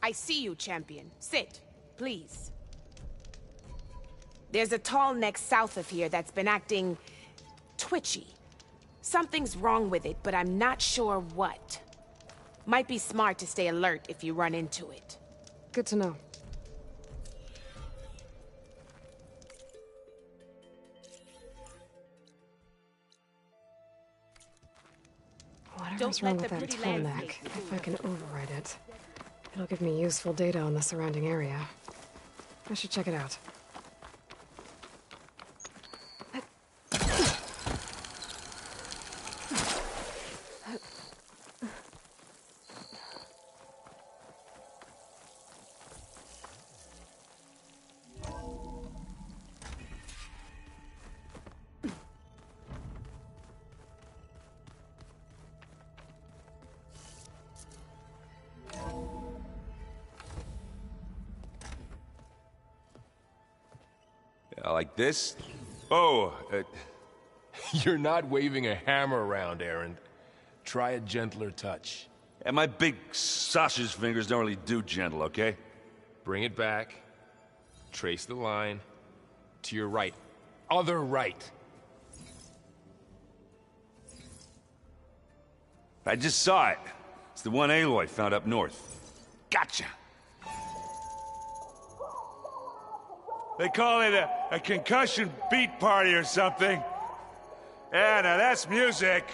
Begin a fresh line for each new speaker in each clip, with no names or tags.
I see you, champion. Sit, please. There's a tall neck south of here that's been acting twitchy. Something's wrong with it, but I'm not sure what. Might be smart to stay alert if you run into it.
Good to know. Whatever's wrong with that tall neck, if I can override it, it'll give me useful data on the surrounding area. I should check it out.
Like this? Oh,
You're not waving a hammer around, Aaron. Try a gentler touch.
and my big sausage fingers don't really do gentle, okay?
Bring it back. Trace the line. To your right. Other right.
I just saw it. It's the one Aloy found up north. Gotcha! They call it a concussion beat party or something. Yeah, now that's music.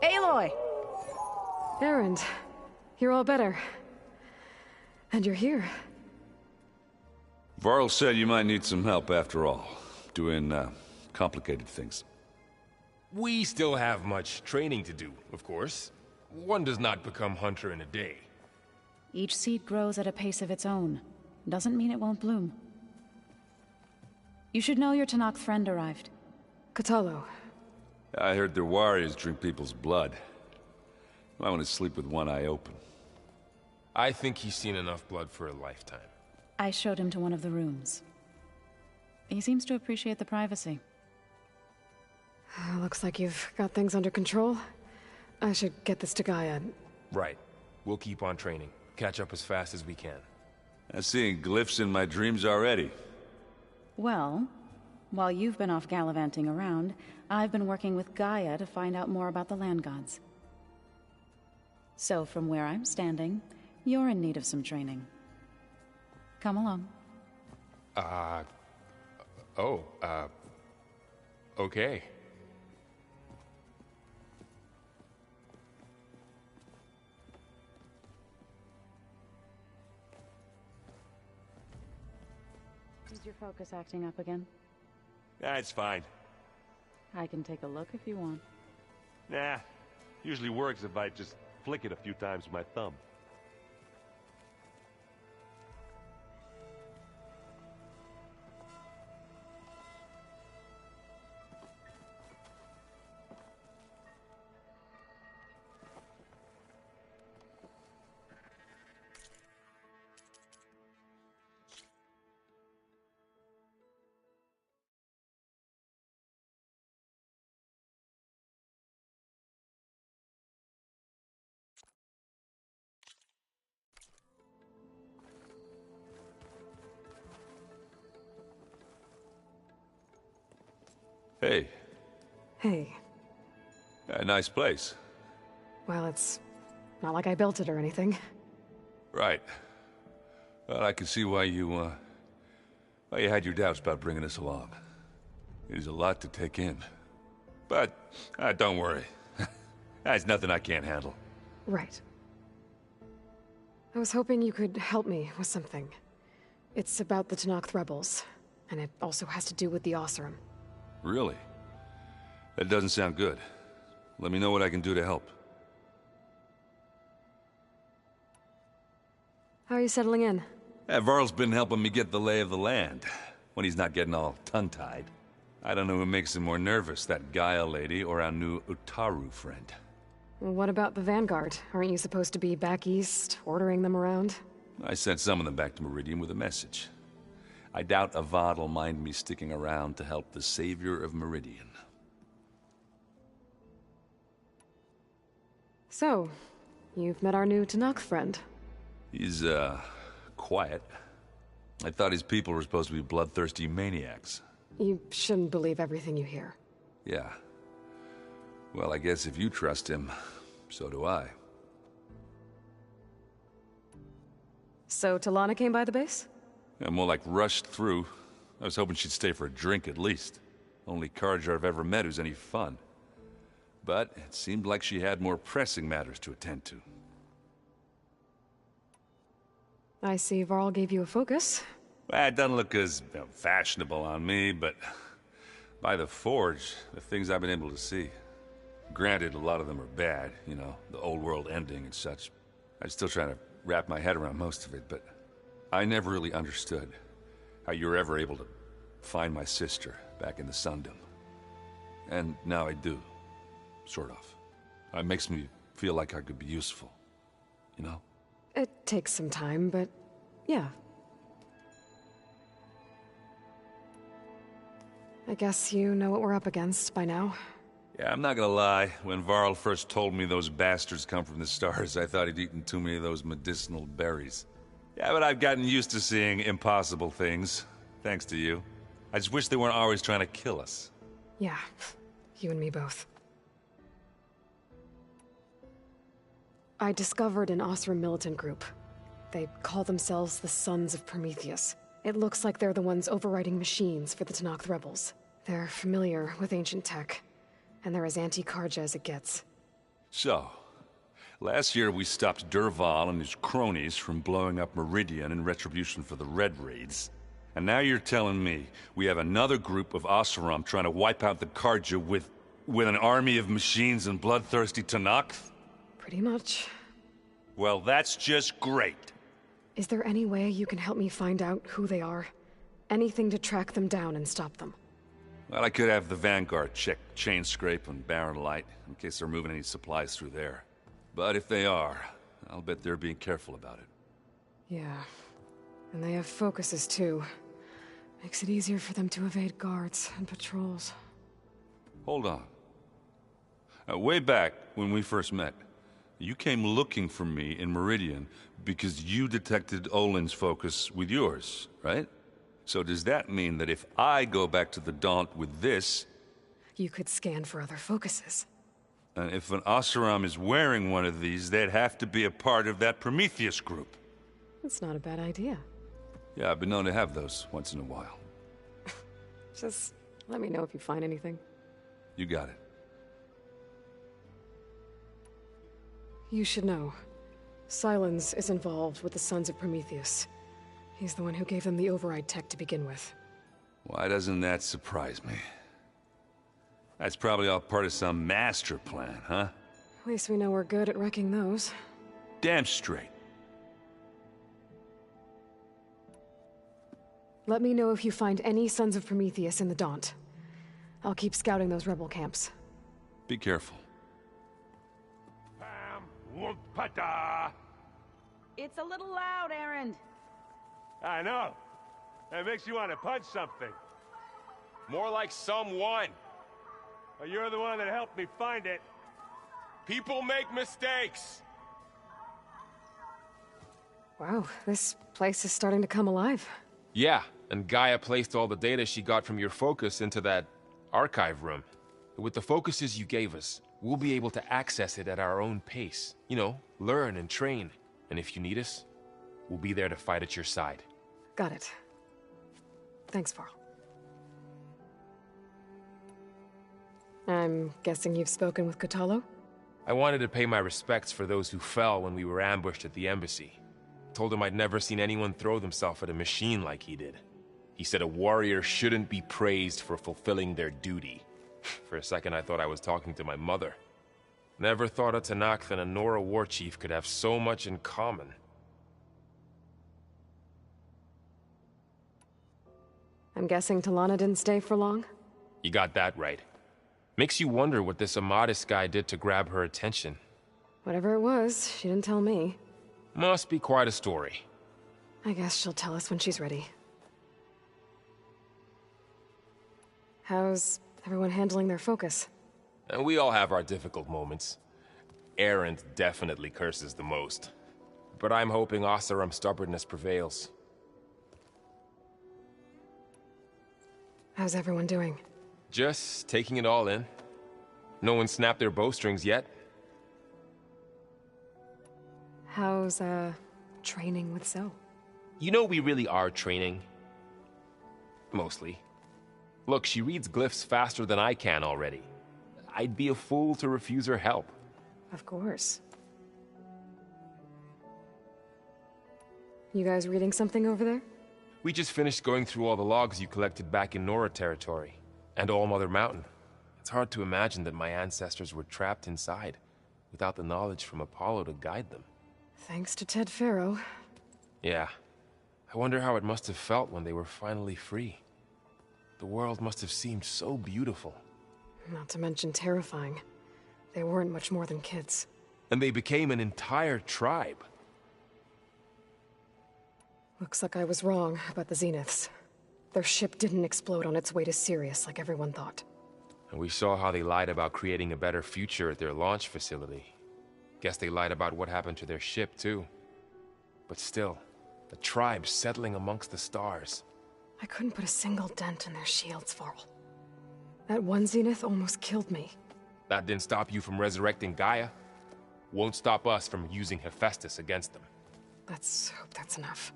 Aloy! Aaron, you're all better. And you're here.
Varl said you might need some help after all. Doing, complicated things.
We still have much training to do, of course. One does not become hunter in a day.
Each seed grows at a pace of its own. Doesn't mean it won't bloom. You should know your Tanakh friend arrived.
Katalo.
I heard their warriors drink people's blood. I want to sleep with one eye open.
I think he's seen enough blood for a lifetime.
I showed him to one of the rooms. He seems to appreciate the privacy.
Looks like you've got things under control. I should get this to Gaia.
Right. We'll keep on training. Catch up as fast as we can.
I'm seeing glyphs in my dreams already.
Well, while you've been off gallivanting around, I've been working with Gaia to find out more about the land gods. So from where I'm standing, you're in need of some training. Come along.
Okay.
Is your focus acting up again?
That's fine.
I can take a look if you want.
Nah, usually works if I just flick it a few times with my thumb.
Hey.
Hey.
A nice place.
Well, it's not like I built it or anything.
Right. Well, I can see why you had your doubts about bringing us along. It is a lot to take in. But, don't worry. That's nothing I can't handle.
Right. I was hoping you could help me with something. It's about the Tanakh rebels, and it also has to do with the Oseram.
Really? That doesn't sound good. Let me know what I can do to help.
How are you settling in?
Varl's been helping me get the lay of the land, when he's not getting all tongue-tied. I don't know who makes him more nervous, that Gaia lady or our new Utaru friend.
What about the Vanguard? Aren't you supposed to be back east, ordering them around?
I sent some of them back to Meridian with a message. I doubt Avad'll mind me sticking around to help the savior of Meridian.
So, You've met our new Tanakh friend.
He's, quiet. I thought his people were supposed to be bloodthirsty maniacs.
You shouldn't believe everything you hear.
Yeah. Well, I guess if you trust him, so do I.
So Talana came by the base?
Yeah, more like rushed through. I was hoping she'd stay for a drink at least. Only Carja I've ever met who's any fun. But it seemed like she had more pressing matters to attend to.
I see Varl gave you a focus.
Well, it doesn't look as fashionable on me, but by the Forge, the things I've been able to see. Granted, a lot of them are bad, you know, the old world ending and such. I'm still trying to wrap my head around most of it, but I never really understood how you were ever able to find my sister back in the Sundom. And now I do, sort of. It makes me feel like I could be useful, you know?
It takes some time, but yeah. I guess you know what we're up against by now.
Yeah, I'm not gonna lie. When Varl first told me those bastards come from the stars, I thought he'd eaten too many of those medicinal berries. Yeah, but I've gotten used to seeing impossible things, thanks to you. I just wish they weren't always trying to kill us.
Yeah, you and me both. I discovered an Osram militant group. They call themselves the Sons of Prometheus. It looks like they're the ones overriding machines for the Tanakh rebels. They're familiar with ancient tech, and they're as anti-Carja as it gets.
So, last year we stopped Durval and his cronies from blowing up Meridian in retribution for the Red Raids. And now you're telling me we have another group of Oseram trying to wipe out the Carja with an army of machines and bloodthirsty Tanakh?
Pretty much.
Well, that's just great.
Is there any way you can help me find out who they are? Anything to track them down and stop them?
Well, I could have the Vanguard check Chain Scrape and Barren Light, in case they're moving any supplies through there. But if they are, I'll bet they're being careful about it.
Yeah. And they have focuses, too. Makes it easier for them to evade guards and patrols.
Hold on. Way back, when we first met, you came looking for me in Meridian because you detected Olin's focus with yours, right? So does that mean that if I go back to the Daunt with this...
You could scan for other focuses.
And if an Oseram is wearing one of these, they'd have to be a part of that Prometheus group.
That's not a bad idea.
Yeah, I've been known to have those once in a while.
Just let me know if you find anything.
You got it.
You should know. Silence is involved with the Sons of Prometheus. He's the one who gave them the override tech to begin with.
Why doesn't that surprise me? That's probably all part of some master plan, huh?
At least we know we're good at wrecking those.
Damn straight.
Let me know if you find any Sons of Prometheus in the Daunt. I'll keep scouting those rebel camps.
Be careful.
Pam, whoop-pata.
It's a little loud, Erend.
I know. That makes you want to punch something.
More like someone.
Well, you're the one that helped me find it.
People make mistakes.
Wow, this place is starting to come alive.
Yeah, and Gaia placed all the data she got from your focus into that archive room. With the focuses you gave us, we'll be able to access it at our own pace. You know, learn and train. And if you need us, we'll be there to fight at your side.
Got it. Thanks, Varl. I'm guessing you've spoken with Kotallo?
I wanted to pay my respects for those who fell when we were ambushed at the embassy. Told him I'd never seen anyone throw themselves at a machine like he did. He said a warrior shouldn't be praised for fulfilling their duty. For a second I thought I was talking to my mother. Never thought a Tanakh and a Nora war chief could have so much in common.
I'm guessing Talana didn't stay for long?
You got that right. Makes you wonder what this Amadis guy did to grab her attention.
Whatever it was, she didn't tell me.
Must be quite a story.
I guess she'll tell us when she's ready. How's everyone handling their focus?
And we all have our difficult moments. Erend definitely curses the most. But I'm hoping Oseram's stubbornness prevails.
How's everyone doing?
Just taking it all in. No one snapped their bowstrings yet.
How's, training with Zoe?
You know we really are training. Mostly. Look, she reads glyphs faster than I can already. I'd be a fool to refuse her help.
Of course. You guys reading something over there?
We just finished going through all the logs you collected back in Nora territory, and All Mother Mountain. It's hard to imagine that my ancestors were trapped inside, without the knowledge from Apollo to guide them.
Thanks to Ted Faro.
Yeah. I wonder how it must have felt when they were finally free. The world must have seemed so beautiful.
Not to mention terrifying. They weren't much more than kids.
And they became an entire tribe.
Looks like I was wrong about the Zeniths. Their ship didn't explode on its way to Sirius like everyone thought.
And we saw how they lied about creating a better future at their launch facility. Guess they lied about what happened to their ship, too. But still, a tribe settling amongst the stars.
I couldn't put a single dent in their shields, Varl. That one Zenith almost killed me.
That didn't stop you from resurrecting Gaia. Won't stop us from using Hephaestus against them.
Let's hope that's enough.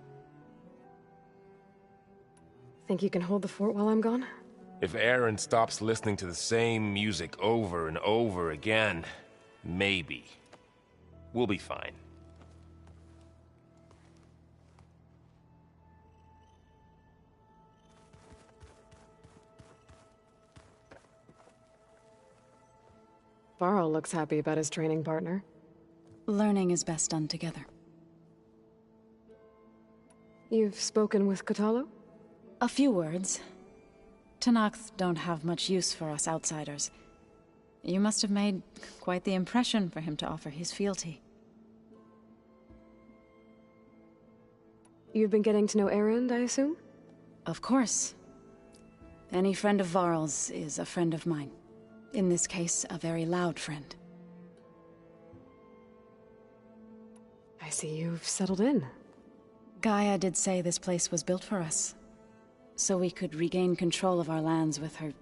Think you can hold the fort while I'm gone?
If Erend stops listening to the same music over and over again, maybe. We'll be fine.
Varl looks happy about his training partner.
Learning is best done together.
You've spoken with Kotallo?
A few words. Tenakth don't have much use for us outsiders. You must have made quite the impression for him to offer his fealty.
You've been getting to know Erend, I assume?
Of course. Any friend of Varl's is a friend of mine. In this case, a very loud friend.
I see you've settled in.
Gaia did say this place was built for us, so we could regain control of our lands with her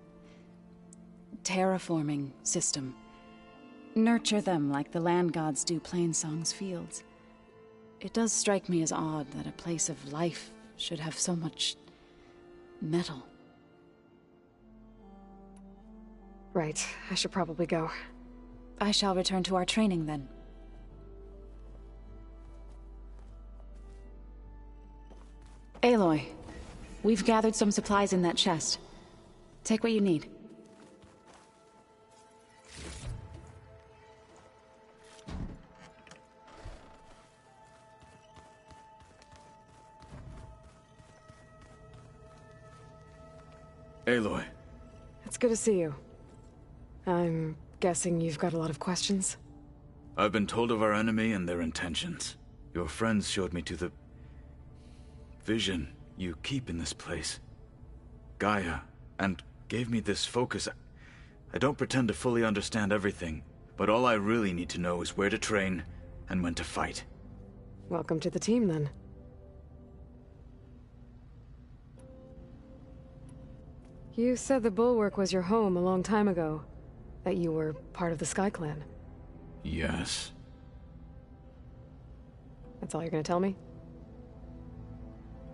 terraforming system. Nurture them like the land gods do Plainsong's fields. It does strike me as odd that a place of life should have so much metal.
Right, I should probably go.
I shall return to our training then. Aloy, we've gathered some supplies in that chest. Take what you need.
Aloy.
It's good to see you. I'm guessing you've got a lot of questions?
I've been told of our enemy and their intentions. Your friends showed me to the vision you keep in this place. Gaia, and gave me this focus. I don't pretend to fully understand everything, but all I really need to know is where to train and when to fight.
Welcome to the team, then. You said the Bulwark was your home a long time ago. That you were part of the Sky Clan.
Yes.
That's all you're gonna tell me?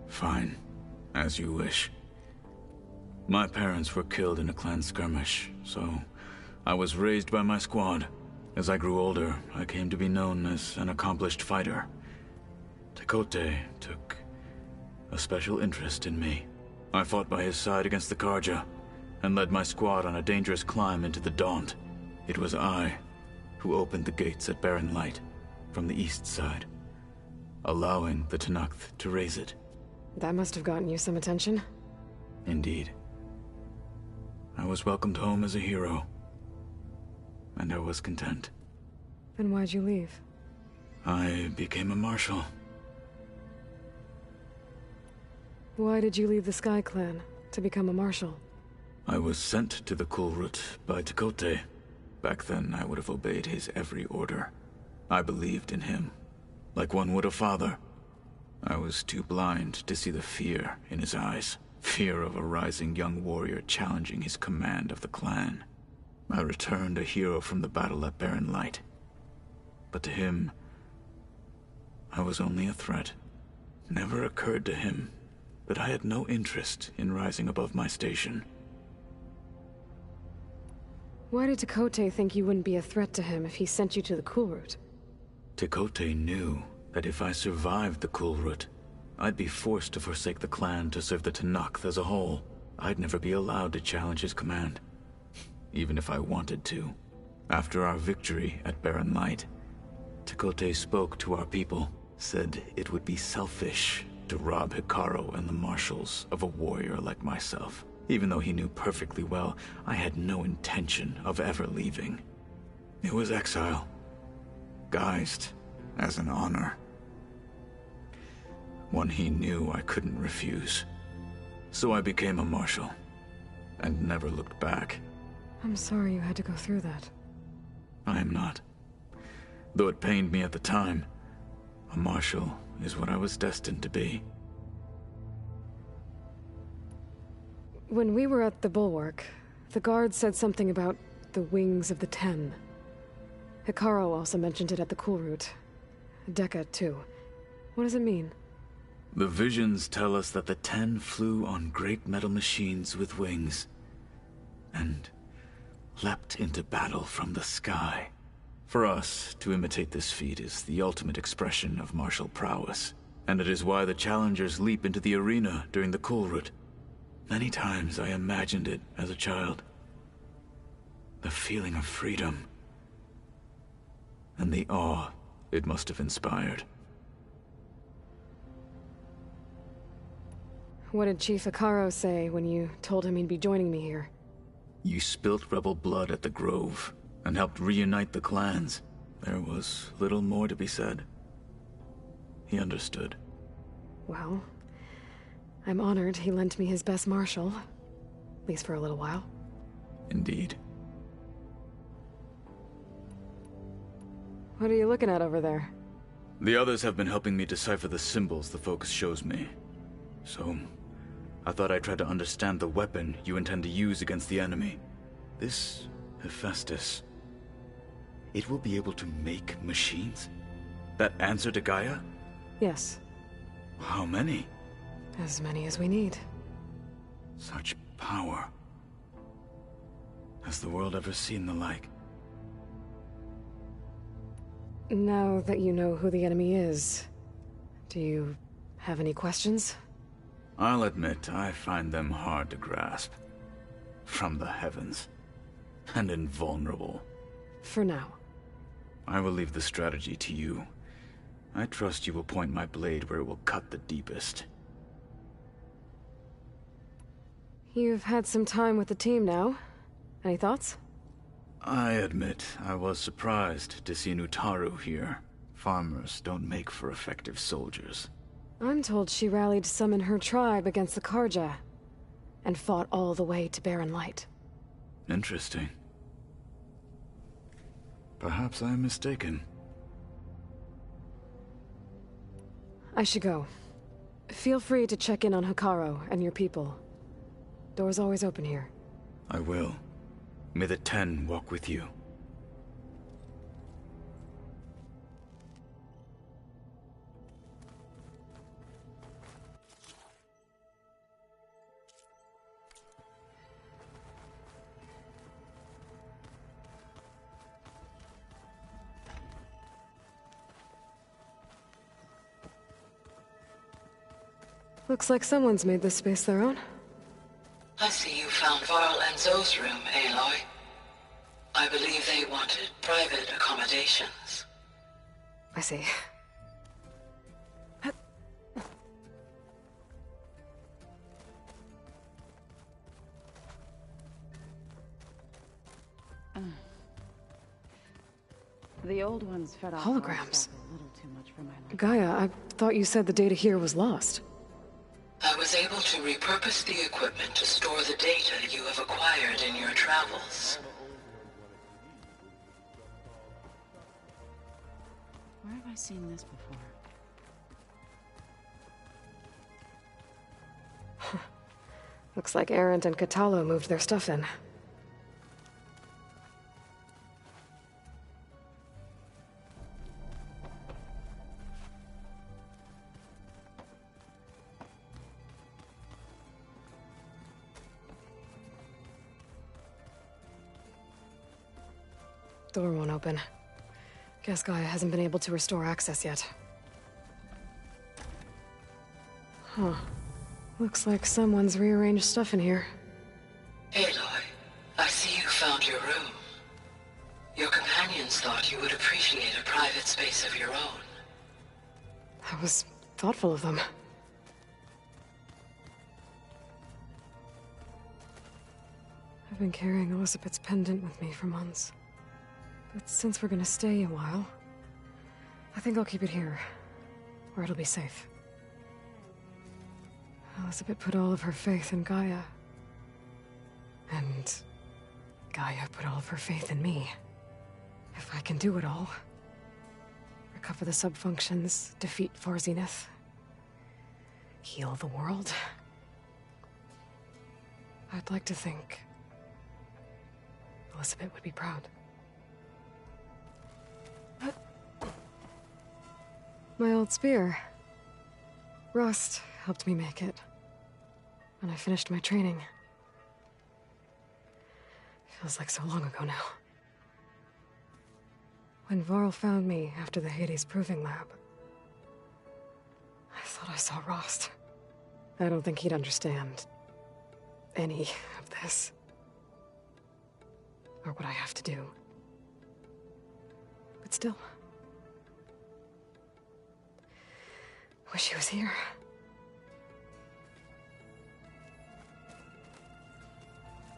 Fine. As you wish. My parents were killed in a clan skirmish, so I was raised by my squad. As I grew older, I came to be known as an accomplished fighter. Tekote took a special interest in me. I fought by his side against the Karja, and led my squad on a dangerous climb into the Daunt. It was I who opened the gates at Barren Light from the east side, allowing the Tenakth to raise it.
That must have gotten you some attention.
Indeed. I was welcomed home as a hero, and I was content.
Then why'd you leave?
I became a marshal.
Why did you leave the Sky Clan to become a marshal?
I was sent to the Kulrut by Tekote, back then, I would have obeyed his every order. I believed in him, like one would a father. I was too blind to see the fear in his eyes. Fear of a rising young warrior challenging his command of the clan. I returned a hero from the battle at Barren Light. But to him, I was only a threat. Never occurred to him that I had no interest in rising above my station.
Why did Tekote think you wouldn't be a threat to him if he sent you to the Cool Route?
Tekote knew that if I survived the Cool Route, I'd be forced to forsake the clan to serve the Tenakth as a whole. I'd never be allowed to challenge his command, even if I wanted to. After our victory at Barren Light, Tekote spoke to our people, said it would be selfish to rob Hikaru and the marshals of a warrior like myself, even though he knew perfectly well I had no intention of ever leaving. It was exile, guised as an honor. One he knew I couldn't refuse. So I became a marshal, and never looked back.
I'm sorry you had to go through that.
I am not. Though it pained me at the time, a marshal is what I was destined to be.
When we were at the Bulwark, the guard said something about the Wings of the Ten. Hikaru also mentioned it at the Cool Route. Dekka, too. What does it mean?
The visions tell us that the Ten flew on great metal machines with wings, and leapt into battle from the sky. For us, to imitate this feat is the ultimate expression of martial prowess, and it is why the challengers leap into the arena during the Cool Route. Many times I imagined it as a child. The feeling of freedom, and the awe it must have inspired.
What did Chief Hikaru say when you told him he'd be joining me here?
You spilt rebel blood at the Grove, and helped reunite the clans. There was little more to be said. He understood.
Well, I'm honored he lent me his best marshal. At least for a little while.
Indeed.
What are you looking at over there?
The others have been helping me decipher the symbols the Focus shows me. So, I thought I'd try to understand the weapon you intend to use against the enemy. This Hephaestus, it will be able to make machines? That answer to Gaia?
Yes.
How many?
As many as we need.
Such power. Has the world ever seen the like?
Now that you know who the enemy is, do you have any questions?
I'll admit, I find them hard to grasp. From the heavens. And invulnerable.
For now.
I will leave the strategy to you. I trust you will point my blade where it will cut the deepest.
You've had some time with the team now. Any thoughts?
I admit, I was surprised to see Nutaru here. Farmers don't make for effective soldiers.
I'm told she rallied to summon her tribe against the Karja, and fought all the way to Barren Light.
Interesting. Perhaps I am mistaken.
I should go. Feel free to check in on Hikaru and your people. Door's always open here.
I will. May the Ten walk with you.
Looks like someone's made this space their own.
I see you found Varl and Zoe's room, Aloy. I believe they wanted private accommodations.
I see.
The old ones fed off
Holograms.
a little too much for my liking.
Gaia, I thought you said the data here was lost.
I was able to repurpose the equipment to store the data you have acquired in your travels.
have I seen this before?
Looks like Arendt and Catalo moved their stuff in. Door won't open. Guess Gaia hasn't been able to restore access yet. Huh. Looks like someone's rearranged stuff in here.
Aloy, I see you found your room. Your companions thought you would appreciate a private space of your own.
That was thoughtful of them. I've been carrying Elizabeth's pendant with me for months. But since we're gonna stay a while, I think I'll keep it here, where it'll be safe. Elizabeth put all of her faith in Gaia. And Gaia put all of her faith in me. If I can do it all, recover the subfunctions, defeat Zenith, heal the world, I'd like to think Elizabeth would be proud. My old spear. Rust helped me make it. When I finished my training. Feels like so long ago now. When Varl found me after the Hades Proving Lab, I thought I saw Rost. I don't think he'd understand any of this. Or what I have to do. But still. Wish he was here.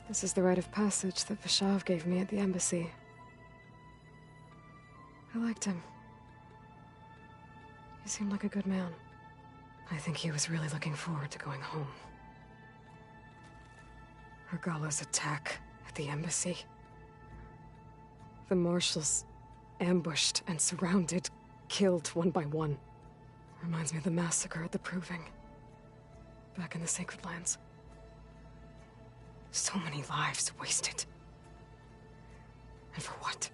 This is the rite of passage that Vishav gave me at the embassy. I liked him. He seemed like a good man. I think he was really looking forward to going home. Regala's attack at the embassy. The marshals ambushed and surrounded, killed one by one. Reminds me of the massacre at the Proving. Back in the Sacred Lands. So many lives wasted. And for what?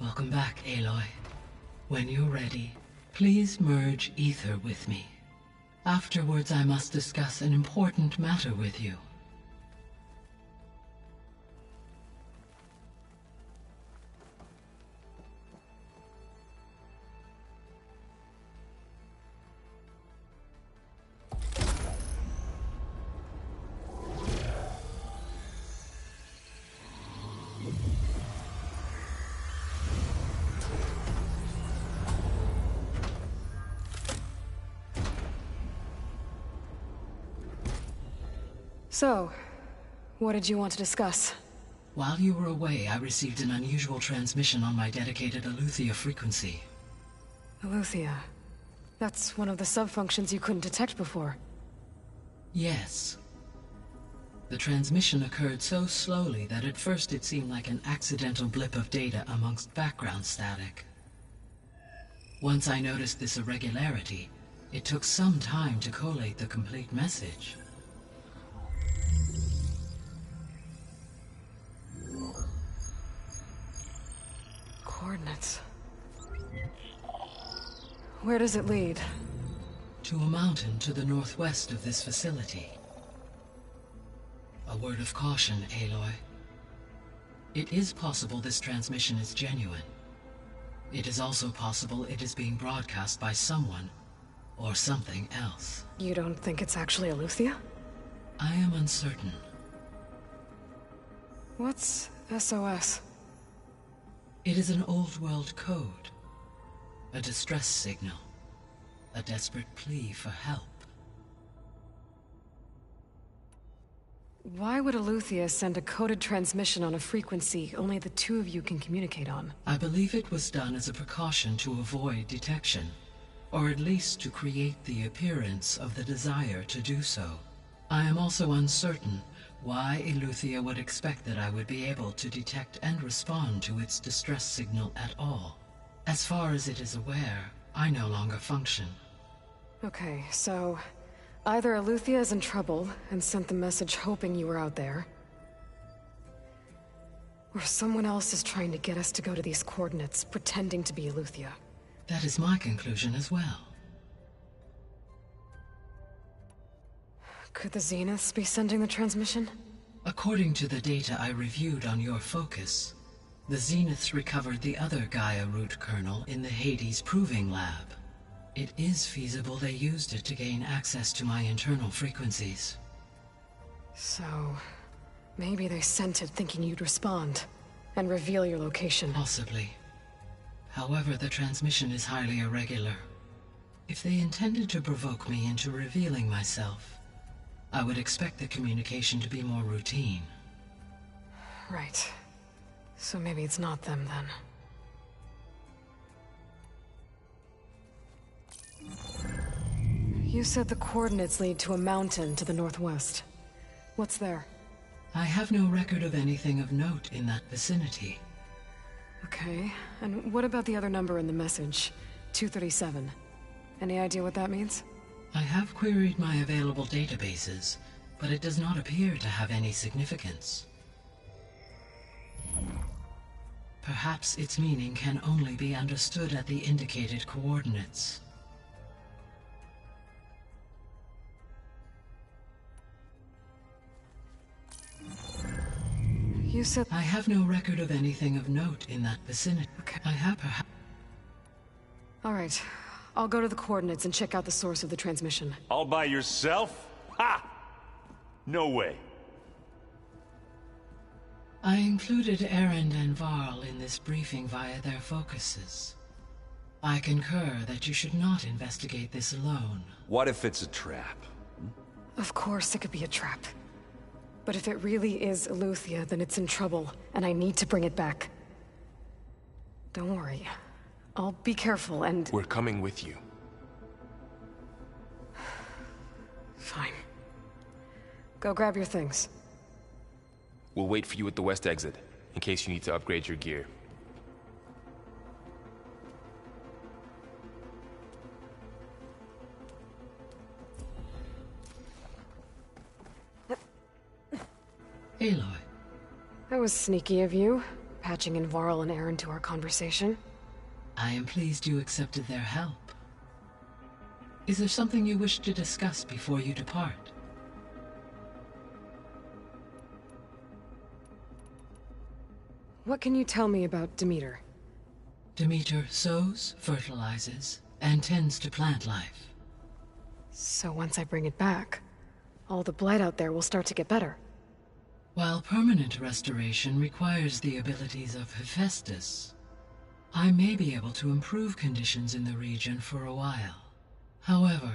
Welcome back, Aloy. When you're ready, please merge ether with me. Afterwards, I must discuss an important matter with you.
So, what did you want to discuss?
While you were away, I received an unusual transmission on my dedicated Eleuthia frequency.
Eleuthia. That's one of the subfunctions you couldn't detect before.
Yes. The transmission occurred so slowly that at first it seemed like an accidental blip of data amongst background static. Once I noticed this irregularity, it took some time to collate the complete message.
Coordinates. Where does it lead?
To a mountain to the northwest of this facility. A word of caution, Aloy. It is possible this transmission is genuine. It is also possible it is being broadcast by someone or something else.
You don't think it's actually Eleuthia?
I am uncertain.
What's SOS?
It is an old-world code. A distress signal. A desperate plea for help.
Why would Eleuthia send a coded transmission on a frequency only the two of you can communicate on?
I believe it was done as a precaution to avoid detection, or at least to create the appearance of the desire to do so. I am also uncertain why Eleuthia would expect that I would be able to detect and respond to its distress signal at all. As far as it is aware, I no longer function.
Okay, so either Eleuthia is in trouble and sent the message hoping you were out there, or someone else is trying to get us to go to these coordinates, pretending to be Eleuthia.
That is my conclusion as well.
Could the Zeniths be sending the transmission?
According to the data I reviewed on your focus, the Zeniths recovered the other Gaia root kernel in the Hades Proving Lab. It is feasible they used it to gain access to my internal frequencies.
So, maybe they sent it thinking you'd respond, and reveal your location.
Possibly. However, the transmission is highly irregular. If they intended to provoke me into revealing myself, I would expect the communication to be more routine.
Right. So maybe it's not them then. You said the coordinates lead to a mountain to the northwest. What's there?
I have no record of anything of note in that vicinity.
Okay, and what about the other number in the message? 237. Any idea what that means?
I have queried my available databases, but it does not appear to have any significance. Perhaps its meaning can only be understood at the indicated coordinates.
You said...
I have no record of anything of note in that vicinity.
Okay.
I have perhaps...
All right. I'll go to the coordinates and check out the source of the transmission.
All by yourself? Ha! No way.
I included Erend and Varl in this briefing via their focuses. I concur that you should not investigate this alone.
What if it's a trap?
Of course it could be a trap. But if it really is Eleuthia, then it's in trouble, and I need to bring it back. Don't worry. I'll be careful and...
We're coming with you.
Fine. Go grab your things.
We'll wait for you at the west exit, in case you need to upgrade your gear.
Aloy.
That was sneaky of you, patching in Varl and Aaron to our conversation.
I am pleased you accepted their help. Is there something you wish to discuss before you depart?
What can you tell me about Demeter?
Demeter sows, fertilizes, and tends to plant life.
So once I bring it back, all the blight out there will start to get better.
While permanent restoration requires the abilities of Hephaestus, I may be able to improve conditions in the region for a while. However,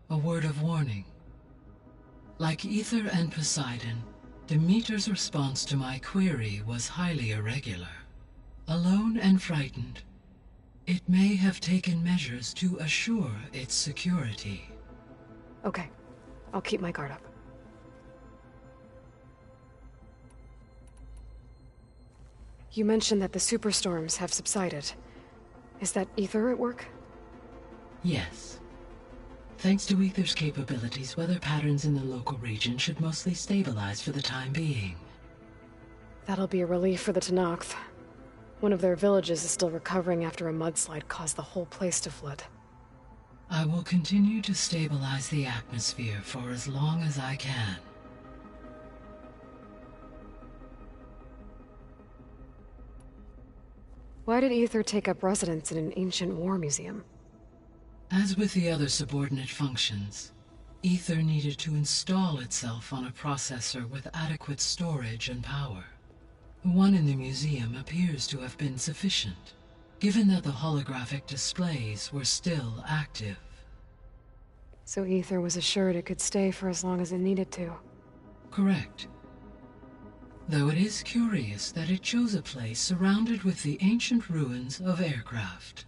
a word of warning. Like Ether and Poseidon, Demeter's response to my query was highly irregular. Alone and frightened, it may have taken measures to assure its security.
Okay, I'll keep my guard up. You mentioned that the superstorms have subsided. Is that Ether at work?
Yes. Thanks to Ether's capabilities, weather patterns in the local region should mostly stabilize for the time being.
That'll be a relief for the Tenakth. One of their villages is still recovering after a mudslide caused the whole place to flood.
I will continue to stabilize the atmosphere for as long as I can.
Why did Ether take up residence in an ancient war museum?
As with the other subordinate functions, Ether needed to install itself on a processor with adequate storage and power. The one in the museum appears to have been sufficient, given that the holographic displays were still active.
So Ether was assured it could stay for as long as it needed to.
Correct. Though it is curious that it chose a place surrounded with the ancient ruins of aircraft.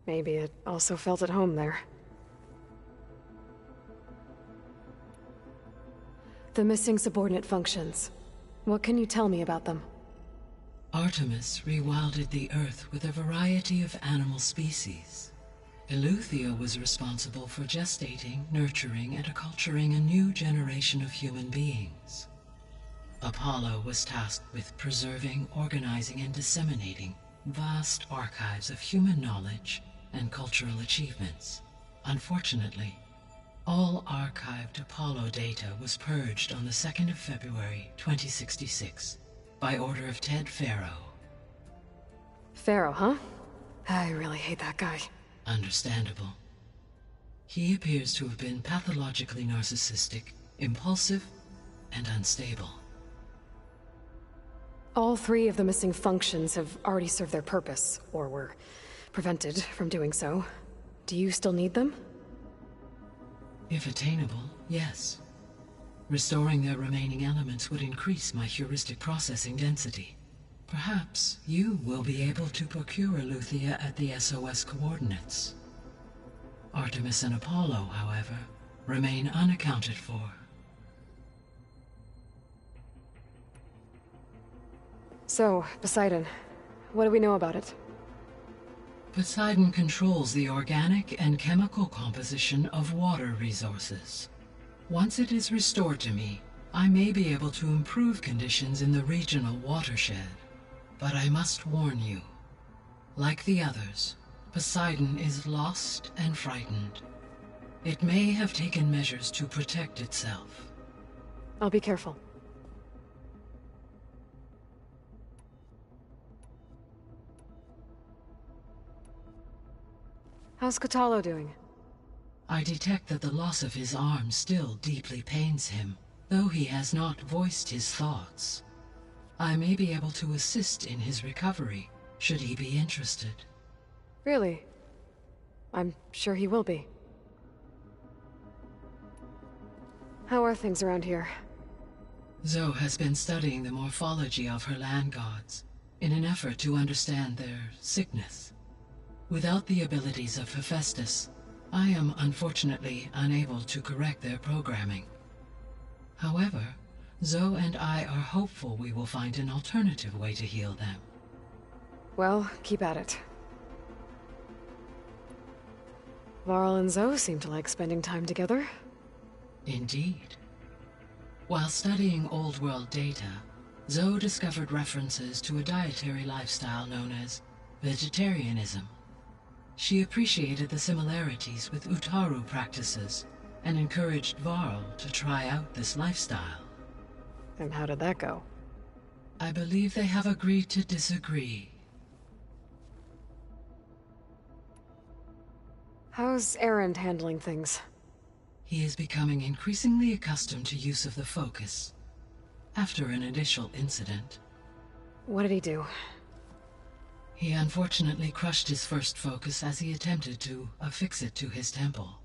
Maybe it also felt at home there. The missing subordinate functions. What can you tell me about them?
Artemis rewilded the Earth with a variety of animal species. Eleuthia was responsible for gestating, nurturing, and acculturating a new generation of human beings. Apollo was tasked with preserving, organizing, and disseminating vast archives of human knowledge and cultural achievements. Unfortunately, all archived Apollo data was purged on the 2nd of February, 2066, by order of Ted Faro.
Pharaoh, huh? I really hate that guy.
Understandable. He appears to have been pathologically narcissistic, impulsive, and unstable.
All 3 of the missing functions have already served their purpose, or were prevented from doing so. Do you still need them?
If attainable, yes. Restoring their remaining elements would increase my heuristic processing density. Perhaps you will be able to procure Eleuthia at the SOS coordinates. Artemis and Apollo, however, remain unaccounted for.
So, Poseidon, what do we know about it?
Poseidon controls the organic and chemical composition of water resources. Once it is restored to me, I may be able to improve conditions in the regional watershed. But I must warn you, like the others, Poseidon is lost and frightened. It may have taken measures to protect itself.
I'll be careful. How's Kotallo doing?
I detect that the loss of his arm still deeply pains him, though he has not voiced his thoughts. I may be able to assist in his recovery, should he be interested.
Really? I'm sure he will be. How are things around here?
Zoe has been studying the morphology of her land gods, in an effort to understand their sickness. Without the abilities of Hephaestus, I am unfortunately unable to correct their programming. However, Zoe and I are hopeful we will find an alternative way to heal them.
Well, keep at it. Varl and Zoe seem to like spending time together.
Indeed. While studying Old World data, Zoe discovered references to a dietary lifestyle known as vegetarianism. She appreciated the similarities with Utaru practices and encouraged Varl to try out this lifestyle.
And how did that go?
I believe they have agreed to disagree.
How's Erend handling things?
He is becoming increasingly accustomed to use of the focus, after an initial incident.
What did he do?
He unfortunately crushed his first focus as he attempted to affix it to his temple.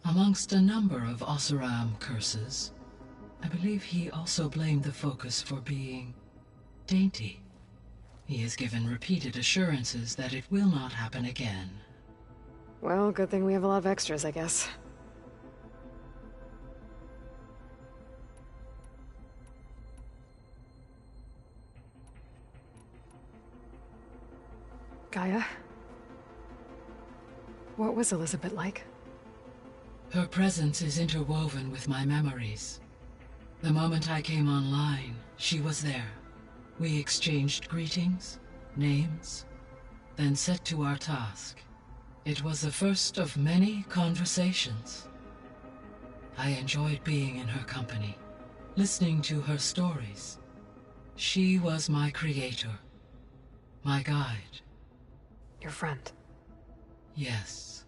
Amongst a number of Oseram curses, I believe he also blamed the focus for being dainty. He has given repeated assurances that it will not happen again.
Well, good thing we have a lot of extras, I guess. Gaia? What was Elizabeth like?
Her presence is interwoven with my memories. The moment I came online, she was there. We exchanged greetings, names, then set to our task. It was the first of many conversations. I enjoyed being in her company, listening to her stories. She was my creator, my guide.
Your friend.
Yes.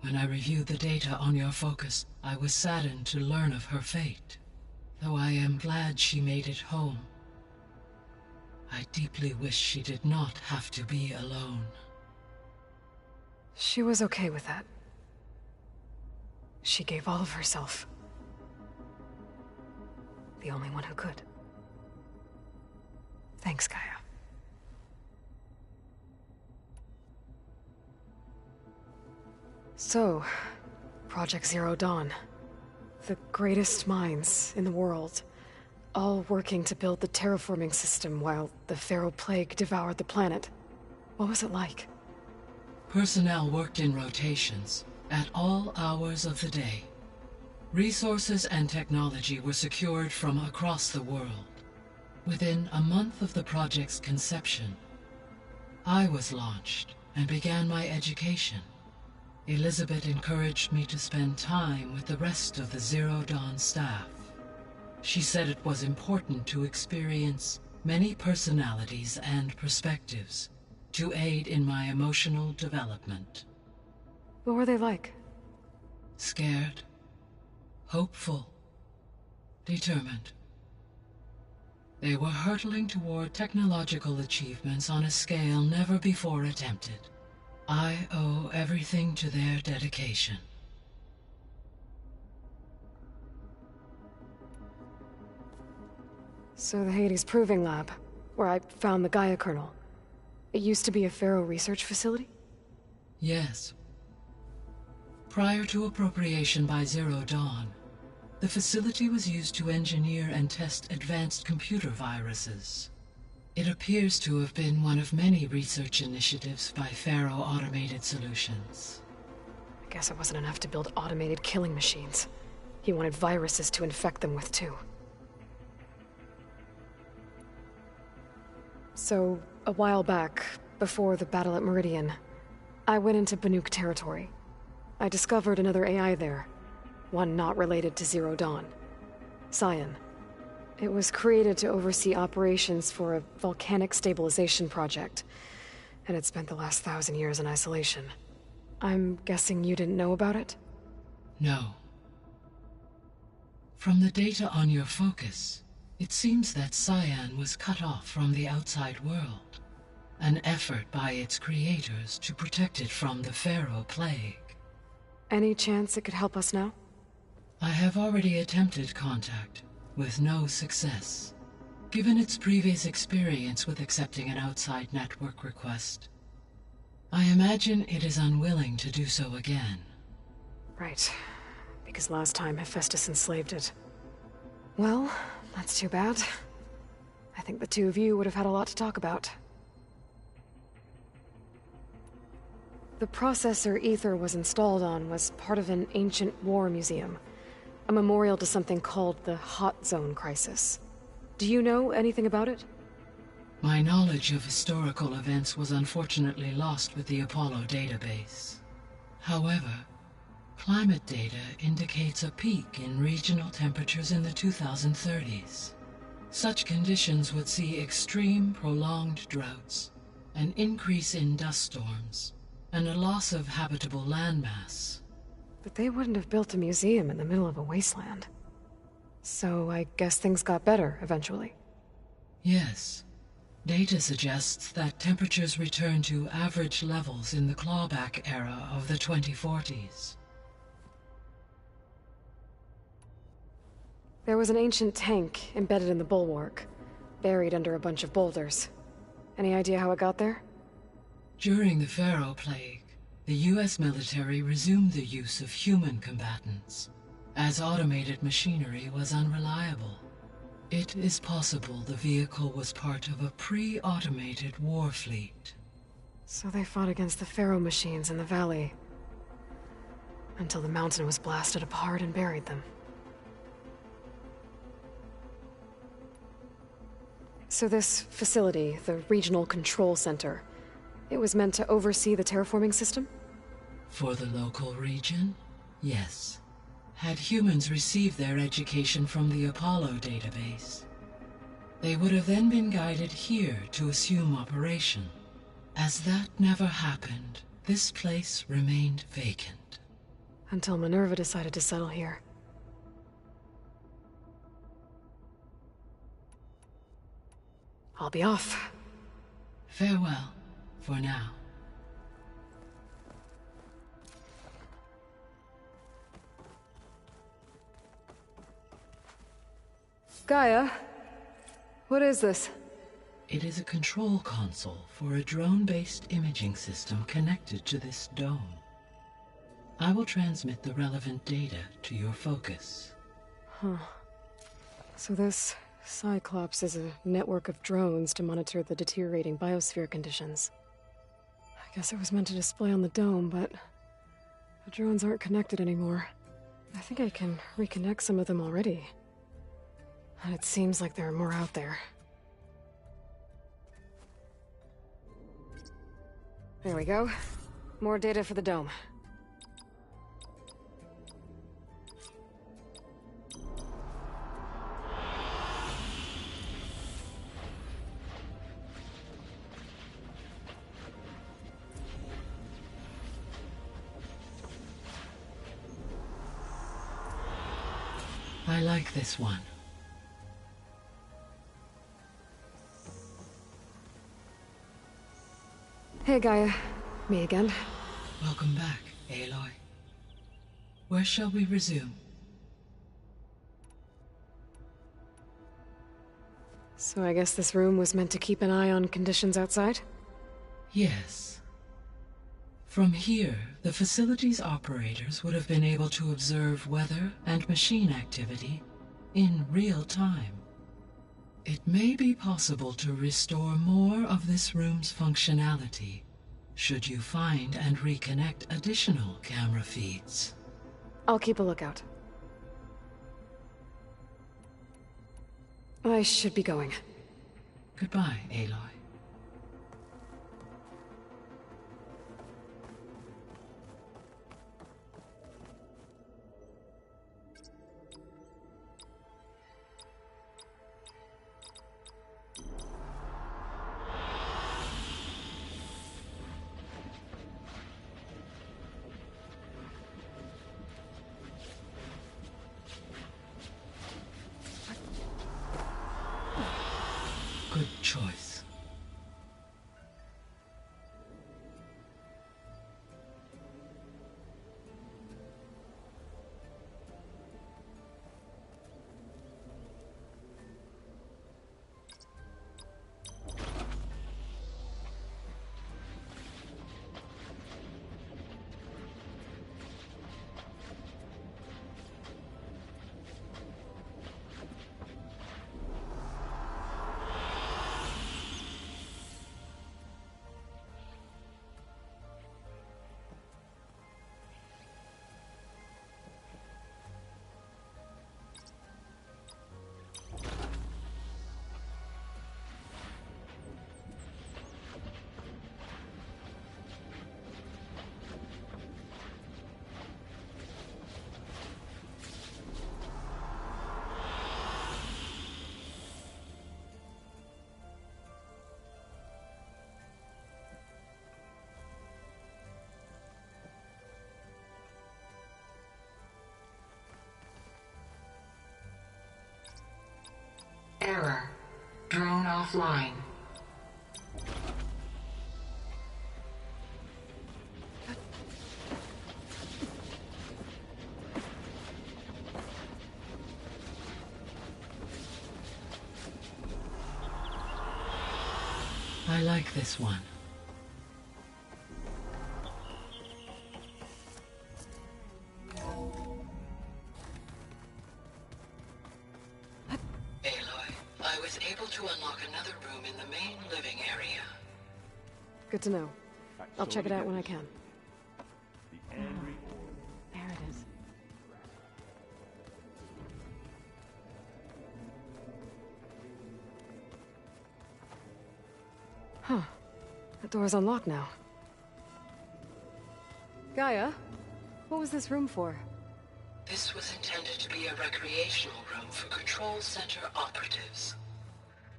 When I reviewed the data on your focus, I was saddened to learn of her fate. Though I am glad she made it home, I deeply wish she did not have to be alone.
She was okay with that. She gave all of herself. The only one who could. Thanks, Gaia. So, Project Zero Dawn. The greatest minds in the world, all working to build the terraforming system while the Pharaoh Plague devoured the planet. What was it like?
Personnel worked in rotations, at all hours of the day. Resources and technology were secured from across the world. Within a month of the project's conception, I was launched and began my education. Elizabeth encouraged me to spend time with the rest of the Zero Dawn staff. She said it was important to experience many personalities and perspectives to aid in my emotional development.
What were they like?
Scared, hopeful, determined. They were hurtling toward technological achievements on a scale never before attempted. I owe everything to their dedication.
So the Hades Proving Lab, where I found the Gaia kernel. It used to be a Pharaoh research facility?
Yes. Prior to appropriation by Zero Dawn, the facility was used to engineer and test advanced computer viruses. It appears to have been one of many research initiatives by Pharaoh Automated Solutions.
I guess it wasn't enough to build automated killing machines. He wanted viruses to infect them with, too. So, a while back, before the battle at Meridian, I went into Banuk territory. I discovered another AI there, one not related to Zero Dawn. Cyan. It was created to oversee operations for a volcanic stabilization project, and it spent the last 1,000 years in isolation. I'm guessing you didn't know about it?
No. From the data on your focus, it seems that Cyan was cut off from the outside world, an effort by its creators to protect it from the Pharaoh Plague.
Any chance it could help us now?
I have already attempted contact, with no success. Given its previous experience with accepting an outside network request, I imagine it is unwilling to do so again.
Right. Because last time Hephaestus enslaved it. Well, that's too bad. I think the two of you would have had a lot to talk about. The processor Ether was installed on was part of an ancient war museum. A memorial to something called the Hot Zone Crisis. Do you know anything about it?
My knowledge of historical events was unfortunately lost with the Apollo database. However, climate data indicates a peak in regional temperatures in the 2030s. Such conditions would see extreme, prolonged droughts, an increase in dust storms, and a loss of habitable landmass.
But they wouldn't have built a museum in the middle of a wasteland. So I guess things got better eventually.
Yes. Data suggests that temperatures returned to average levels in the clawback era of the 2040s.
There was an ancient tank embedded in the bulwark, buried under a bunch of boulders. Any idea how it got there?
During the Pharaoh Plague, the U.S. military resumed the use of human combatants, as automated machinery was unreliable. It is possible the vehicle was part of a pre-automated war fleet.
So they fought against the Pharaoh machines in the valley, until the mountain was blasted apart and buried them. So this facility, the Regional Control Center, it was meant to oversee the terraforming system?
For the local region, yes. Had humans received their education from the Apollo database, they would have then been guided here to assume operation. As that never happened, this place remained vacant.
Until Minerva decided to settle here. I'll be off.
Farewell, for now.
Gaia, what is this?
It is a control console for a drone-based imaging system connected to this dome. I will transmit the relevant data to your focus.
Huh. So this Cyclops is a network of drones to monitor the deteriorating biosphere conditions. I guess it was meant to display on the dome, but the drones aren't connected anymore. I think I can reconnect some of them already. And it seems like there are more out there. There we go. More data for the dome.
I like this one.
Hey, Gaia. Me again.
Welcome back, Aloy. Where shall we resume?
So I guess this room was meant to keep an eye on conditions outside?
Yes. From here, the facility's operators would have been able to observe weather and machine activity in real time. It may be possible to restore more of this room's functionality, should you find and reconnect additional camera feeds.
I'll keep a lookout. I should be going.
Goodbye, Aloy. Good choice. Error. Drone offline. I like this one. I was able to unlock another room in the main living area.
Good to know. I'll check it out when I can.
The angry
There it is. Huh. That door's unlocked now. Gaia, what was this room for?
This was intended to be a recreational room for Control Center operatives.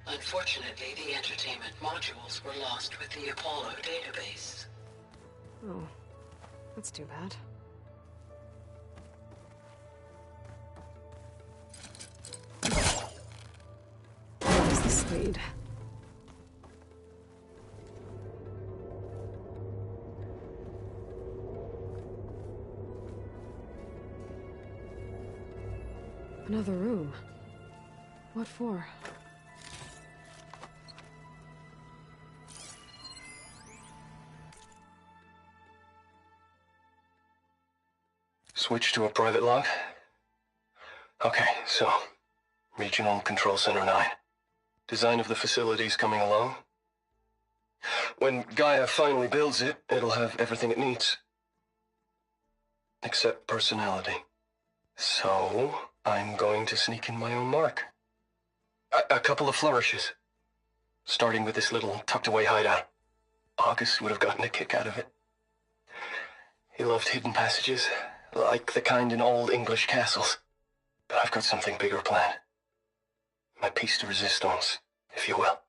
Unfortunately, the entertainment modules were lost with the Apollo database.
Oh, that's too bad. There's the Swede. Another room. What for?
Switch to a private log? Okay, so... Regional Control Center 9. Design of the facility's coming along. When Gaia finally builds it, it'll have everything it needs. Except personality. So, I'm going to sneak in my own mark. A couple of flourishes. Starting with this little tucked-away hideout. August would have gotten a kick out of it. He loved hidden passages, like the kind in old English castles. But I've got something bigger planned. My piece de resistance, if you will.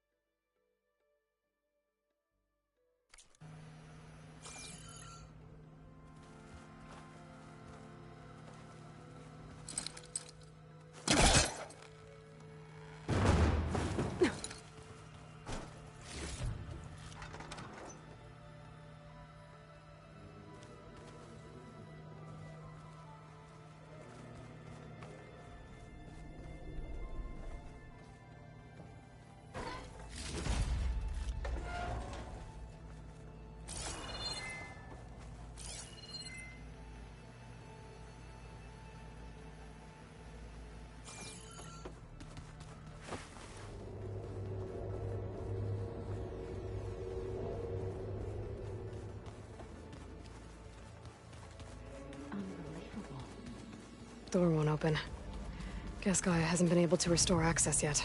Door won't open. Guess Gaia hasn't been able to restore access yet.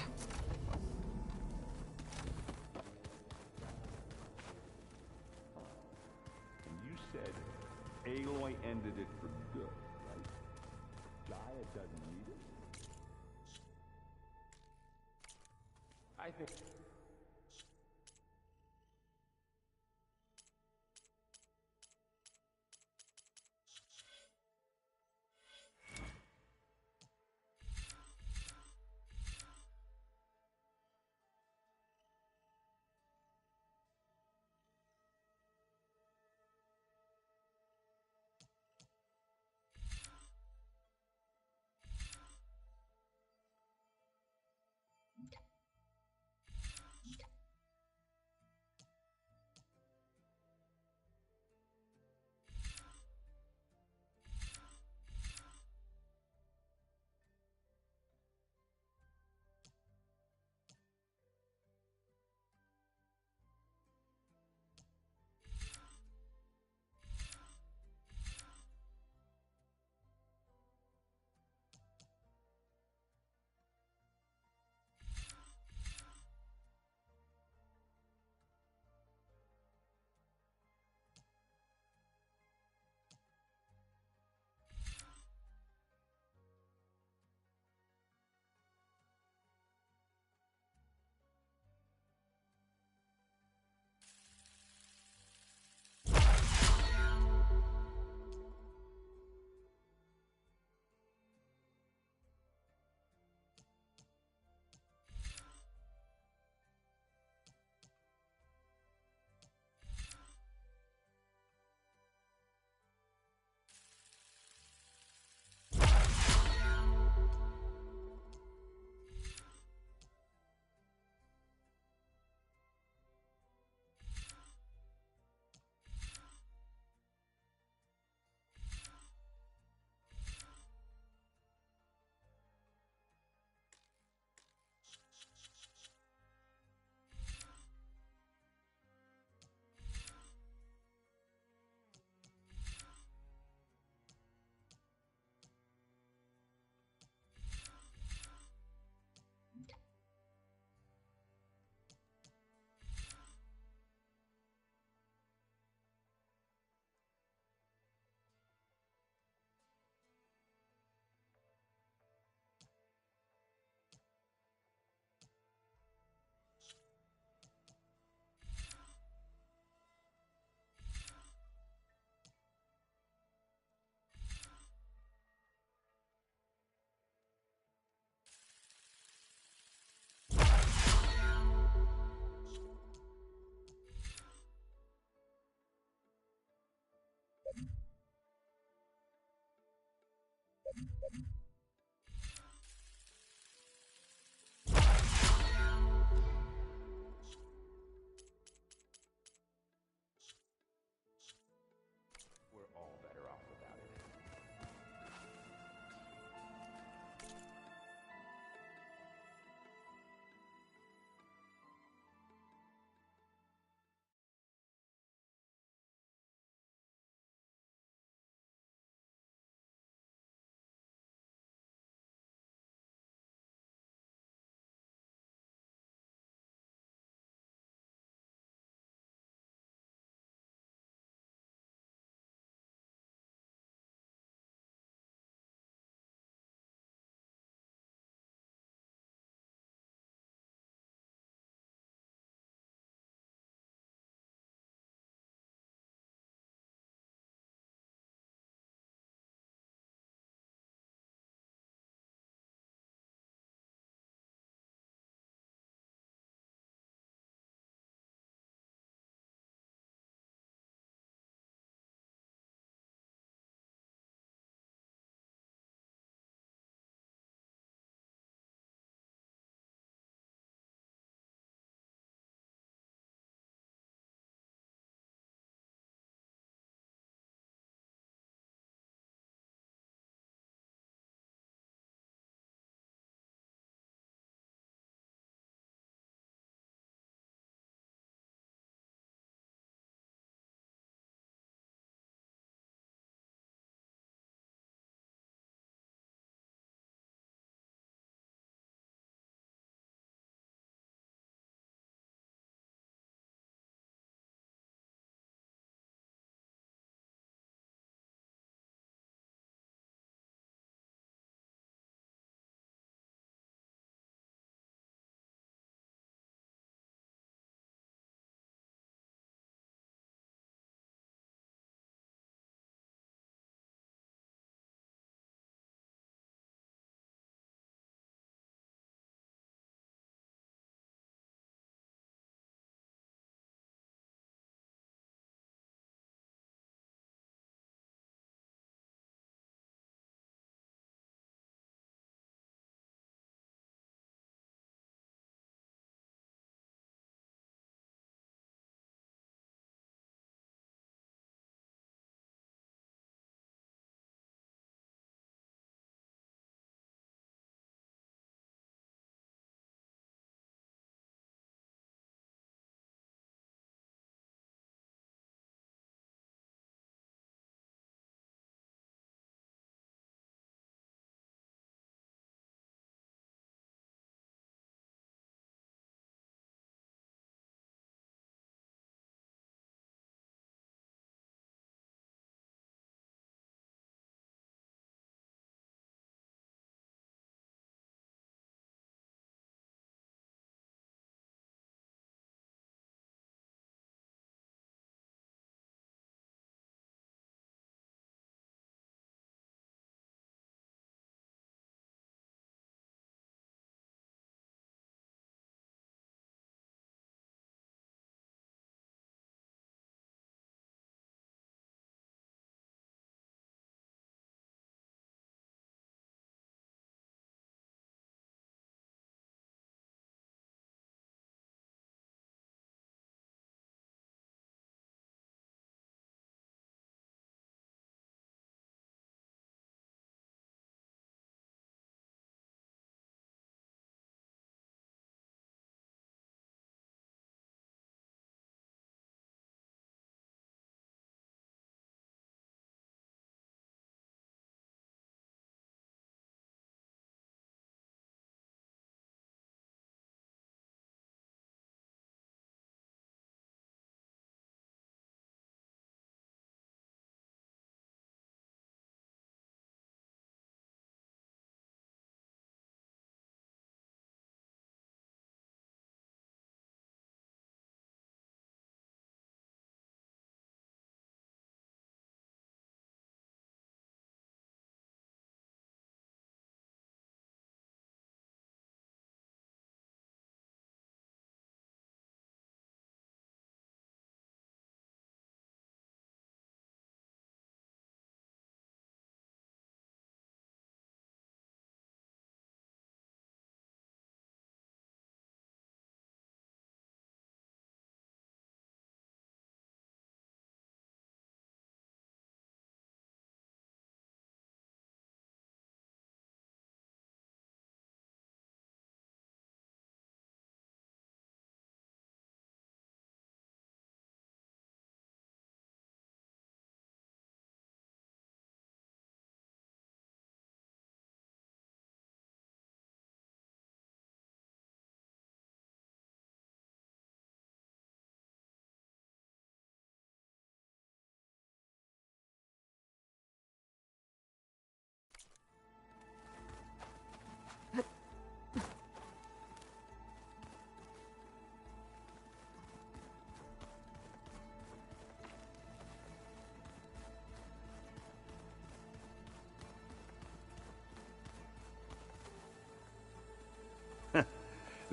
You said Aloy ended it for good, right? Gaia doesn't need it? I think...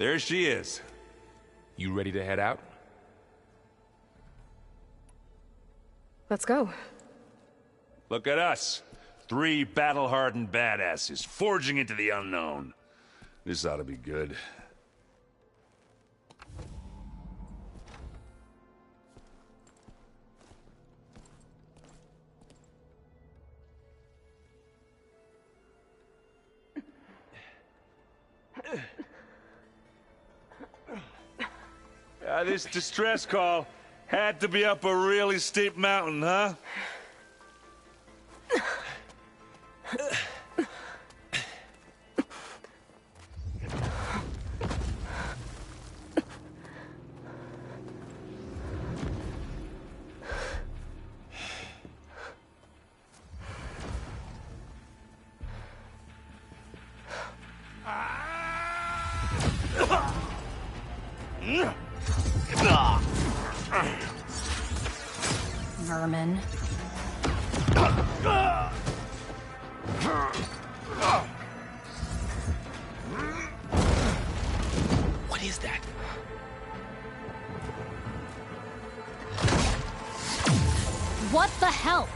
there she is.
You ready to head out?
Let's go.
Look at us. 3 battle-hardened badasses forging into the unknown. This ought to be good. This distress call had to be up a really steep mountain, huh?
Vermin.
What is that?
What the hell?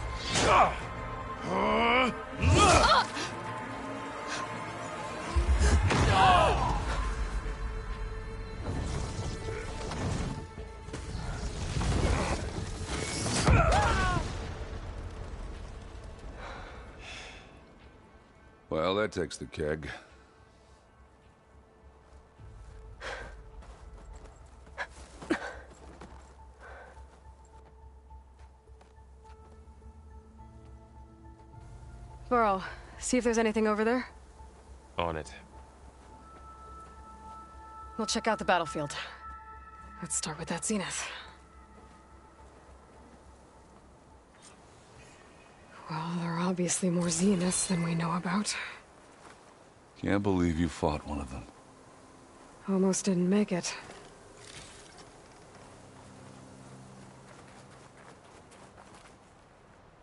Well, that takes the keg.
Burrow, see if there's anything over there.
On it.
We'll check out the battlefield. Let's start with that zenith. Well, there are obviously more zeniths than we know about.
Can't believe you fought one of them.
Almost didn't make it.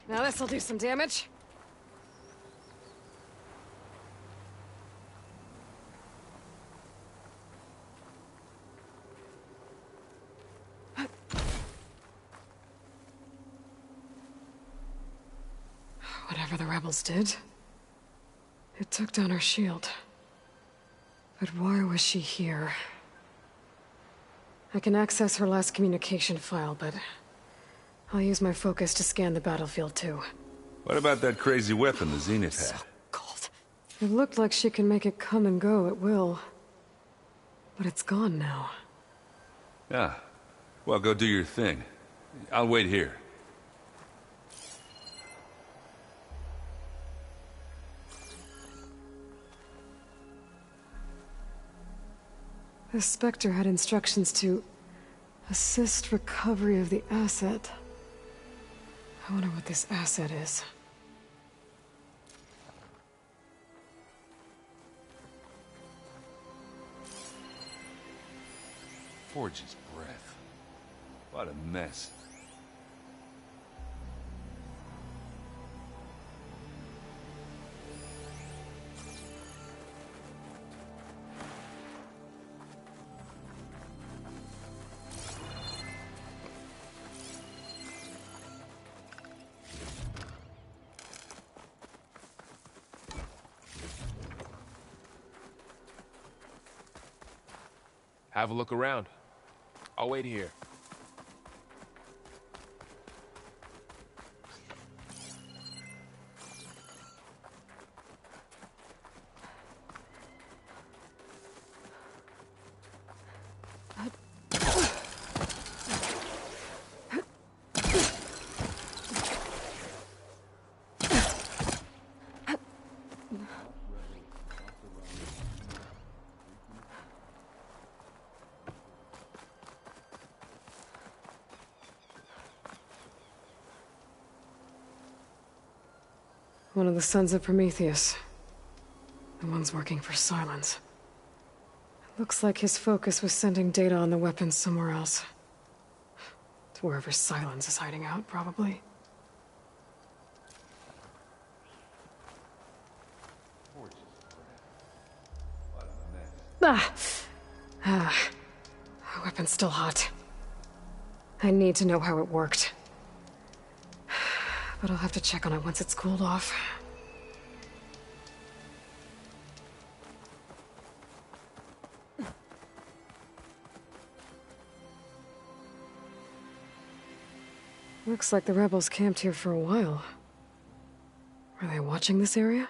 Now this'll do some damage. Whatever the rebels did, it took down our shield. But why was she here? I can access her last communication file, but I'll use my focus to scan the battlefield too.
What about that crazy weapon the Zenith had?
So cold. It looked like she can make it come and go at will. But it's gone now.
Yeah. Well, go do your thing. I'll wait here.
The Spectre had instructions to assist recovery of the asset. I wonder what this asset is.
Forge's breath. What a mess.
Have a look around. I'll wait here.
One of the sons of Prometheus. The ones working for Silence. It looks like his focus was sending data on the weapons somewhere else. To wherever Silence is hiding out, probably. Ah! Ah, the weapon's still hot. I need to know how it worked. But I'll have to check on it once it's cooled off. Looks like the rebels camped here for a while. Are they watching this area?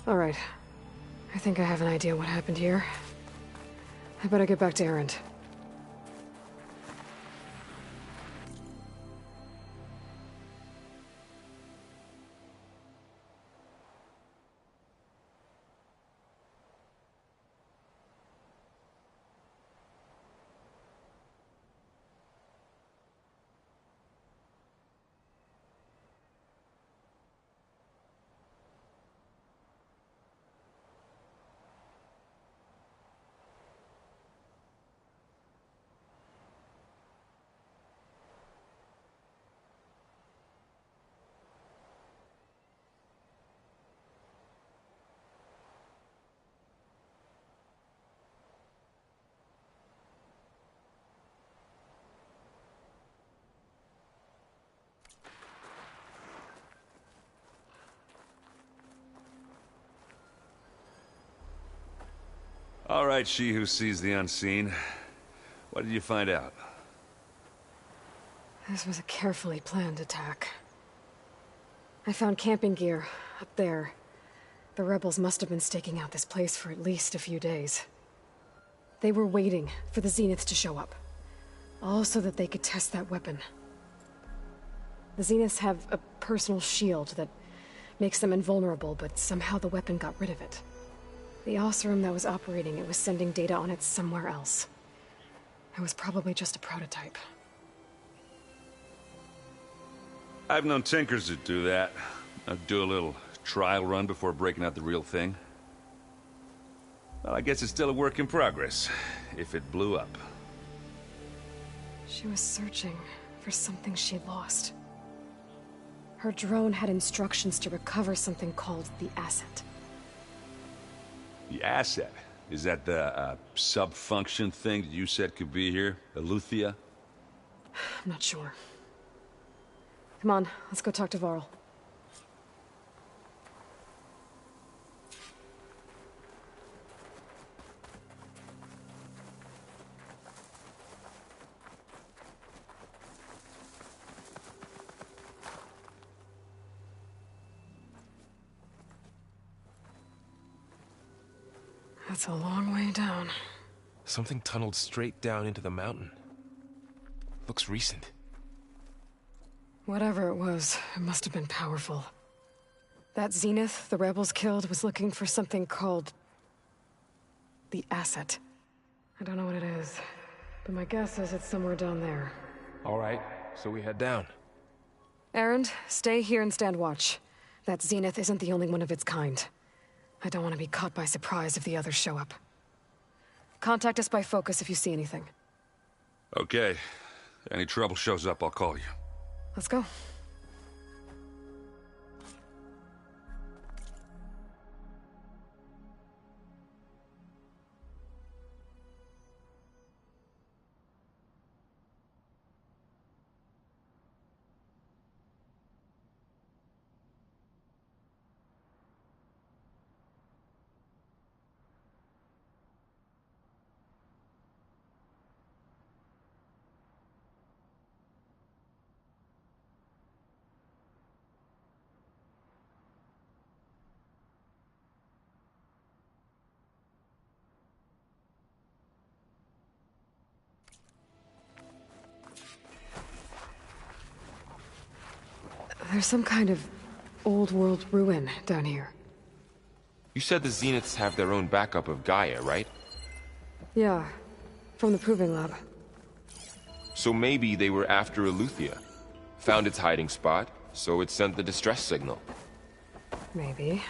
Alright. I think I have an idea what happened here. I better get back to Erend.
All right, she who sees the unseen. What did you find out?
This was a carefully planned attack. I found camping gear up there. The rebels must have been staking out this place for at least a few days. They were waiting for the Zeniths to show up. All so that they could test that weapon. The Zeniths have a personal shield that makes them invulnerable, but somehow the weapon got rid of it. The Oseram that was operating it was sending data on it somewhere else. It was probably just a prototype.
I've known tinkers that do that. I'd do a little trial run before breaking out the real thing. Well, I guess it's still a work in progress, if it blew up.
She was searching for something she lost. Her drone had instructions to recover something called the Asset.
The Asset? Is that the sub-function thing that you said could be here? Eleuthia?
I'm not sure. Come on, let's go talk to Varl. That's a long way down.
Something tunneled straight down into the mountain. Looks recent.
Whatever it was, it must have been powerful. That Zenith the rebels killed was looking for something called the Asset. I don't know what it is, but my guess is it's somewhere down there.
All right, so we head down.
Erend, stay here and stand watch. That Zenith isn't the only one of its kind. I don't want to be caught by surprise if the others show up. Contact us by focus if you see anything.
Okay. Any trouble shows up, I'll call you.
Let's go. There's some kind of old world ruin down here.
You said the Zeniths have their own backup of Gaia, right?
Yeah, from the Proving Lab.
So maybe they were after Eleuthia. Found its hiding spot, so it sent the distress signal.
Maybe.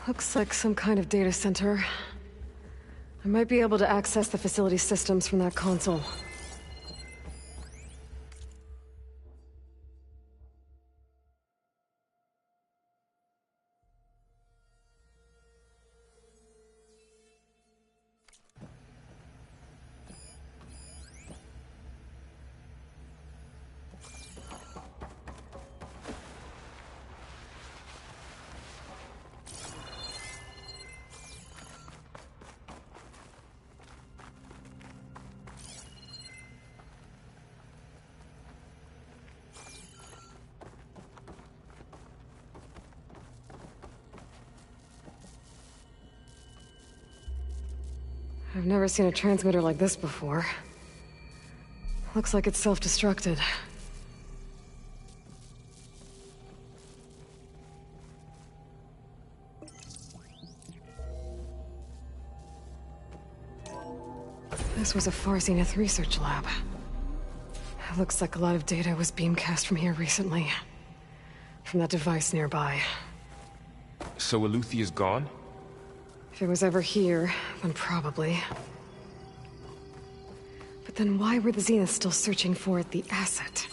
Looks like some kind of data center. I might be able to access the facility systems from that console. I've never seen a transmitter like this before. Looks like it's self-destructed. This was a Far Zenith research lab. It looks like a lot of data was beamcast from here recently. From that device nearby.
So Eluthia's gone?
If it was ever here, then probably. But then why were the Zeniths still searching for the asset?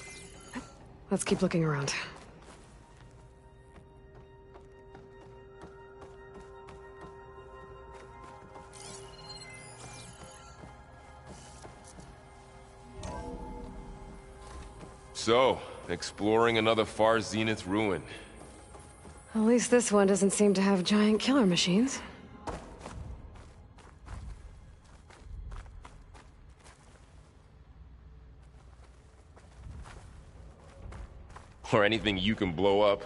Let's keep looking around.
So, exploring another Far Zenith ruin.
At least this one doesn't seem to have giant killer machines.
Or anything you can blow up.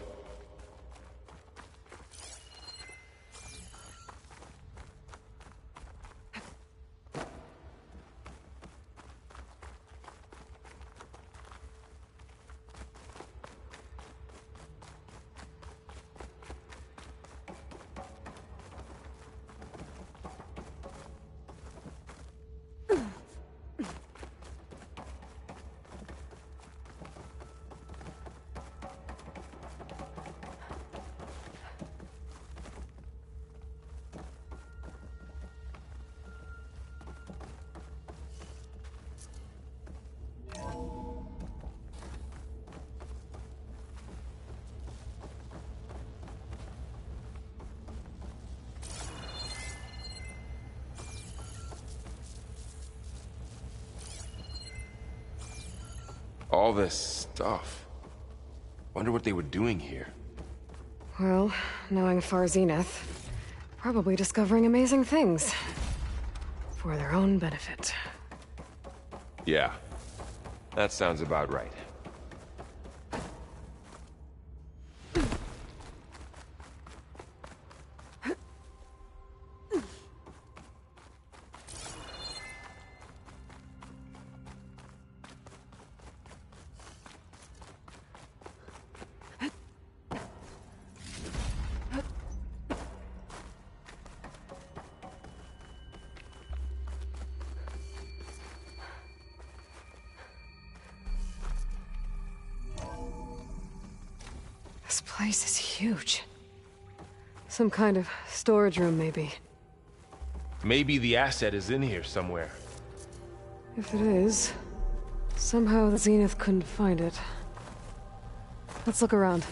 All this stuff. Wonder what they were doing here.
Well, knowing Far Zenith, probably discovering amazing things. For their own benefit.
Yeah. That sounds about right.
This place is huge. Some kind of storage room, maybe.
Maybe the asset is in here somewhere.
If it is, somehow the Zenith couldn't find it. Let's look around.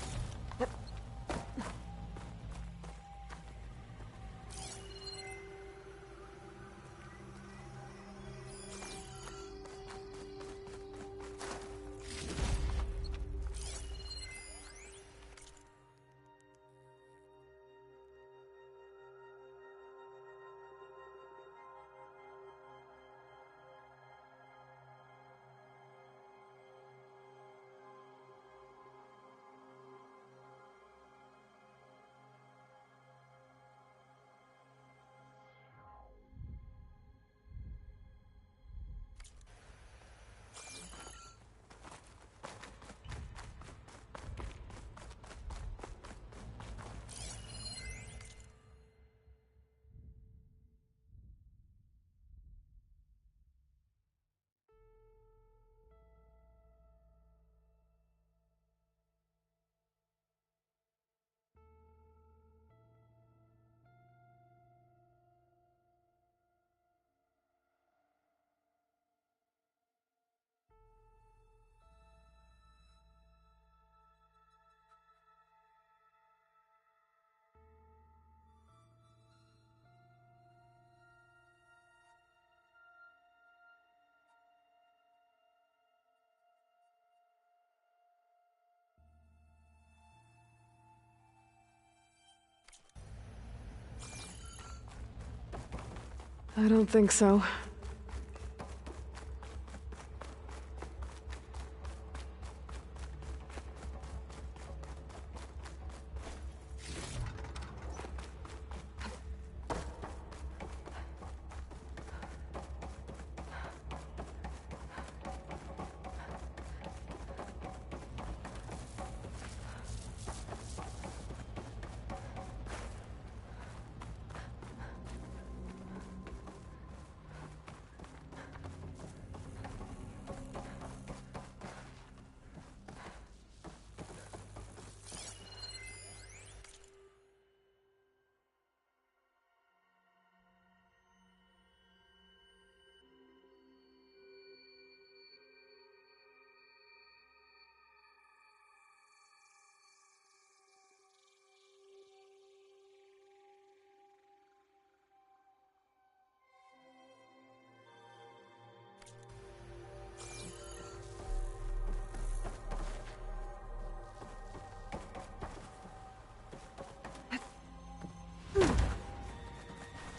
I don't think so.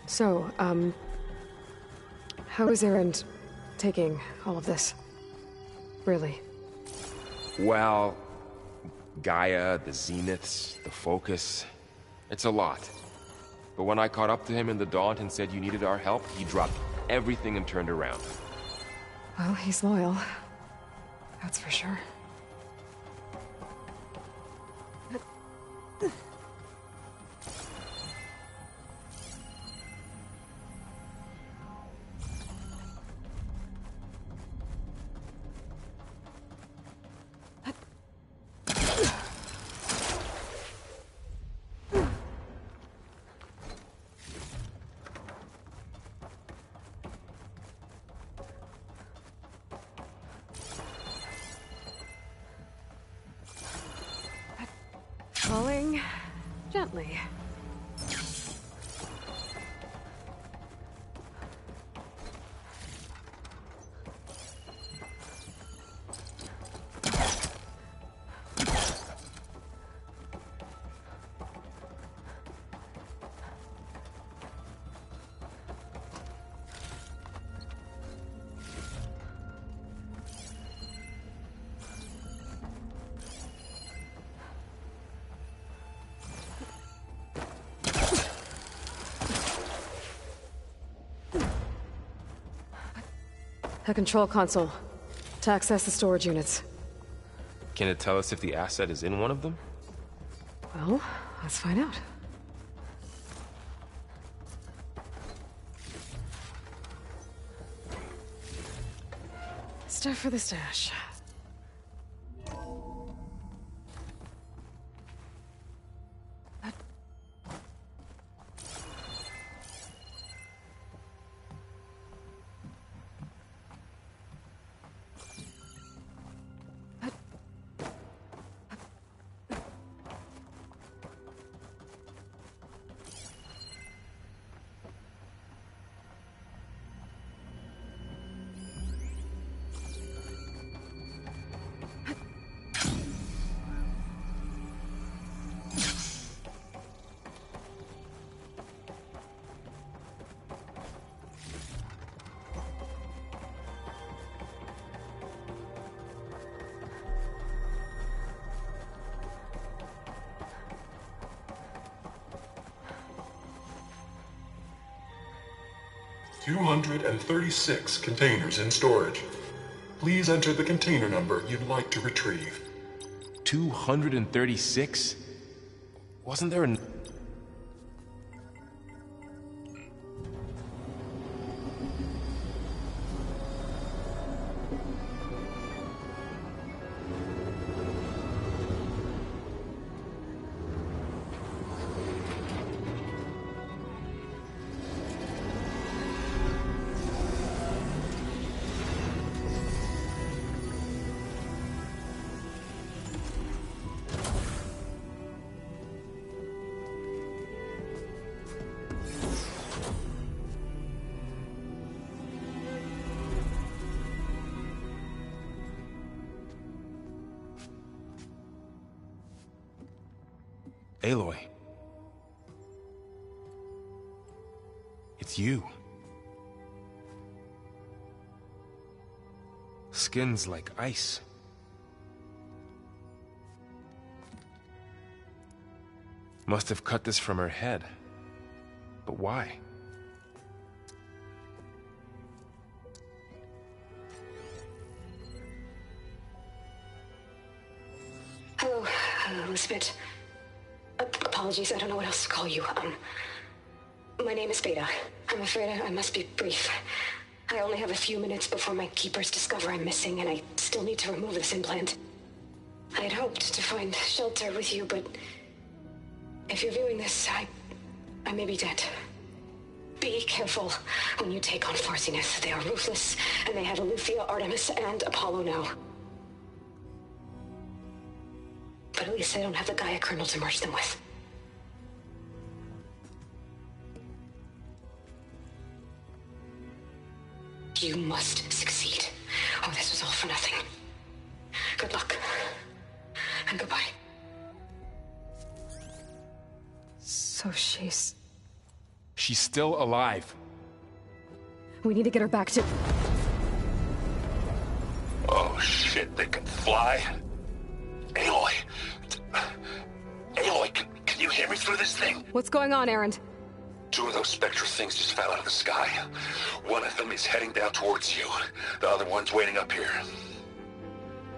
So, how is Erend taking all of this? Really?
Well, Gaia, the Zeniths, the Focus, it's a lot. But when I caught up to him in the Daunt and said you needed our help, he dropped everything and turned around.
Well, he's loyal. That's for sure. Falling gently. A control console. To access the storage units.
Can it tell us if the asset is in one of them?
Well, let's find out. Stuff for the stash.
"236 containers in storage. Please enter the container number you'd like to retrieve."
236? Wasn't there an... Aloy. It's you. skin's like ice. Must have cut this from her head. But why?
Hello, Elizabeth. Apologies, I don't know what else to call you. My name is Beta. I'm afraid I must be brief. I only have a few minutes before my keepers discover I'm missing, and I still need to remove this implant. I had hoped to find shelter with you, but if you're viewing this, I may be dead. Be careful when you take on Farsiness. They are ruthless, and they have Aletheia, Artemis, and Apollo now. But at least they don't have the Gaia kernel to merge them with. You must succeed. Oh, this was all for nothing. Good luck. And goodbye.
So she's...
She's still alive.
We need to get her back to...
Oh shit, they can fly? Aloy! Aloy, can you hear me through this thing?
What's going on, Erend?
2 of those Spectre things just fell out of the sky. One of them is heading down towards you. The other one's waiting up here.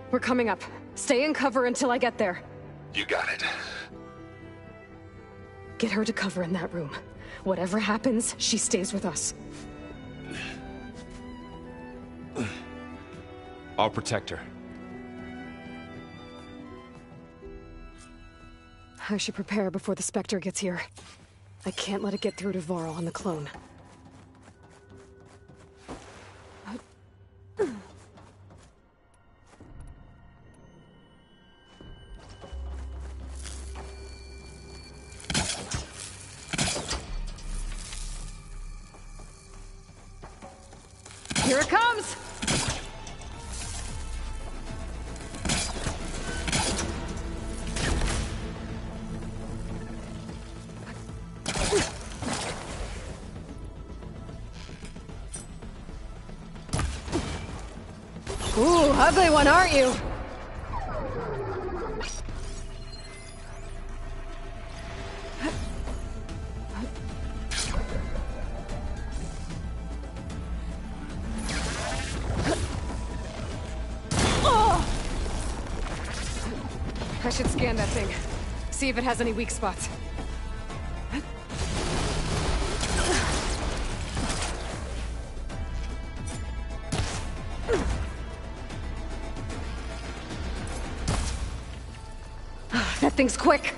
We're coming up. Stay in cover until I get there.
You got it.
Get her to cover in that room. Whatever happens, she stays with us.
I'll protect her.
I should prepare before the Spectre gets here. I can't let it get through to Varl and the clone. Here it comes! Ooh, ugly one, aren't you? I should scan that thing. See if it has any weak spots. That thing's quick!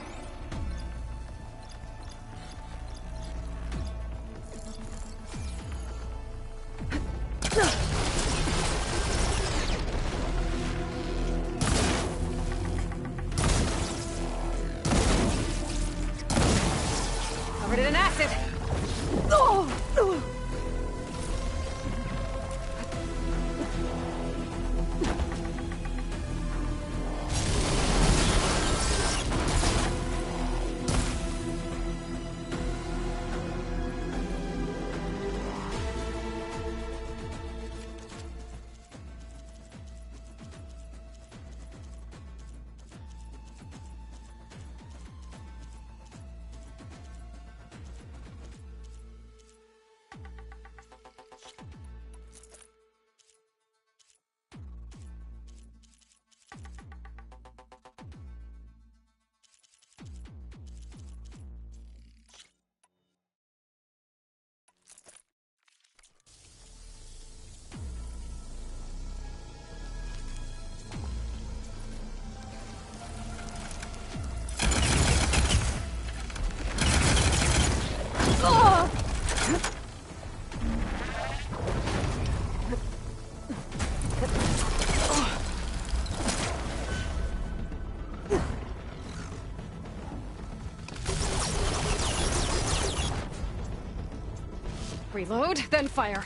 Covered it in acid! Reload, then fire.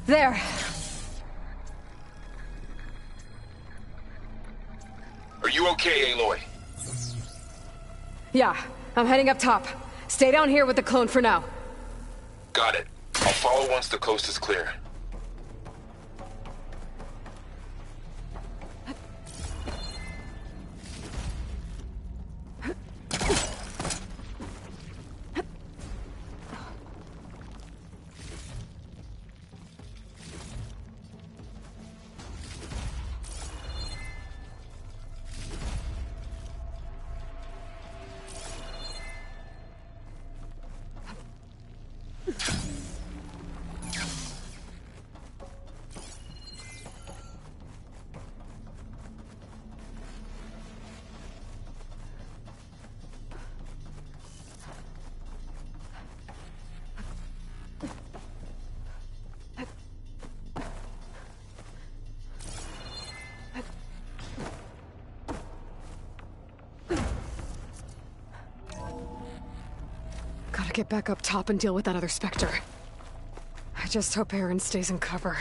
There.
Are you okay, Aloy?
Yeah, I'm heading up top. Stay down here with the clone for now.
Got it. I'll follow once the coast is clear.
Gotta get back up top and deal with that other Spectre. I just hope Aaron stays in cover.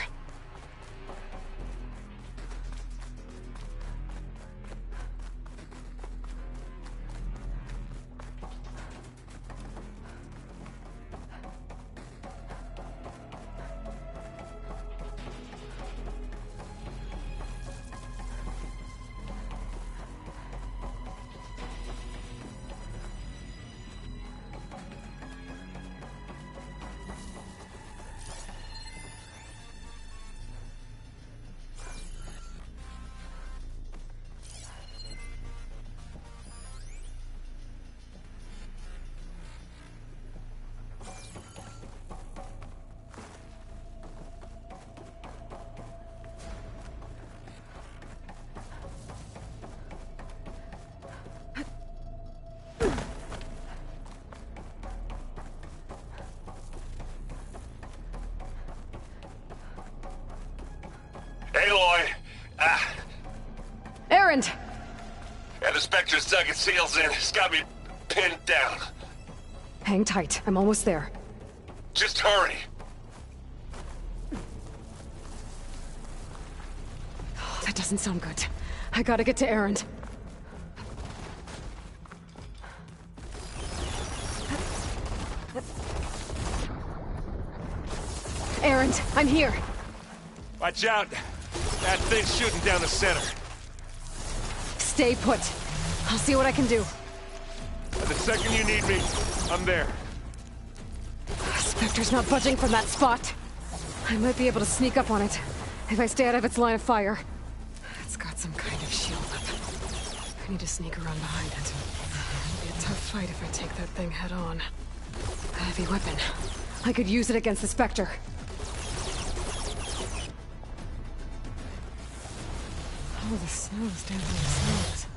Aloy!
Erend!
Yeah, the Spectre's dug its heels in. It's got me pinned down.
Hang tight. I'm almost there.
Just hurry.
Oh, that doesn't sound good. I gotta get to Erend. Erend, I'm here.
Watch out. That thing's shooting down the center.
Stay put. I'll see what I can do.
And the second you need me, I'm there.
Spectre's not budging from that spot. I might be able to sneak up on it, if I stay out of its line of fire. It's got some kind of shield up. I need to sneak around behind it. It'll be a tough fight if I take that thing head on. A heavy weapon. I could use it against the Spectre. Oh, the snow's dancing the snows.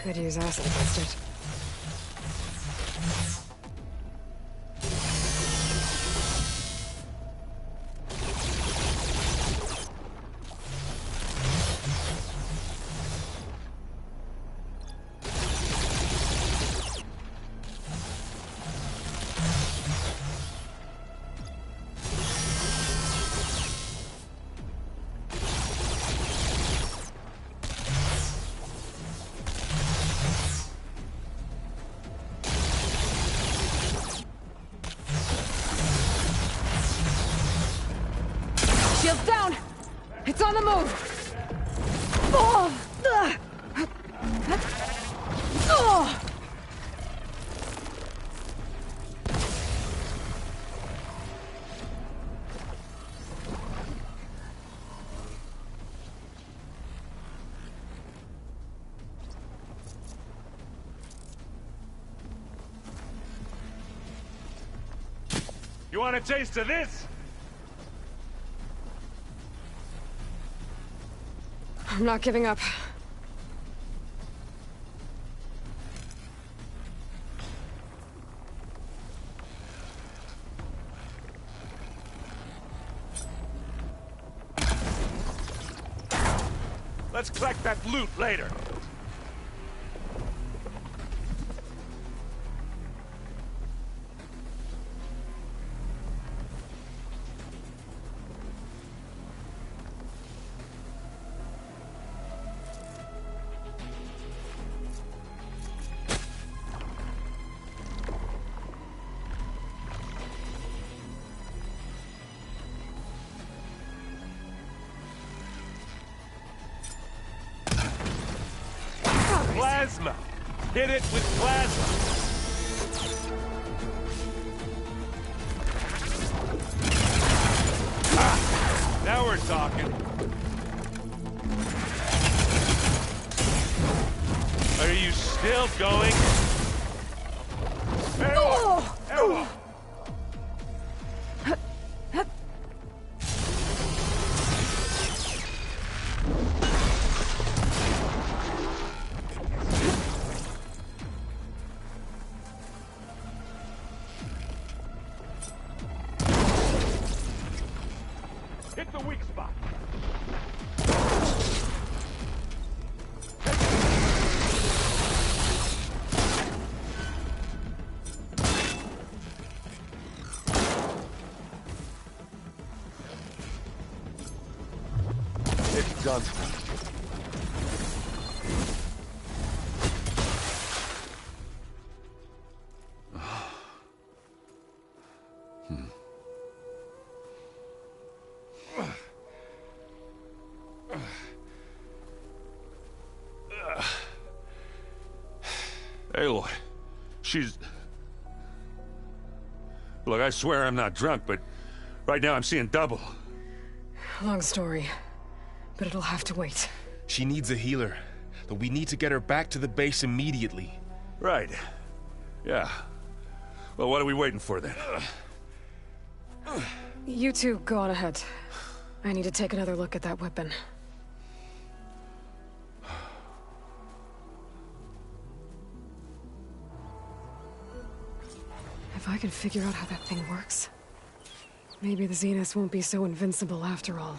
Could use acid against it. Shield's down! It's on the move! Oh!
You want a taste of this?
I'm not giving up.
Let's collect that loot later. Plasma! Hit it with plasma! Ah, now we're talking. Are you still going? Arrow! Arrow! Hit the weak spot. It's done. Aloy, she's... Look, I swear I'm not drunk, but right now I'm seeing double.
Long story, but it'll have to wait.
She needs a healer, but we need to get her back to the base immediately.
Right. Yeah. Well, what are we waiting for then?
You two go on ahead. I need to take another look at that weapon. If I can figure out how that thing works, maybe the Zeniths won't be so invincible after all.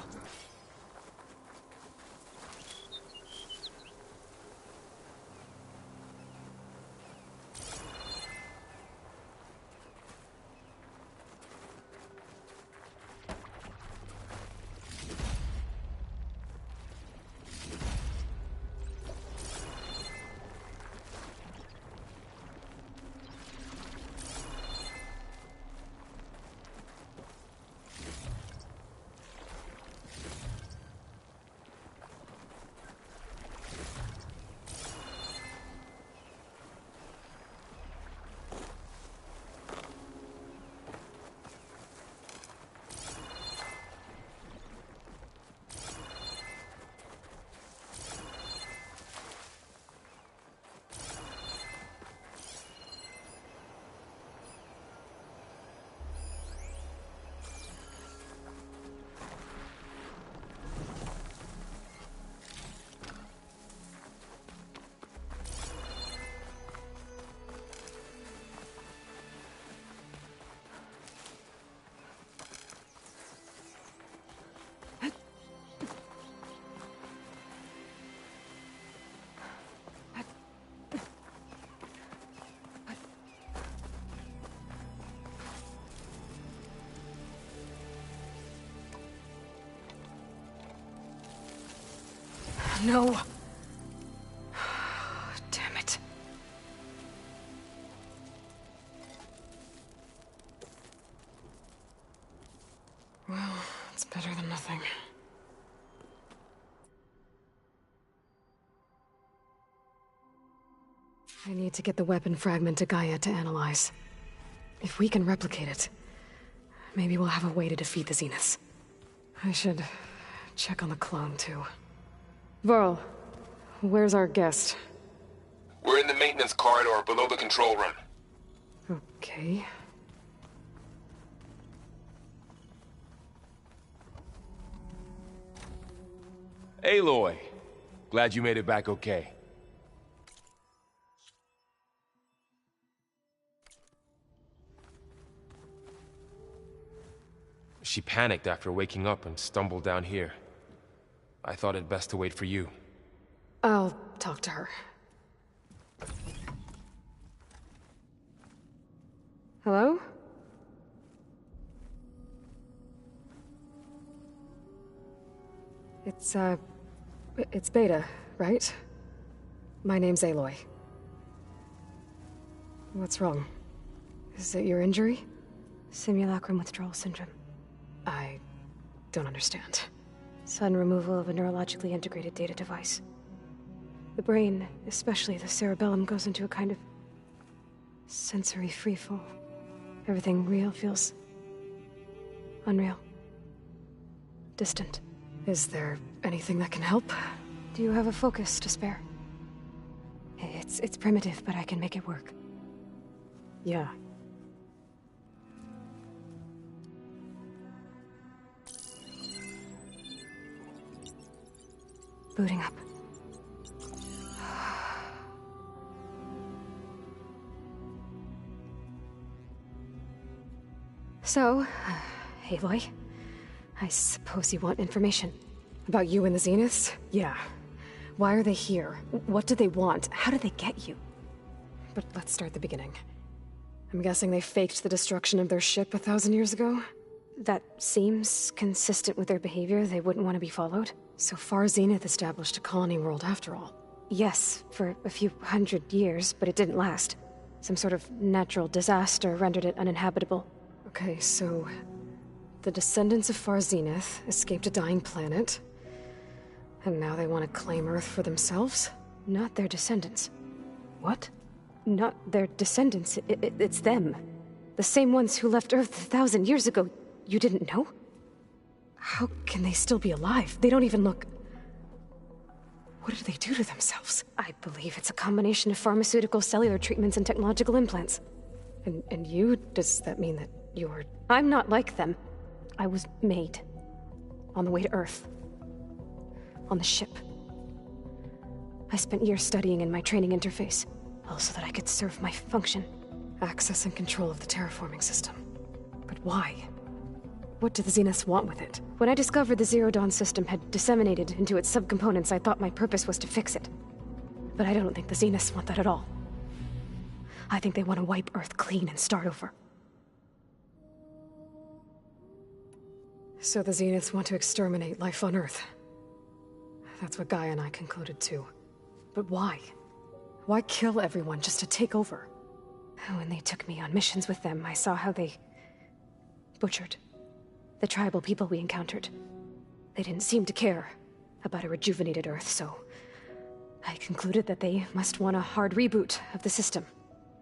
No. Damn it. Well, it's better than nothing. I need to get the weapon fragment to Gaia to analyze. If we can replicate it, maybe we'll have a way to defeat the Zeniths. I should check on the clone, too. Varl, where's our guest?
We're in the maintenance corridor below the control room.
Okay.
Aloy, glad you made it back okay. She panicked after waking up and stumbled down here. I thought it best to wait for you.
I'll talk to her. Hello? It's Beta, right? My name's Aloy. What's wrong? Is it your injury?
Simulacrum withdrawal syndrome.
I don't understand.
Sudden removal of a neurologically integrated data device. The brain, especially the cerebellum, goes into a kind of sensory freefall. Everything real feels unreal. Distant.
Is there anything that can help?
Do you have a focus to spare? It's primitive, but I can make it work.
Yeah.
Booting up. So, Aloy, I suppose you want information.
About you and the Zeniths? Yeah. Why are they here? What do they want? How did they get you? But let's start at the beginning. I'm guessing they faked the destruction of their ship 1,000 years ago?
That seems consistent with their behavior. They wouldn't want to be followed.
So far, Zenith established a colony world after all.
Yes, for a few hundred years, but it didn't last. Some sort of natural disaster rendered it uninhabitable.
Okay, so the descendants of Far Zenith escaped a dying planet, and now they want to claim Earth for themselves?
Not their descendants.
What?
Not their descendants. It's them. The same ones who left Earth 1,000 years ago. You didn't know?
How can they still be alive? They don't even look... What did they do to themselves?
I believe it's a combination of pharmaceutical, cellular treatments, and technological implants.
And you? Does that mean that you're...
I'm not like them. I was made. On the way to Earth. On the ship. I spent years studying in my training interface, all so that I could serve my function.
Access and control of the terraforming system. But why? What do the Zeniths want with it?
When I discovered the Zero Dawn system had disseminated into its subcomponents, I thought my purpose was to fix it. But I don't think the Zeniths want that at all. I think they want to wipe Earth clean and start over.
So the Zeniths want to exterminate life on Earth. That's what Gaia and I concluded too. But why? Why kill everyone just to take over?
When they took me on missions with them, I saw how they butchered the tribal people we encountered. They didn't seem to care about a rejuvenated Earth, so I concluded that they must want a hard reboot of the system.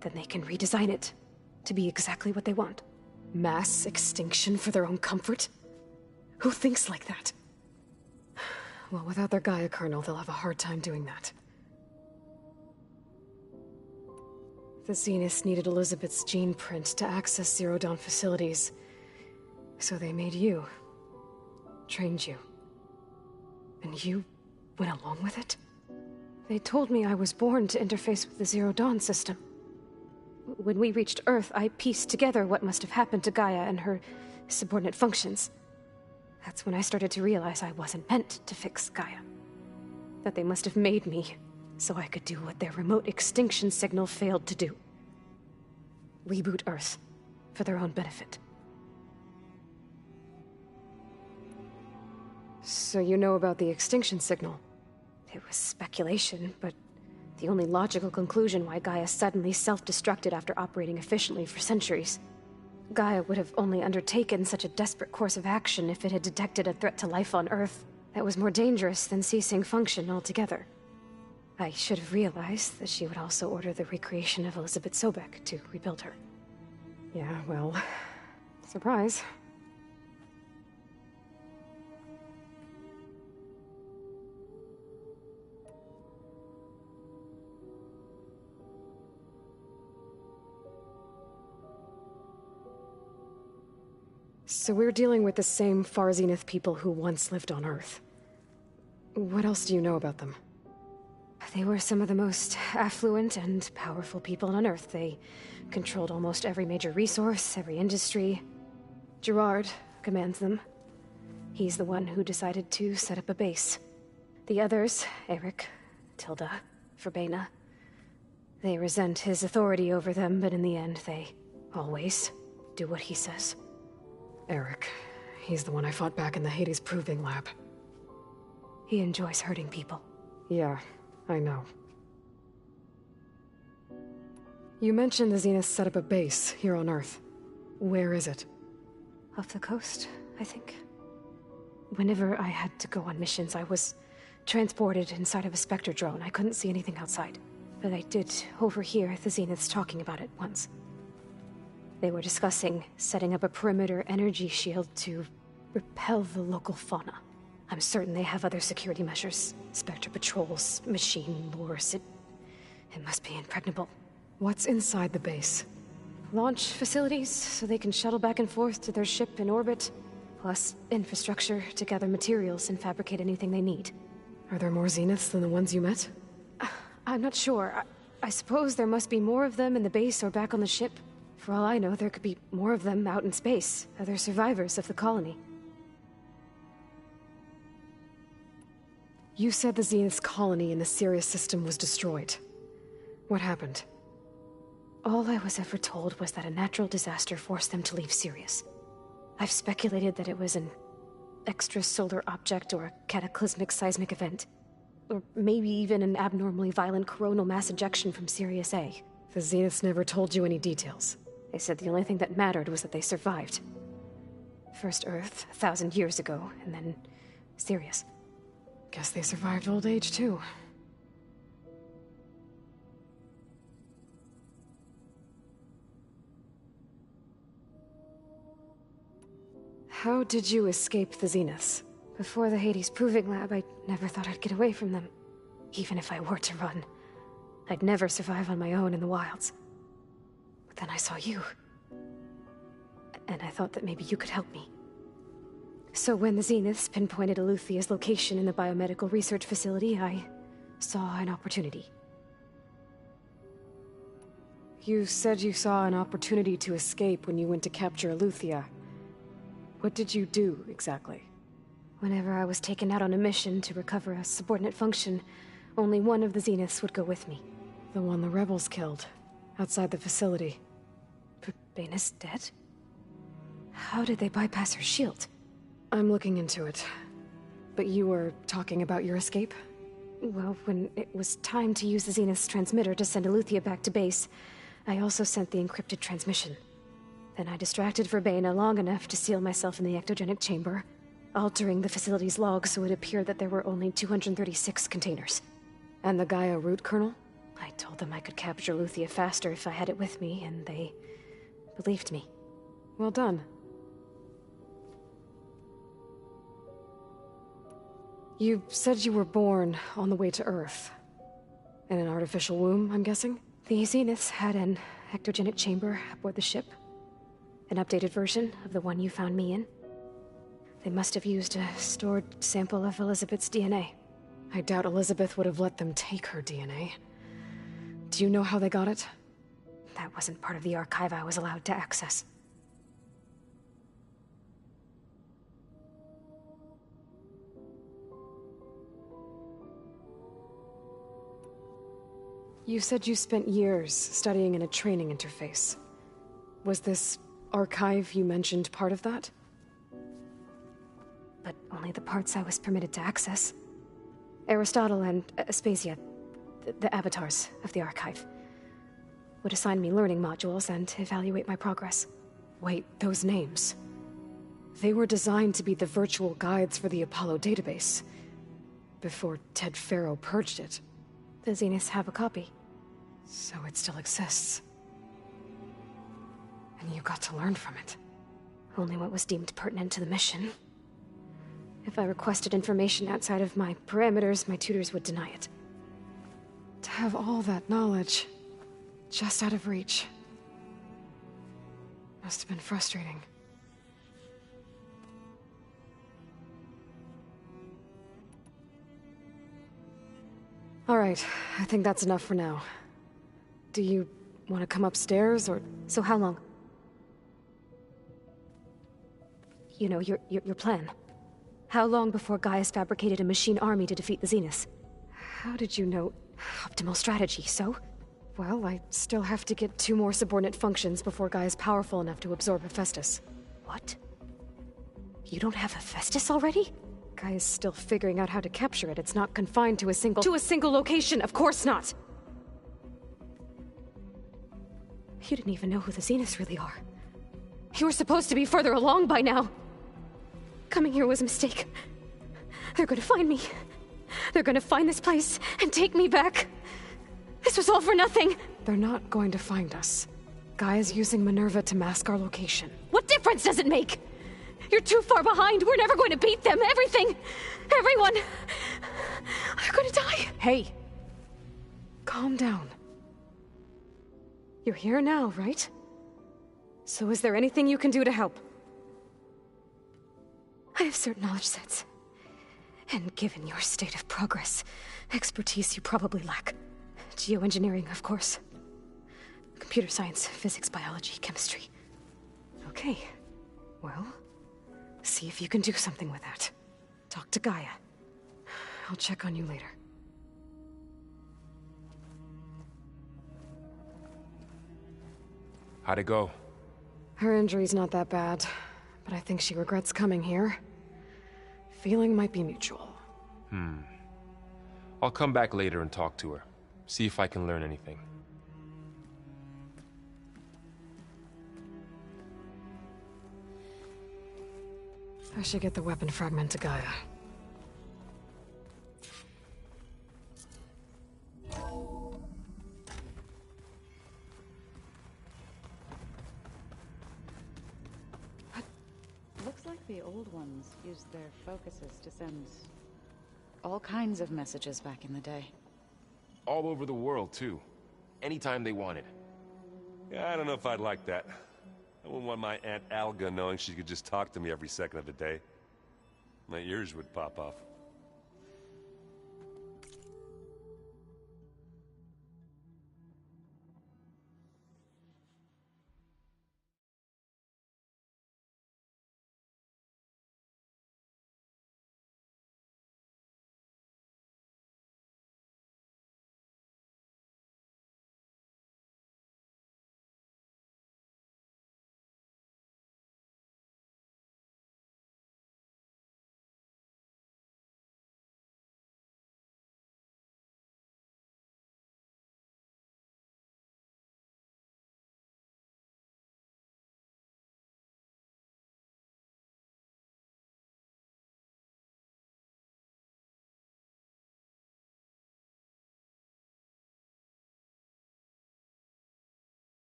Then they can redesign it to be exactly what they want.
Mass extinction for their own comfort? Who thinks like that? Well, without their Gaia kernel, they'll have a hard time doing that. The Zeniths needed Elizabeth's gene print to access Zero Dawn facilities. So they made you. Trained you. And you went along with it?
They told me I was born to interface with the Zero Dawn system. When we reached Earth, I pieced together what must have happened to Gaia and her subordinate functions. That's when I started to realize I wasn't meant to fix Gaia. That they must have made me so I could do what their remote extinction signal failed to do. Reboot Earth for their own benefit.
So you know about the extinction signal?
It was speculation, but the only logical conclusion why Gaia suddenly self-destructed after operating efficiently for centuries. Gaia would have only undertaken such a desperate course of action if it had detected a threat to life on Earth that was more dangerous than ceasing function altogether.
I should have realized that she would also order the recreation of Elizabeth Sobek to rebuild her. Yeah, well, surprise. So we're dealing with the same Far Zenith people who once lived on Earth. What else do you know about them? They were some of the most affluent and powerful people on Earth. They controlled almost every major resource, every industry. Gerard commands them. He's the one who decided to set up a base. The others, Eric, Tilda, Verbena, they resent his authority over them, but in the end, they always do what he says. Eric. He's the one I fought back in the Hades Proving Lab.
He enjoys hurting people.
Yeah, I know. You mentioned the Zenith set up a base here on Earth. Where is it?
Off the coast, I think. Whenever I had to go on missions, I was transported inside of a Spectre drone. I couldn't see anything outside. But I did overhear the Zeniths talking about it once. They were discussing setting up a perimeter energy shield to repel the local fauna. I'm certain they have other security measures. Spectre patrols, machine lures. It must be impregnable.
What's inside the base?
Launch facilities, so they can shuttle back and forth to their ship in orbit. Plus infrastructure to gather materials and fabricate anything they need.
Are there more Zeniths than the ones you met?
I'm not sure. I suppose there must be more of them in the base or back on the ship. For all I know, there could be more of them out in space, other survivors of the colony.
You said the Zenith's colony in the Sirius system was destroyed. What happened?
All I was ever told was that a natural disaster forced them to leave Sirius. I've speculated that it was an extrasolar object or a cataclysmic seismic event. Or maybe even an abnormally violent coronal mass ejection from Sirius A.
The Zeniths never told you any details.
They said the only thing that mattered was that they survived. First Earth, 1,000 years ago, and then Sirius.
Guess they survived old age, too. How did you escape the Zeniths?
Before the Hades Proving Lab, I never thought I'd get away from them. Even if I were to run. I'd never survive on my own in the wilds. But then I saw you. And I thought that maybe you could help me. So when the Zeniths pinpointed Eluthia's location in the biomedical research facility, I saw an opportunity.
You said you saw an opportunity to escape when you went to capture Eluthia. What did you do, exactly?
Whenever I was taken out on a mission to recover a subordinate function, only one of the Zeniths would go with me.
The one the rebels killed, outside the facility.
Bena's dead? How did they bypass her shield?
I'm looking into it. But you were talking about your escape?
Well, when it was time to use the Zenith's transmitter to send Eluthia back to base, I also sent the encrypted transmission. Then I distracted Verbena long enough to seal myself in the ectogenic chamber, altering the facility's logs so it appeared that there were only 236 containers.
And the Gaia root kernel?
I told them I could capture Eluthia faster if I had it with me, and they believed me.
Well done. You said you were born on the way to Earth. In an artificial womb, I'm guessing?
The Zeniths had an ectogenic chamber aboard the ship. An updated version of the one you found me in. They must have used a stored sample of Elizabeth's DNA.
I doubt Elizabeth would have let them take her DNA. Do you know how they got it?
That wasn't part of the archive I was allowed to access.
You said you spent years studying in a training interface. Was this archive you mentioned part of that?
But only the parts I was permitted to access. Aristotle and Aspasia, the avatars of the archive, would assign me learning modules and evaluate my progress.
Wait, those names. They were designed to be the virtual guides for the Apollo database, before Ted Faro purged it. The Zeniths have a copy. So it still exists. And you got to learn from it. Only what was deemed pertinent to the mission. If I requested information outside of my parameters, my tutors would deny it. To have all that knowledge, just out of reach, must have been frustrating. All right, I think that's enough for now. Do you want to come upstairs, or...
So how long? You know, your plan. How long before Gaius fabricated a machine army to defeat the Zeniths?
How did you know?
Optimal strategy, so?
Well, I still have to get 2 more subordinate functions before Gaia is powerful enough to absorb Hephaestus.
What? You don't have Hephaestus already?
Gaia is still figuring out how to capture it. It's not confined to a single... To a single location! Of course not!
You didn't even know who the Zeniths really are.
You were supposed to be further along by now!
Coming here was a mistake. They're gonna find me. They're gonna find this place and take me back. This was all for nothing!
They're not going to find us. Gaia's using Minerva to mask our location.
What difference does it make? You're too far behind. We're never going to beat them. Everything. Everyone. They're gonna die.
Hey. Calm down. You're here now, right? So is there anything you can do to help?
I have certain knowledge sets. And given your state of progress, expertise you probably lack. Geoengineering, of course. Computer science, physics, biology, chemistry.
Okay. Well, see if you can do something with that. Talk to Gaia. I'll check on you later.
How'd it go?
Her injury's not that bad, but I think she regrets coming here. Feeling might be mutual.
I'll come back later and talk to her. See if I can learn anything.
I should get the weapon fragment to Gaia.
Looks like the old ones used their focuses to send all kinds of messages back in the day.
All over the world, too. Anytime they wanted.
Yeah, I don't know if I'd like that. I wouldn't want my Aunt Alga knowing she could just talk to me every second of the day. My ears would pop off.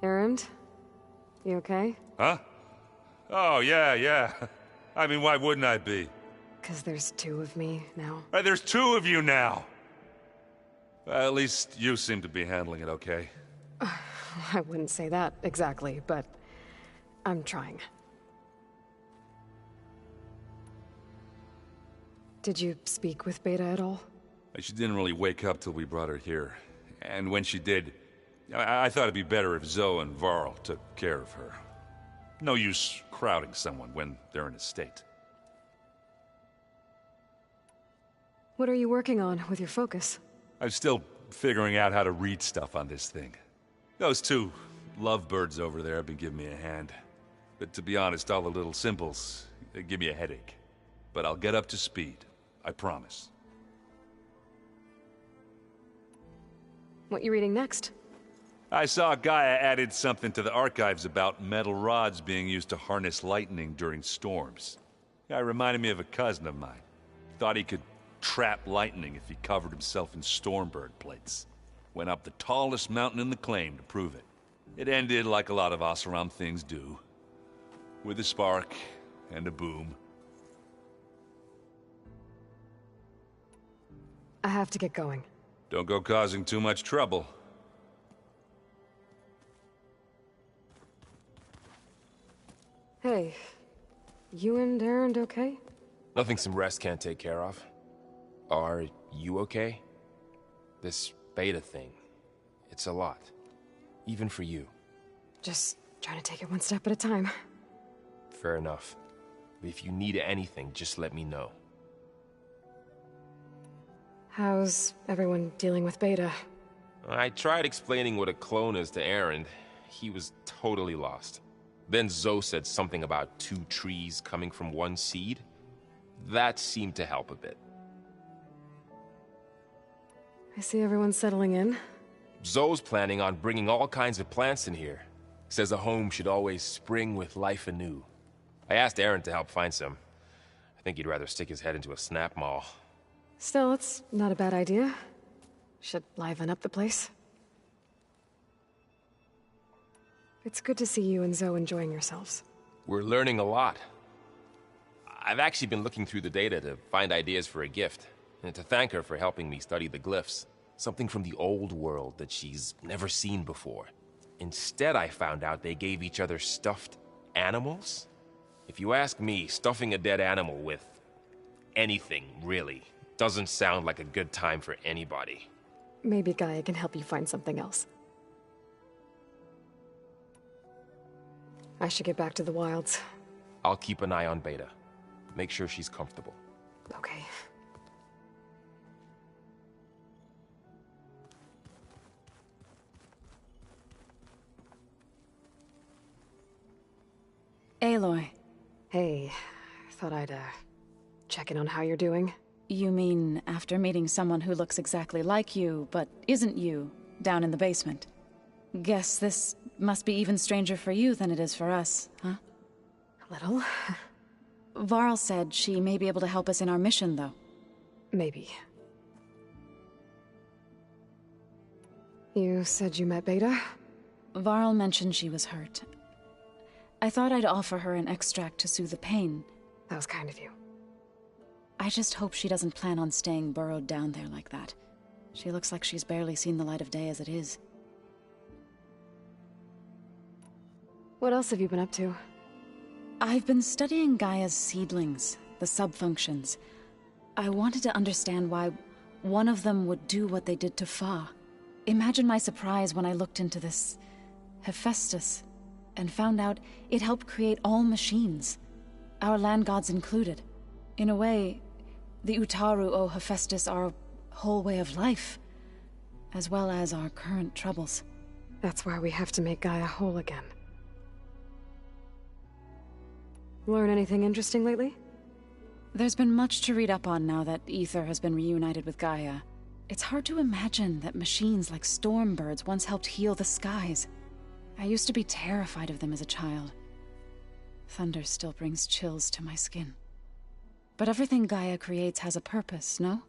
Erend, you okay?
Huh? Oh, yeah. I mean, why wouldn't I be?
'Cause there's two of me now.
There's two of you now! At least you seem to be handling it okay.
I wouldn't say that exactly, but I'm trying. Did you speak with Beta at all?
She didn't really wake up till we brought her here. And when she did, I thought it'd be better if Zoe and Varl took care of her. No use crowding someone when they're in a state.
What are you working on with your focus?
I'm still figuring out how to read stuff on this thing. Those two lovebirds over there have been giving me a hand. But to be honest, all the little symbols, they give me a headache. But I'll get up to speed. I promise.
What you reading next?
I saw Gaia added something to the archives about metal rods being used to harness lightning during storms. Guy reminded me of a cousin of mine. Thought he could trap lightning if he covered himself in Stormbird plates. Went up the tallest mountain in the claim to prove it. It ended like a lot of Oseram things do. With a spark and a boom.
I have to get going.
Don't go causing too much trouble.
Hey, you and Erend okay?
Nothing some rest can't take care of. Are you okay? This Beta thing, it's a lot. Even for you.
Just trying to take it one step at a time.
Fair enough. If you need anything, just let me know.
How's everyone dealing with Beta?
I tried explaining what a clone is to Erend. He was totally lost. Then Zoe said something about two trees coming from one seed. That seemed to help a bit.
I see everyone settling in.
Zoe's planning on bringing all kinds of plants in here. Says a home should always spring with life anew. I asked Erend to help find some. I think he'd rather stick his head into a snap mall.
Still, it's not a bad idea. Should liven up the place. It's good to see you and Zoe enjoying yourselves.
We're learning a lot. I've actually been looking through the data to find ideas for a gift, and to thank her for helping me study the glyphs. Something from the old world that she's never seen before. Instead, I found out they gave each other stuffed animals? If you ask me, stuffing a dead animal with anything, really, doesn't sound like a good time for anybody.
Maybe Gaia can help you find something else. I should get back to the wilds.
I'll keep an eye on Beta. Make sure she's comfortable.
Okay.
Aloy.
Hey, thought I'd, check in on how you're doing.
You mean after meeting someone who looks exactly like you, but isn't you, down in the basement? Guess this must be even stranger for you than it is for us, huh?
A little.
Varl said she may be able to help us in our mission, though.
Maybe. You said you met Beta?
Varl mentioned she was hurt. I thought I'd offer her an extract to soothe the pain.
That was kind of you.
I just hope she doesn't plan on staying burrowed down there like that. She looks like she's barely seen the light of day as it is.
What else have you been up to?
I've been studying Gaia's seedlings, the subfunctions. I wanted to understand why one of them would do what they did to Fa. Imagine my surprise when I looked into this Hephaestus and found out it helped create all machines, our land gods included. In a way, the Utaru owe Hephaestus our whole way of life, as well as our current troubles.
That's why we have to make Gaia whole again. Learn anything interesting lately?
There's been much to read up on now that Ether has been reunited with Gaia. It's hard to imagine that machines like Stormbirds once helped heal the skies. I used to be terrified of them as a child. Thunder still brings chills to my skin. But everything Gaia creates has a purpose, no?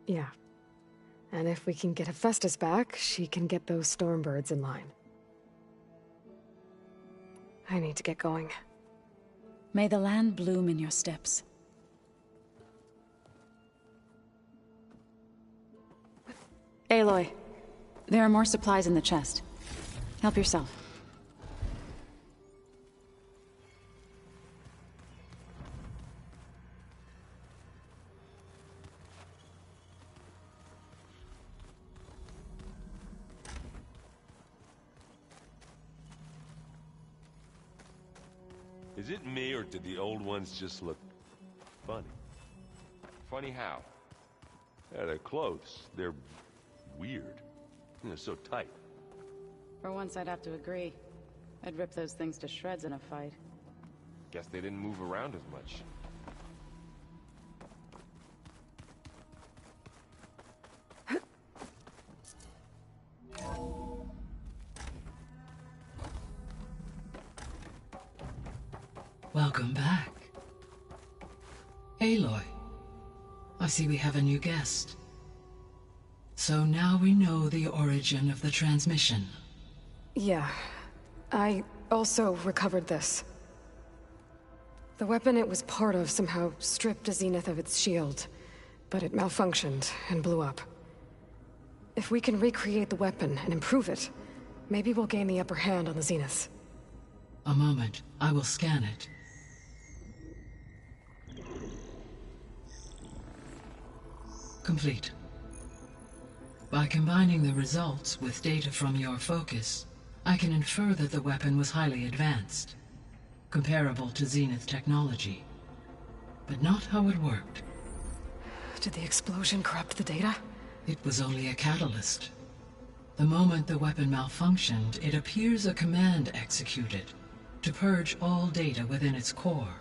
Yeah. And if we can get Hephaestus back, she can get those Stormbirds in line. I need to get going.
May the land bloom in your steps. Aloy, there are more supplies in the chest. Help yourself.
Is it me, or did the old ones just look funny?
Funny how?
Yeah, their clothes, they're weird. They're so tight.
For once, I'd have to agree. I'd rip those things to shreds in a fight.
Guess they didn't move around as much.
Welcome back. Aloy, I see we have a new guest. So now we know the origin of the transmission.
Yeah. I also recovered this. The weapon it was part of somehow stripped Zenith of its shield, but it malfunctioned and blew up. If we can recreate the weapon and improve it, maybe we'll gain the upper hand on the Zeniths.
A moment, I will scan it. Complete. By combining the results with data from your focus, I can infer that the weapon was highly advanced, comparable to Zenith technology, but not how it worked.
Did the explosion corrupt the data?
It was only a catalyst. The moment the weapon malfunctioned, it appears a command executed to purge all data within its core.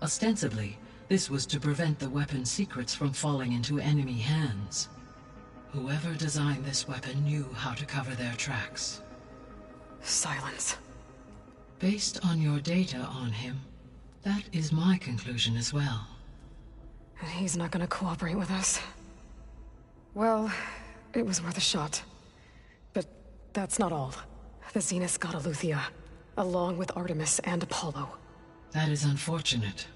Ostensibly, this was to prevent the weapon's secrets from falling into enemy hands. Whoever designed this weapon knew how to cover their tracks.
Silence.
Based on your data on him, that is my conclusion as well.
He's not gonna cooperate with us. Well, it was worth a shot. But that's not all. The Zeniths got Aletheia, along with Artemis and Apollo.
That is unfortunate.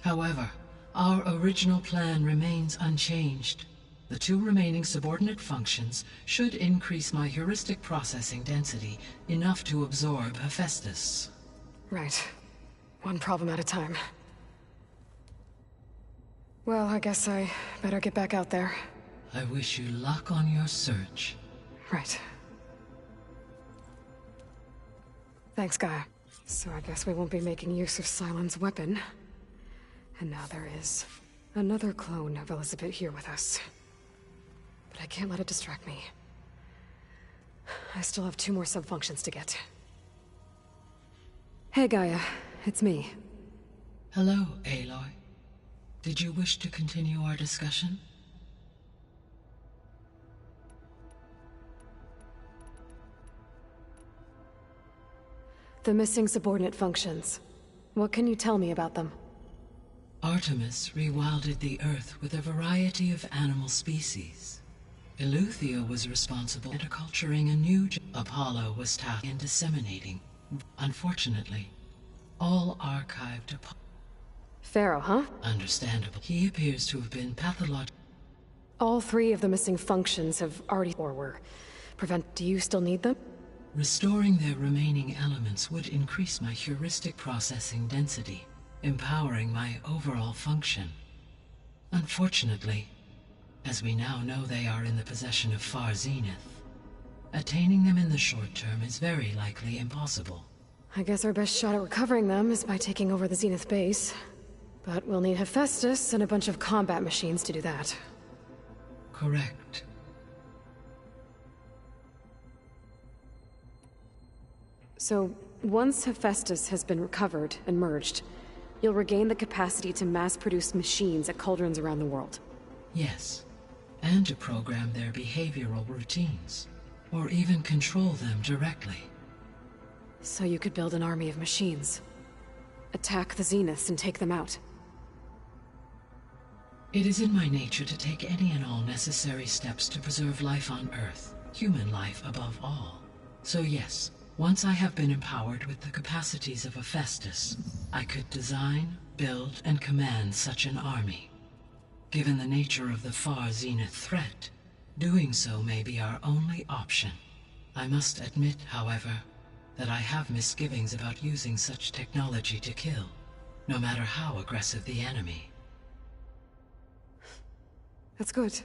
However, our original plan remains unchanged. The two remaining subordinate functions should increase my heuristic processing density enough to absorb Hephaestus.
Right. One problem at a time. Well, I guess I better get back out there.
I wish you luck on your search.
Right. Thanks, Gaia. So I guess we won't be making use of Sylens' weapon. And now there is another clone of Elizabeth here with us. But I can't let it distract me. I still have 2 more subfunctions to get. Hey, Gaia. It's me.
Hello, Aloy. Did you wish to continue our discussion?
The missing subordinate functions. What can you tell me about them?
Artemis rewilded the Earth with a variety of animal species. Aletheia was responsible for culturing a new Apollo was tasked in disseminating. Unfortunately, all archived
Pharaoh, huh?
Understandable. He appears to have been pathological.
All 3 of the missing functions have already or were. Do you still need them?
Restoring their remaining elements would increase my heuristic processing density, empowering my overall function. Unfortunately, as we now know they are in the possession of Far Zenith, attaining them in the short term is very likely impossible.
I guess our best shot at recovering them is by taking over the Zenith base. But we'll need Hephaestus and a bunch of combat machines to do that.
Correct.
So, once Hephaestus has been recovered and merged, you'll regain the capacity to mass-produce machines at cauldrons around the world.
Yes, and to program their behavioral routines, or even control them directly.
So you could build an army of machines. Attack the Zeniths and take them out.
It is in my nature to take any and all necessary steps to preserve life on Earth, human life above all. So yes, Once I have been empowered with the capacities of Hephaestus, I could design, build, and command such an army. Given the nature of the far zenith threat, doing so may be our only option. I must admit, however, that I have misgivings about using such technology to kill, no matter how aggressive the enemy.
That's good.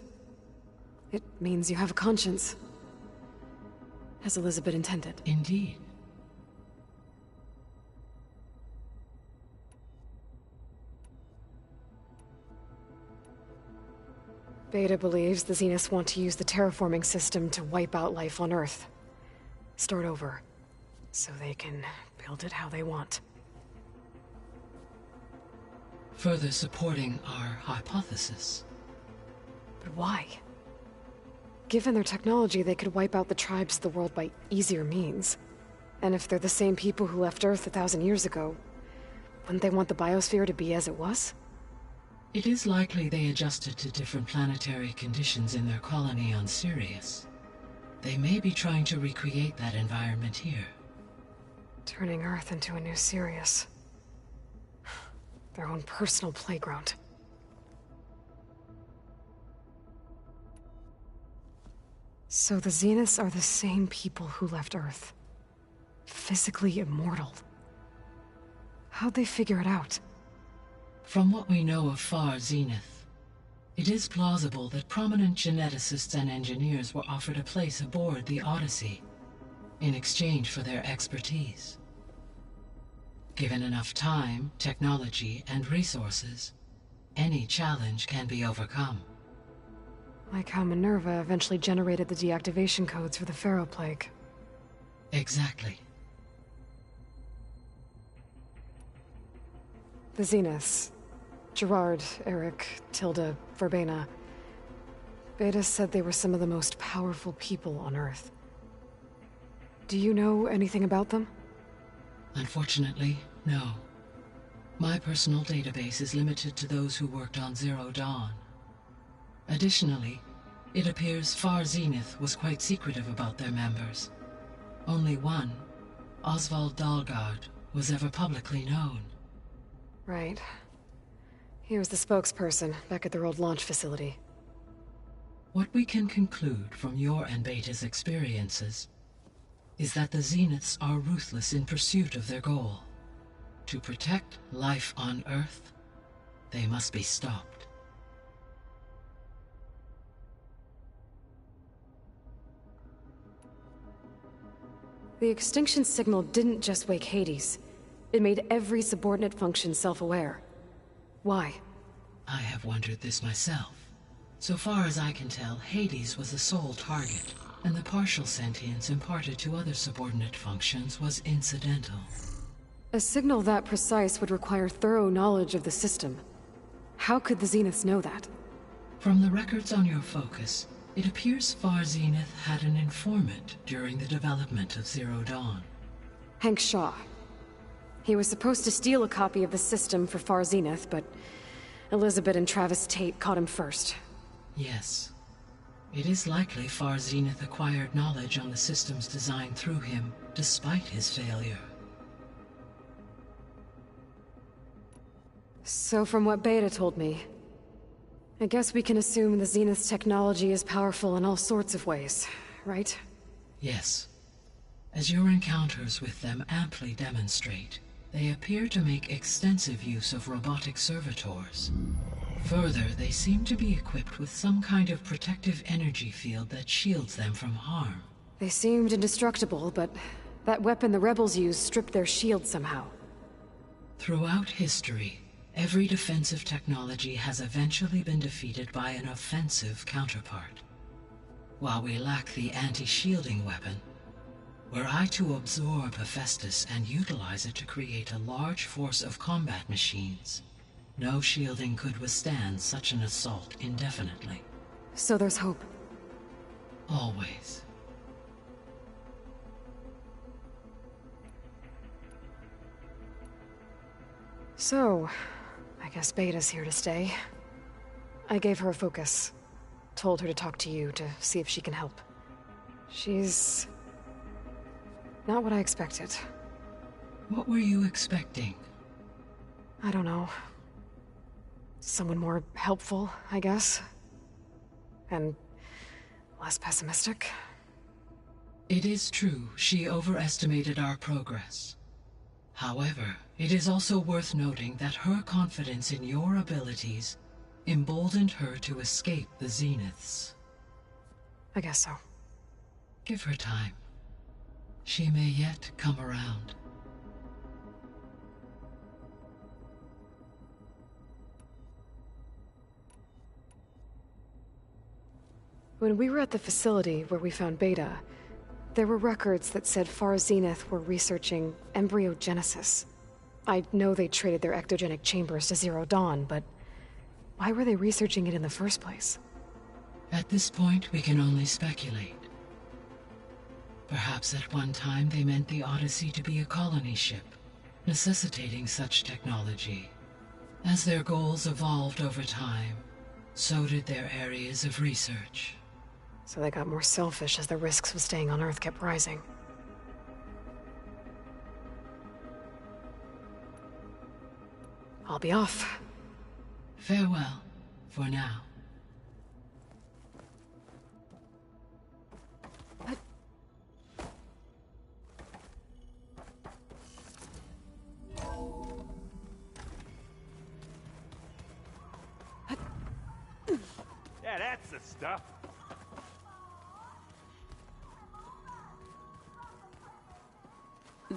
It means you have a conscience. As Elizabeth intended.
Indeed.
Beta believes the Zeniths want to use the terraforming system to wipe out life on Earth. Start over. So they can build it how they want.
Further supporting our hypothesis.
But why? Given their technology, they could wipe out the tribes of the world by easier means. And if they're the same people who left Earth 1,000 years ago, wouldn't they want the biosphere to be as it was?
It is likely they adjusted to different planetary conditions in their colony on Sirius. They may be trying to recreate that environment here.
Turning Earth into a new Sirius. Their own personal playground. So the Zeniths are the same people who left Earth. Physically immortal. How'd they figure it out?
From what we know of Far Zenith, it is plausible that prominent geneticists and engineers were offered a place aboard the Odyssey in exchange for their expertise. Given enough time, technology, and resources, any challenge can be overcome.
Like how Minerva eventually generated the deactivation codes for the Pharaoh Plague.
Exactly.
The Zeniths. Gerard, Eric, Tilda, Verbena. Beta said they were some of the most powerful people on Earth. Do you know anything about them?
Unfortunately, no. My personal database is limited to those who worked on Zero Dawn. Additionally, it appears Far Zenith was quite secretive about their members. Only one, Oswald Dahlgard, was ever publicly known.
Right. He was the spokesperson back at their old launch facility.
What we can conclude from your and Beta's experiences is that the Zeniths are ruthless in pursuit of their goal. To protect life on Earth, they must be stopped.
The extinction signal didn't just wake Hades. It made every subordinate function self-aware. Why?
I have wondered this myself. So far as I can tell, Hades was the sole target, and the partial sentience imparted to other subordinate functions was incidental.
A signal that precise would require thorough knowledge of the system. How could the Zeniths know that?
From the records on your focus, it appears Far Zenith had an informant during the development of Zero Dawn.
Hank Shaw. He was supposed to steal a copy of the system for Far Zenith, but Elizabeth and Travis Tate caught him first.
Yes. It is likely Far Zenith acquired knowledge on the system's design through him, despite his failure.
So from what Beta told me, I guess we can assume the Zenith's technology is powerful in all sorts of ways, right?
Yes. As your encounters with them amply demonstrate, they appear to make extensive use of robotic servitors. Further, they seem to be equipped with some kind of protective energy field that shields them from harm.
They seemed indestructible, but that weapon the rebels used stripped their shield somehow.
Throughout history, every defensive technology has eventually been defeated by an offensive counterpart. While we lack the anti-shielding weapon, were I to absorb Hephaestus and utilize it to create a large force of combat machines, no shielding could withstand such an assault indefinitely.
So there's hope.
Always.
So, I guess Beta's here to stay. I gave her a focus. Told her to talk to you to see if she can help. She's Not what I expected.
What were you expecting?
I don't know. Someone more helpful, I guess. And less pessimistic.
It is true, she overestimated our progress. However, it is also worth noting that her confidence in your abilities emboldened her to escape the Zeniths.
I guess so.
Give her time. She may yet come around.
When we were at the facility where we found Beta, there were records that said Far Zenith were researching embryogenesis. I know they traded their ectogenic chambers to Zero Dawn, but why were they researching it in the first place?
At this point, we can only speculate. Perhaps at one time they meant the Odyssey to be a colony ship, necessitating such technology. As their goals evolved over time, so did their areas of research.
So they got more selfish as the risks of staying on Earth kept rising. I'll be off.
Farewell, for now.
Yeah, that's the stuff.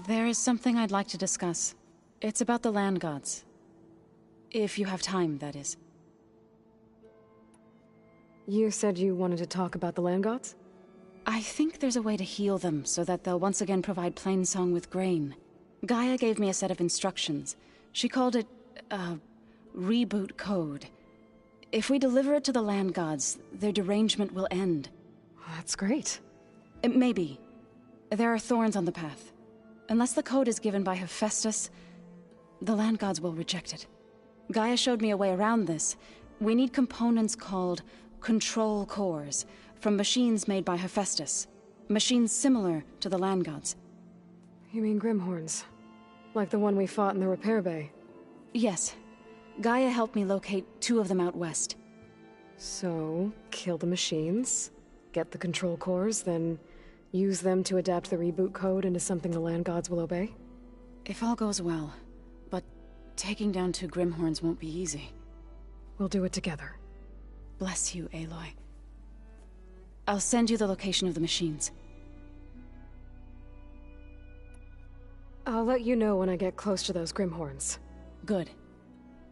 There is something I'd like to discuss. It's about the land gods. If you have time, that is.
You said you wanted to talk about the land gods?
I think there's a way to heal them so that they'll once again provide Plainsong with grain. Gaia gave me a set of instructions. She called it, reboot code. If we deliver it to the land gods, their derangement will end.
That's great.
Maybe. There are thorns on the path. Unless the code is given by Hephaestus, the land gods will reject it. Gaia showed me a way around this. We need components called control cores from machines made by Hephaestus. Machines similar to the land gods.
You mean Grimhorns? Like the one we fought in the repair bay?
Yes. Gaia helped me locate 2 of them out west.
So, kill the machines, get the control cores, then use them to adapt the reboot code into something the land gods will obey?
If all goes well. But taking down 2 Grimhorns won't be easy.
We'll do it together.
Bless you, Aloy. I'll send you the location of the machines.
I'll let you know when I get close to those Grimhorns.
Good.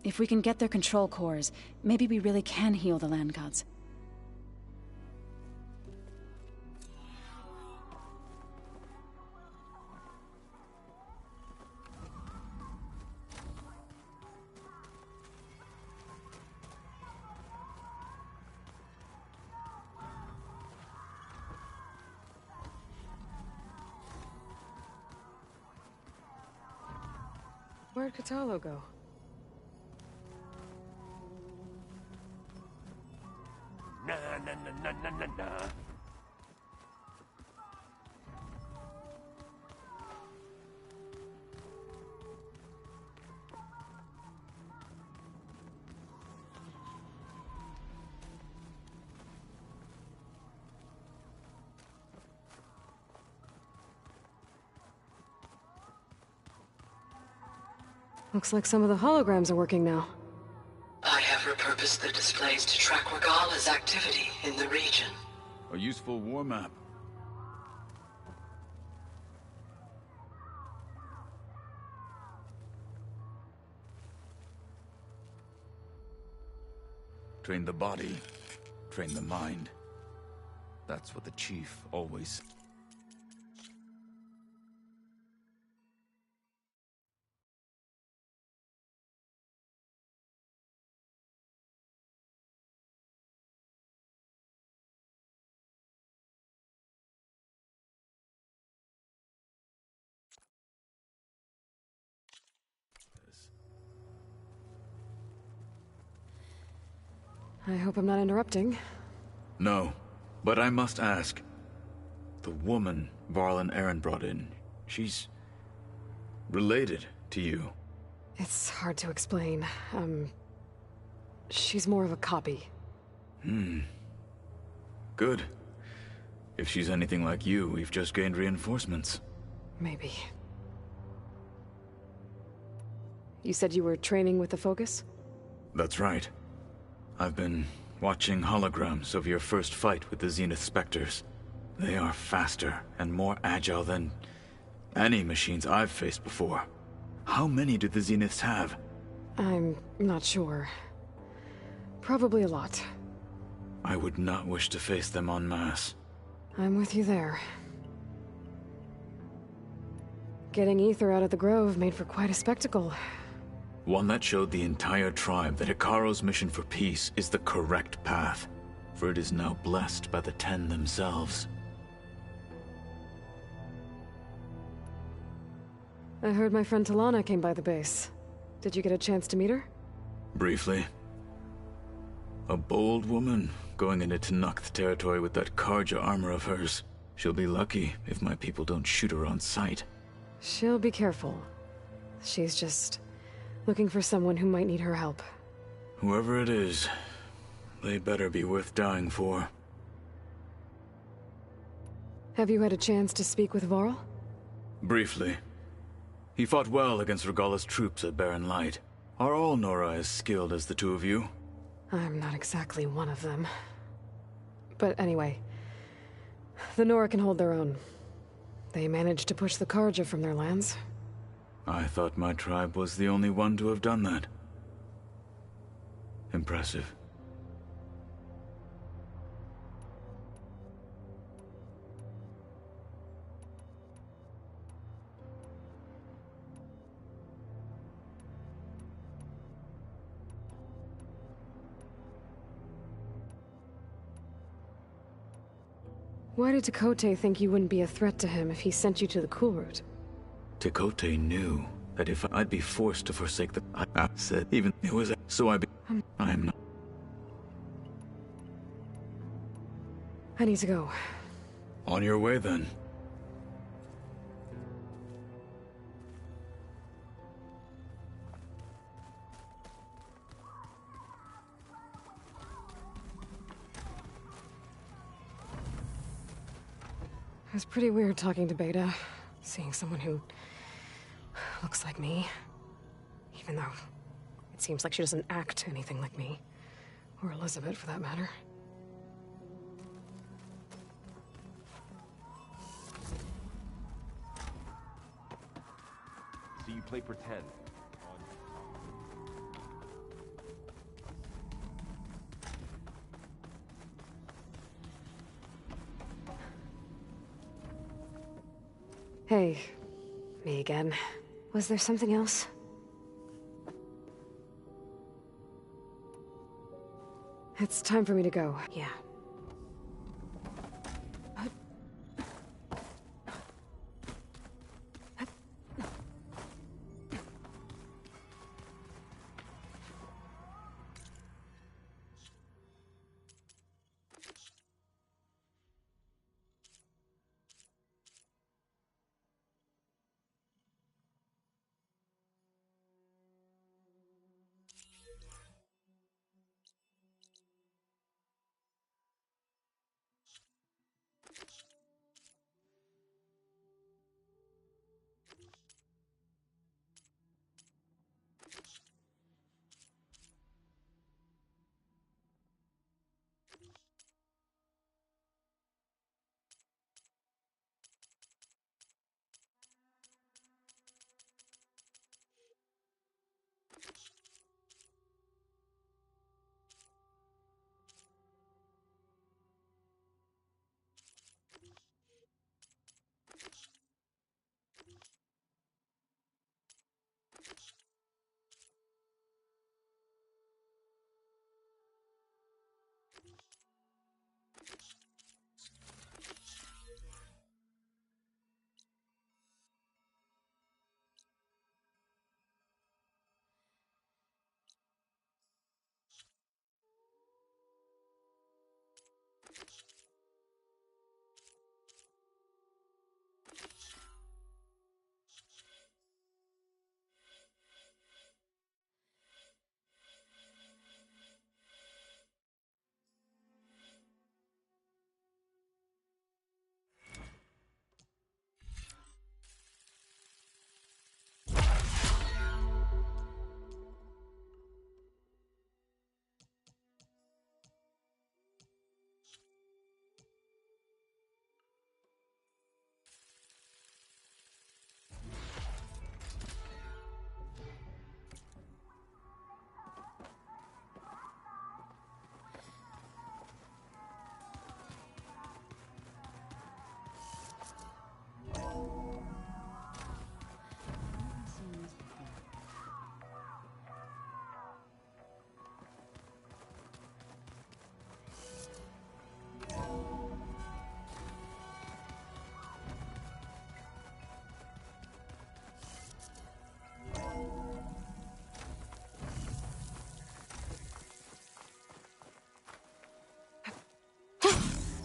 If we can get their control cores, maybe we really can heal the land gods.
Where'd Katalo go?
Nah, nah, nah, nah, nah, nah, nah.
Looks like some of the holograms are working now.
I have repurposed the displays to track Regala's activity in the region.
A useful war map. Train the body, train the mind. That's what the chief always...
I hope I'm not interrupting.
No, but I must ask. The woman Varl and Aaron brought in, She's related to you.
It's hard to explain. She's more of a copy.
Good. If she's anything like you, we've just gained reinforcements.
Maybe. You said you were training with the Focus?
That's right. I've been watching holograms of your first fight with the Zenith Spectres. They are faster and more agile than any machines I've faced before. How many do the Zeniths have?
I'm not sure. Probably a lot.
I would not wish to face them en masse.
I'm with you there. Getting Ether out of the Grove made for quite a spectacle.
One that showed the entire tribe that Hikaro's mission for peace is the correct path, for it is now blessed by the Ten themselves.
I heard my friend Talana came by the base. Did you get a chance to meet her?
Briefly. A bold woman going into Tenakth territory with that Karja armor of hers. She'll be lucky if my people don't shoot her on sight.
She'll be careful. She's just looking for someone who might need her help.
Whoever it is, they better be worth dying for.
Have you had a chance to speak with Varl?
Briefly. He fought well against Regalla's troops at Barren Light. Are all Nora as skilled as the two of you?
I'm not exactly one of them. But anyway, the Nora can hold their own. They managed to push the Karja from their lands.
I thought my tribe was the only one to have done that. Impressive.
Why did Tekote think you wouldn't be a threat to him if he sent you to the Cool Route?
Tekote knew that if I'd be forced to forsake the... I said even it was... So I am not...
I need to go.
On your way, then.
It was pretty weird talking to Beta, seeing someone who looks like me. Even though it seems like she doesn't act anything like me. Or Elizabeth, for that matter.
So you play pretend.
Hey, me again. Was there something else? It's time for me to go. Yeah.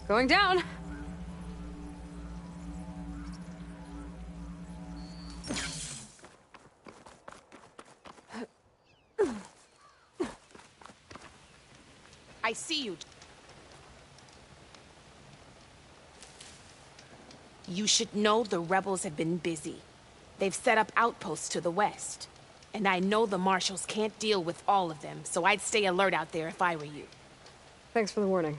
Going down!
I see you. You should know the rebels have been busy. They've set up outposts to the west. And I know the marshals can't deal with all of them, so I'd stay alert out there if I were you.
Thanks for the warning.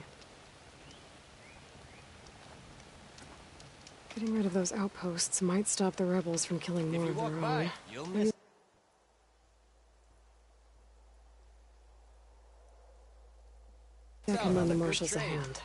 Getting rid of those outposts might stop the rebels from killing more of their own.
You'll miss.
I can lend the marshals a hand.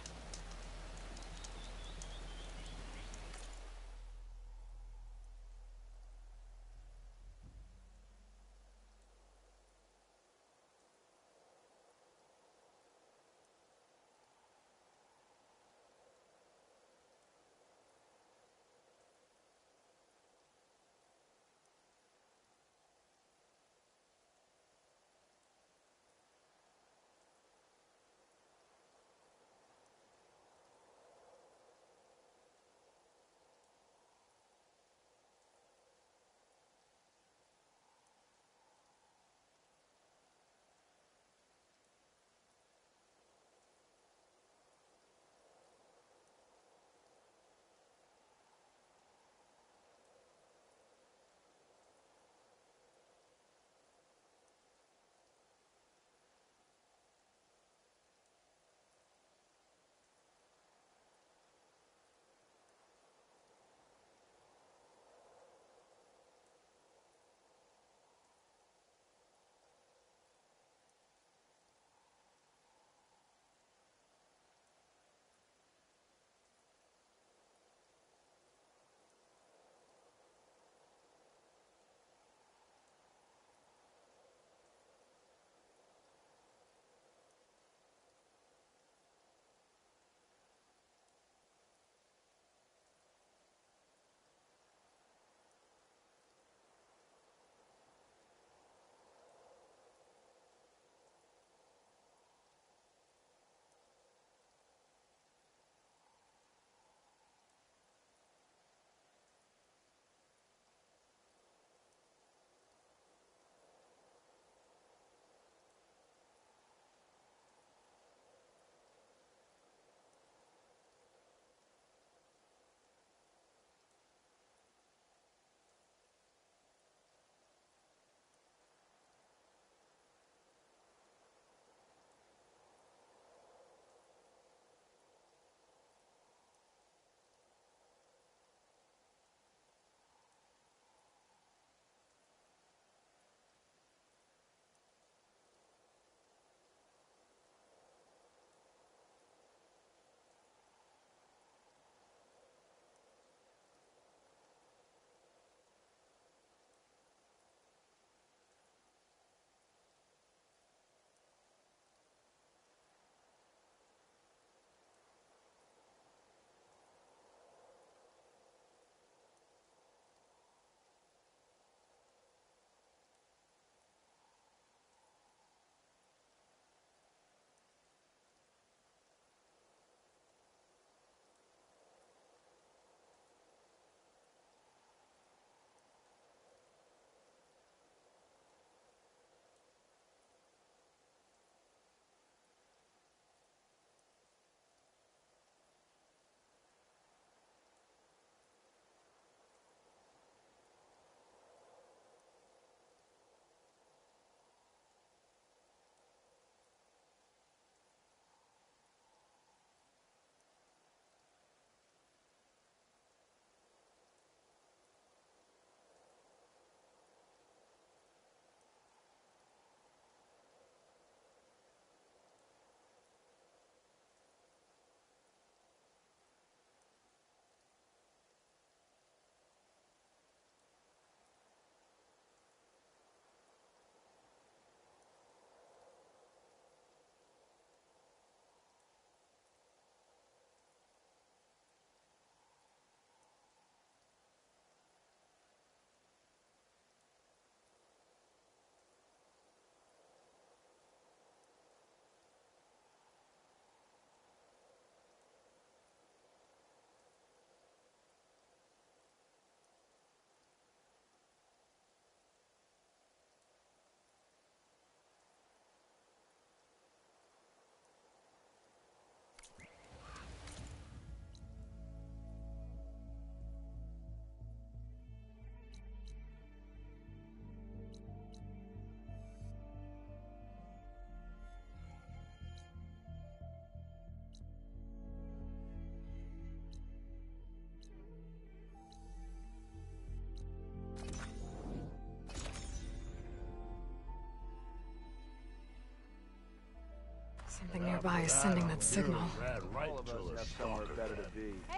Something nearby is sending that signal.
Hey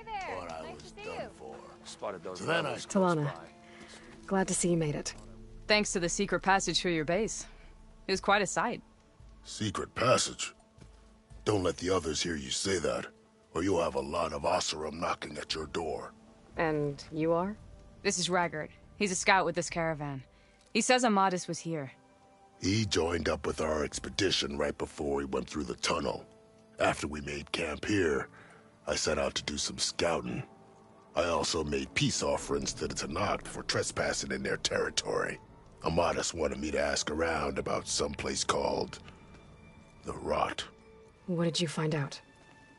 there! Nice to see you!
Spotted those
Talana, glad to see you made it.
Thanks to the secret passage through your base. It was quite a sight.
Secret passage? Don't let the others hear you say that, or you'll have a lot of Oseram knocking at your door.
And you are?
This is Raggard. He's a scout with this caravan. He says Amadis was here.
He joined up with our expedition right before we went through the tunnel. After we made camp here, I set out to do some scouting. I also made peace offerings to the Tanakh for trespassing in their territory. Amadis wanted me to ask around about some place called the Rot.
What did you find out?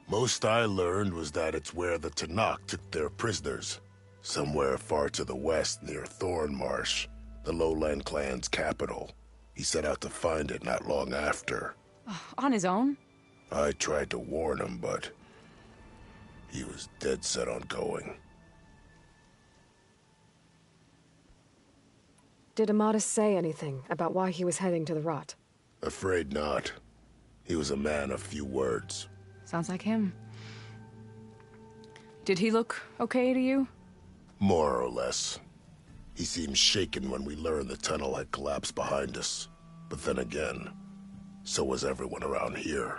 Most I learned was that it's where the Tanakh took their prisoners. Somewhere far to the west near Thornmarsh, the Lowland clan's capital. He set out to find it not long after.
On his own?
I tried to warn him, but he was dead set on going.
Did Amadis say anything about why he was heading to the Rot?
Afraid not. He was a man of few words.
Sounds like him. Did he look okay to you?
More or less. He seemed shaken when we learned the tunnel had collapsed behind us. But then again, so was everyone around here.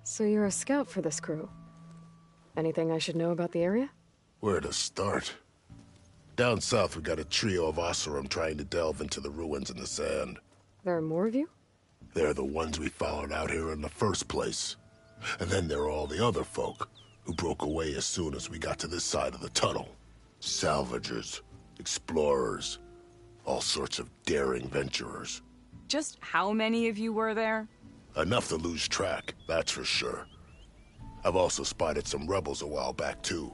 So you're a scout for this crew. Anything I should know about the area?
Where to start? Down south we got a trio of Oseram trying to delve into the ruins in the sand.
There are more of you?
They're the ones we followed out here in the first place. And then there are all the other folk, who broke away as soon as we got to this side of the tunnel. Salvagers, explorers, all sorts of daring venturers.
Just how many of you were there?
Enough to lose track, that's for sure. I've also spotted some rebels a while back, too.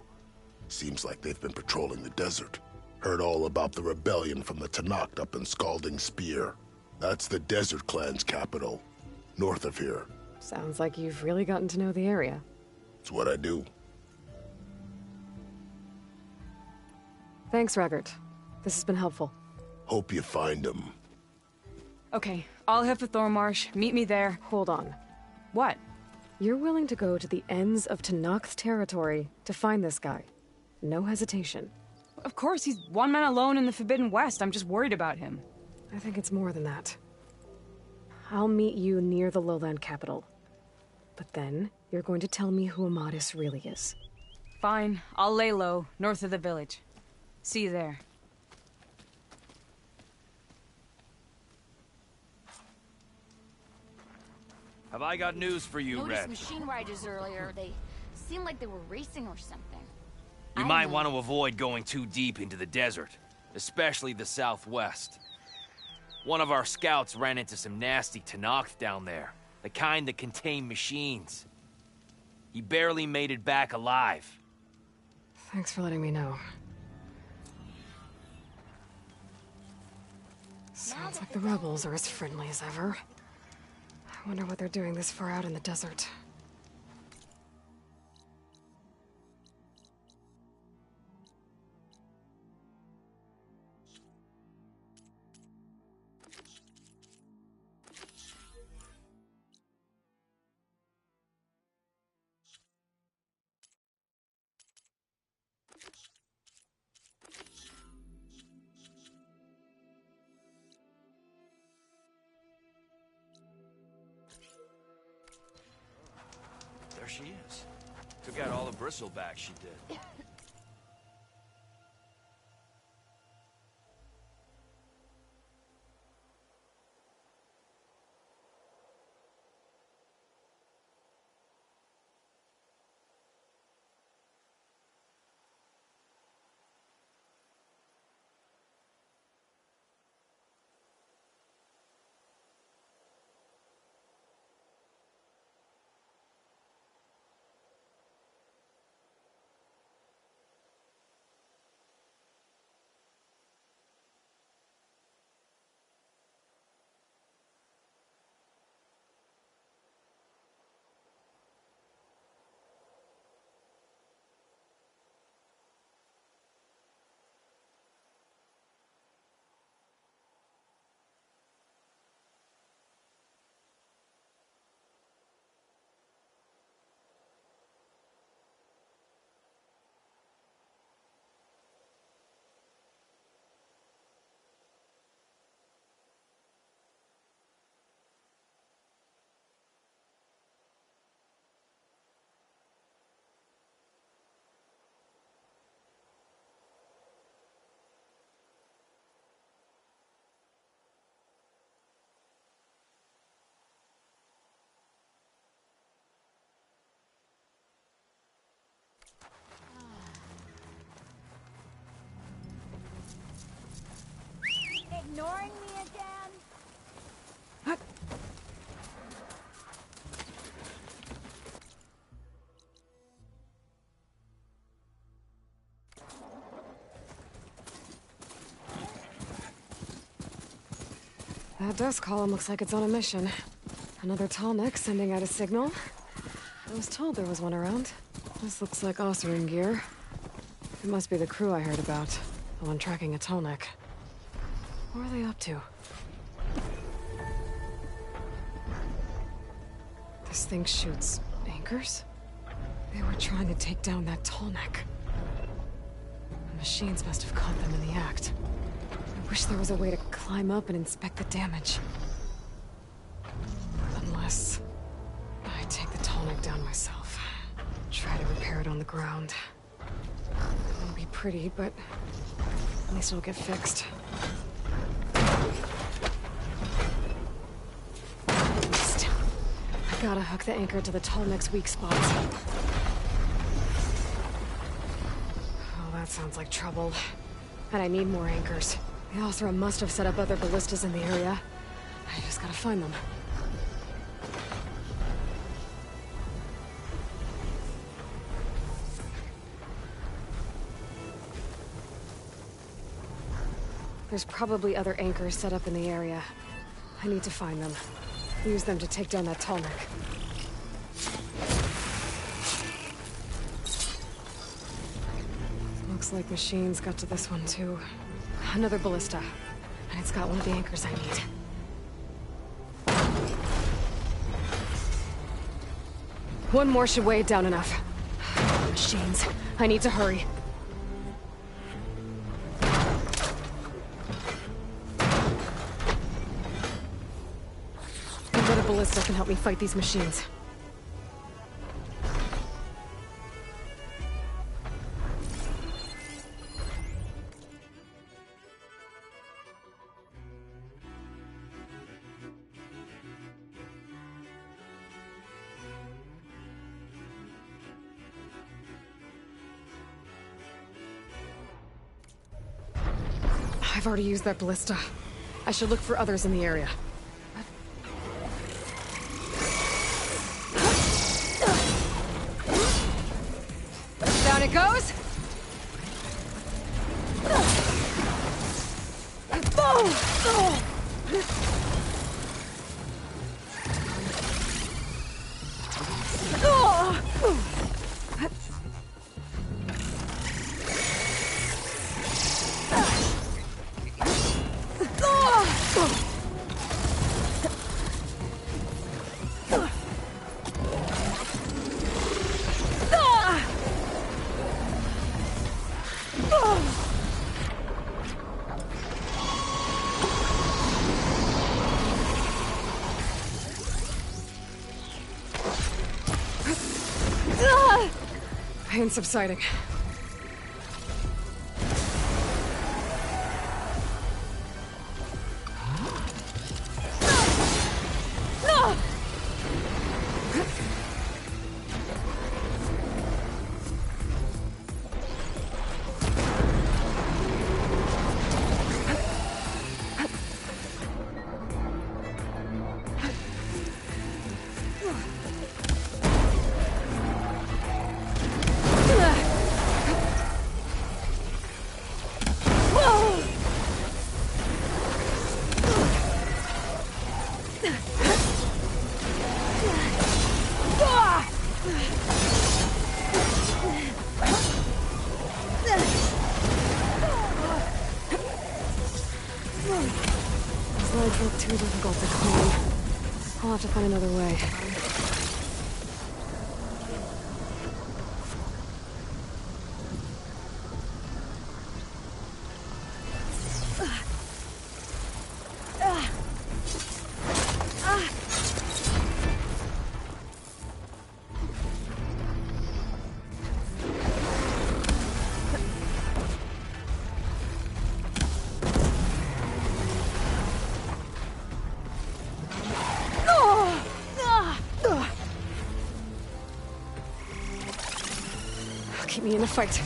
Seems like they've been patrolling the desert. Heard all about the rebellion from the Tanakh up in Scalding Spear. That's the Desert Clan's capital, north of here.
Sounds like you've really gotten to know the area.
It's what I do.
Thanks, Raggard. This has been helpful.
Hope you find him.
Okay, I'll head for Thornmarsh. Meet me there.
Hold on.
What?
You're willing to go to the ends of Tanakh's territory to find this guy. No hesitation.
Of course, he's one man alone in the Forbidden West. I'm just worried about him.
I think it's more than that. I'll meet you near the lowland capital. But then, you're going to tell me who Amadis really is.
Fine. I'll lay low, north of the village. See you there.
Have I got news for you,
Noticed
Red?
machine riders earlier. They seemed like they were racing or something.
You might want to avoid going too deep into the desert, especially the southwest. One of our scouts ran into some nasty Tanakh down there, the kind that contain machines. He barely made it back alive.
Thanks for letting me know. Sounds like the rebels are as friendly as ever. I wonder what they're doing this far out in the desert.
There she is. Took out all the bristleback she did.
ignoring me again?
That dust column looks like it's on a mission. Another tall neck sending out a signal. I was told there was one around. This looks like Osserin gear. It must be the crew I heard about. The one tracking a tall neck. What are they up to? This thing shoots anchors? They were trying to take down that tall neck. The machines must have caught them in the act. I wish there was a way to climb up and inspect the damage. Unless I take the tall neck down myself. Try to repair it on the ground. It won't be pretty, but at least it'll get fixed. Still, I gotta hook the anchor to the tall neck's weak spots. Oh, that sounds like trouble. And I need more anchors. The Othra must have set up other ballistas in the area. I just gotta find them. There's probably other anchors set up in the area. I need to find them. Use them to take down that tall neck. Looks like machines got to this one too. Another ballista. And it's got one of the anchors I need. One more should weigh it down enough. Machines. I need to hurry. I bet a ballista can help me fight these machines. I've already used that ballista. I should look for others in the area. Down it goes! Pain subsiding. These legs look too difficult to clean. I'll have to find another way. Keep me in the fight.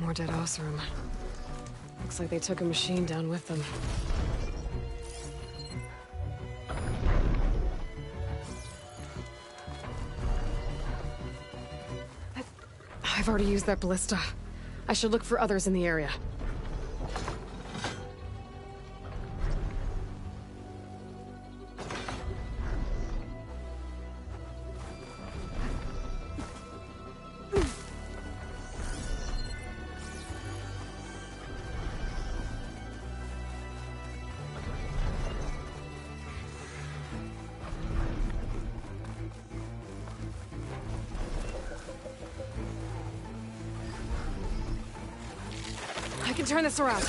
More dead Oseram. Looks like they took a machine down with them. I've already used that ballista. I should look for others in the area. I can turn this around.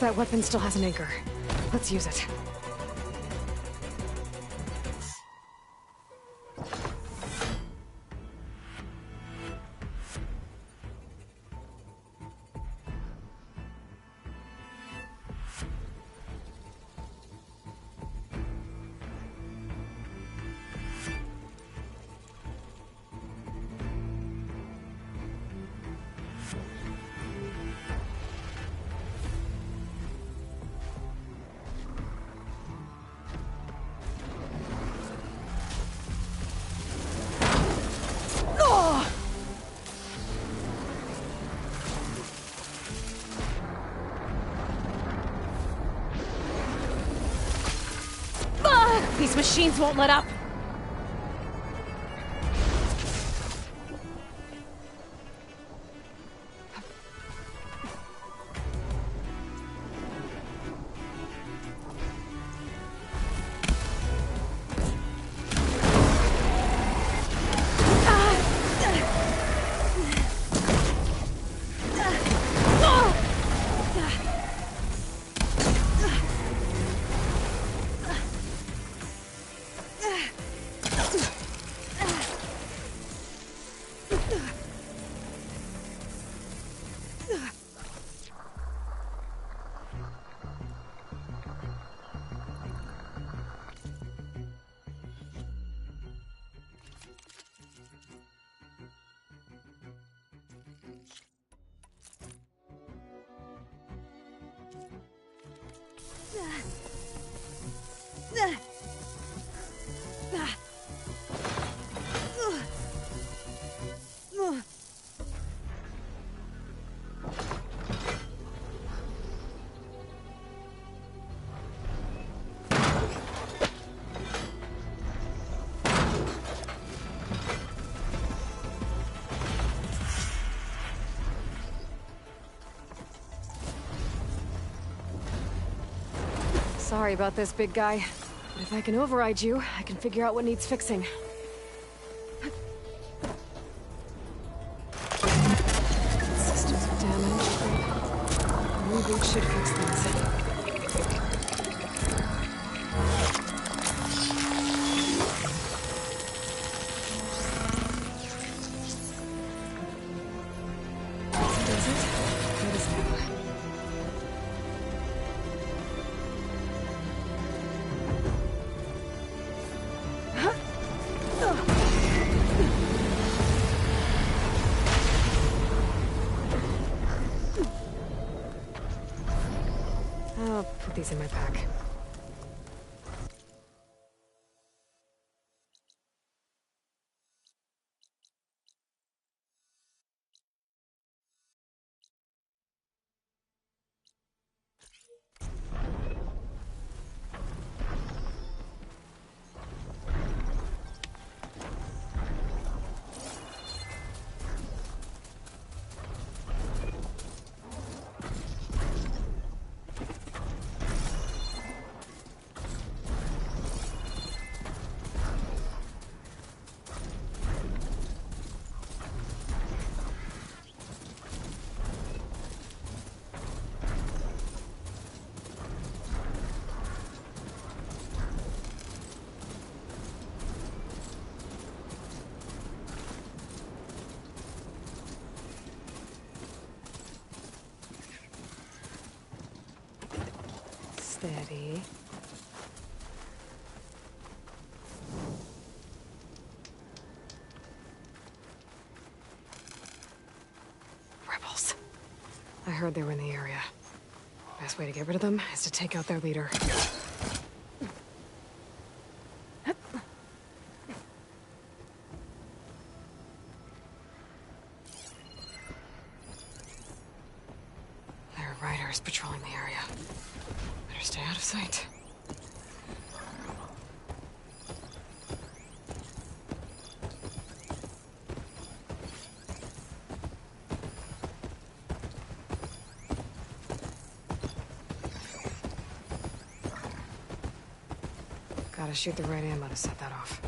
That weapon still has an anchor. Let's use it. These machines won't let up! Sorry about this, big guy. But if I can override you, I can figure out what needs fixing. Systems are damaged. A reboot should fix things. Does it? Good as ever. I'll put these in my pack. Steady. Rebels. I heard they were in the area. Best way to get rid of them is to take out their leader. There are riders patrolling the area. Better stay out of sight. Gotta shoot the right ammo to set that off.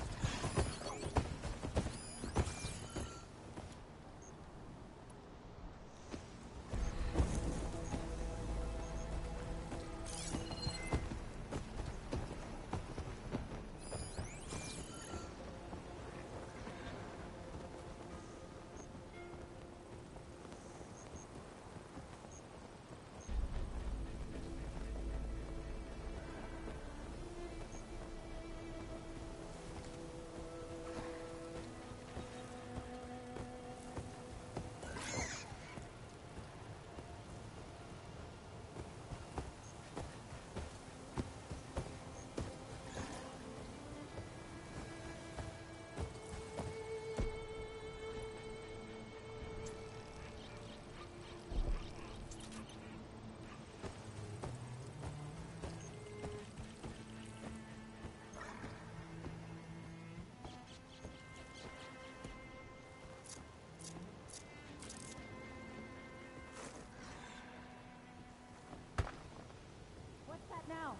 Now.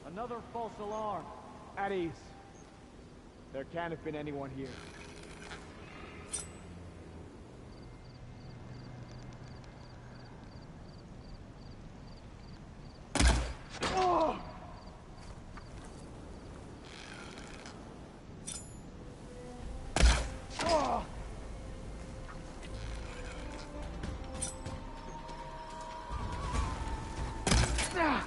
Another false alarm. At ease. There can't have been anyone here. Oh! Oh! Ah!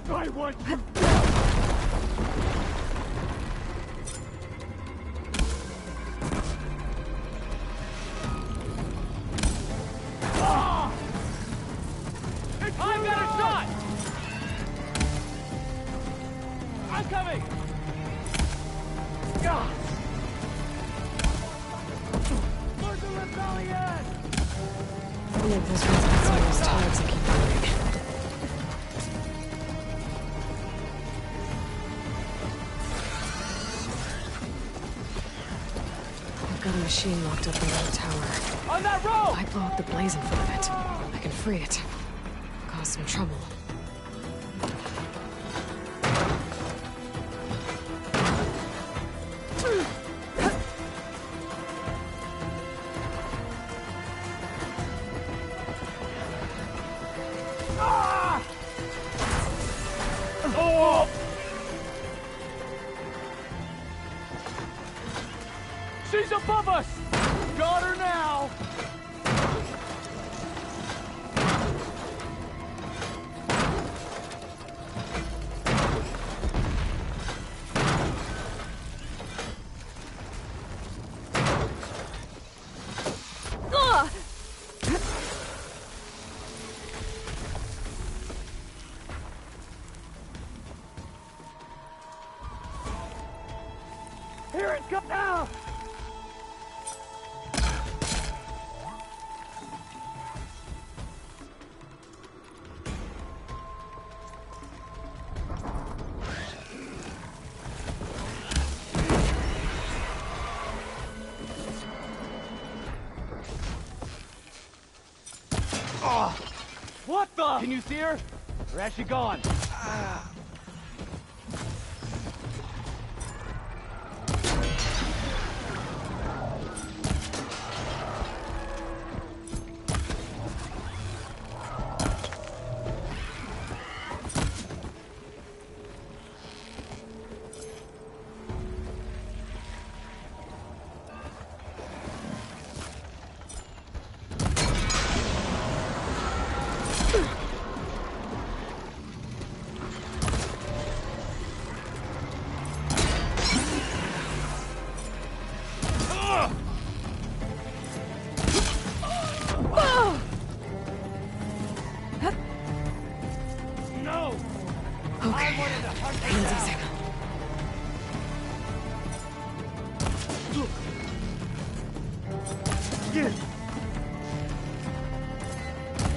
I want you dead! Ah!
I've got a shot! I'm coming!
Ah! For the rebellion!
One of those ones got some of those tags and keep moving. Got a machine locked up in the tower.
On that road!
If I blow up the blaze in front of it, I can free it. Cause some trouble.
Ah! Oh!
She's above us!
Got her now! Here it comes now! Oh, what the? Can you see her? Or has she gone?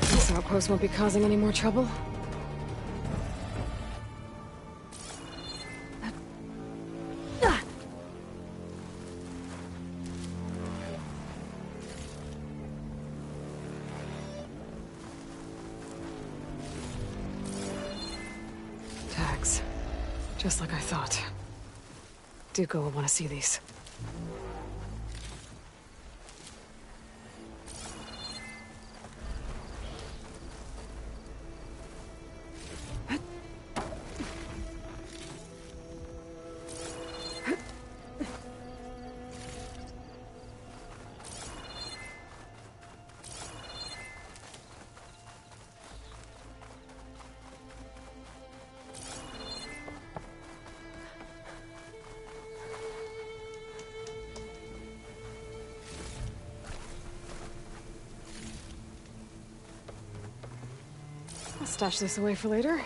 This outpost won't be causing any more trouble. Tags. Just like I thought. Dooku will want to see these. I'll stash this away for later.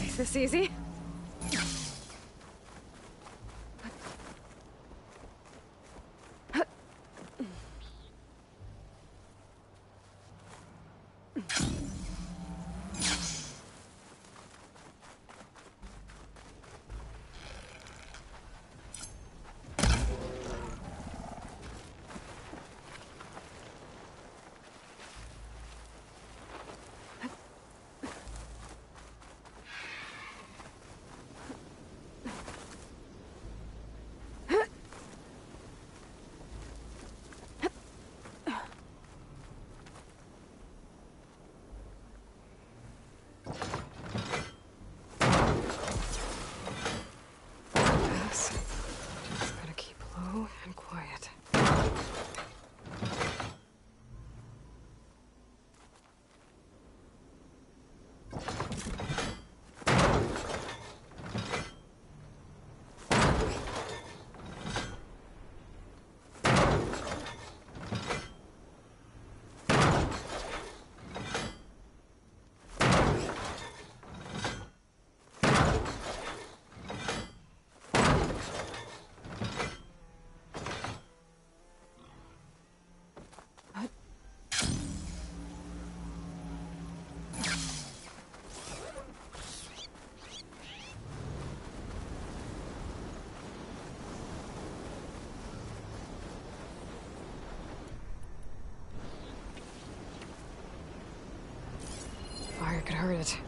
Is this easy? could hurt it.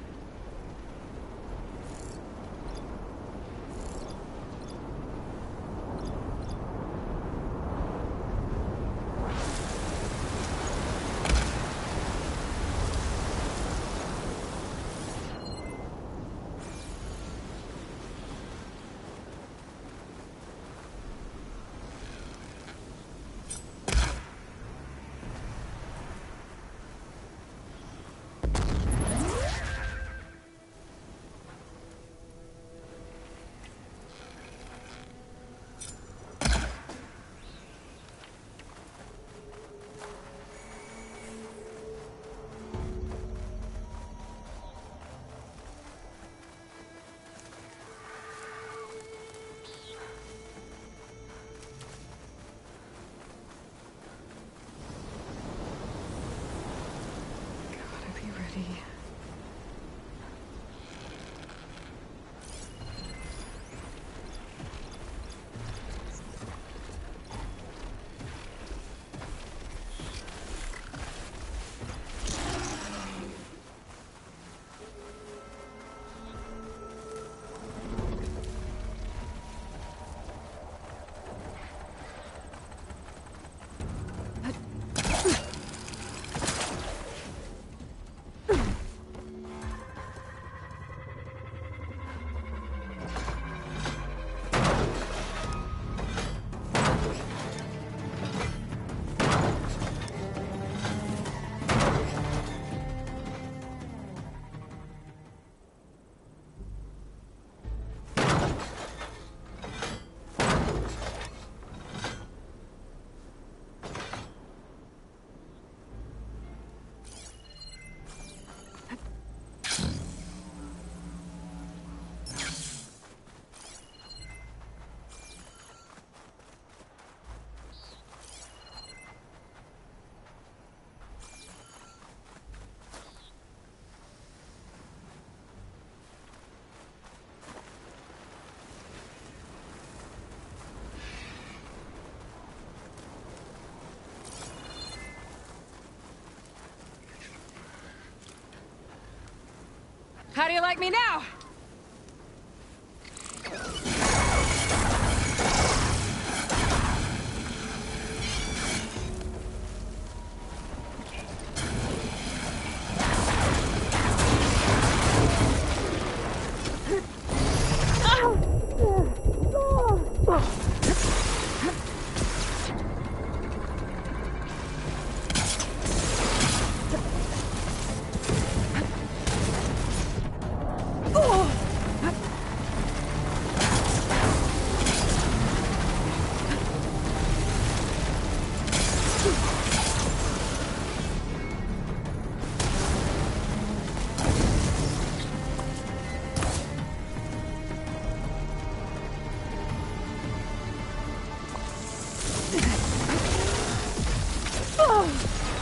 How do you like me now?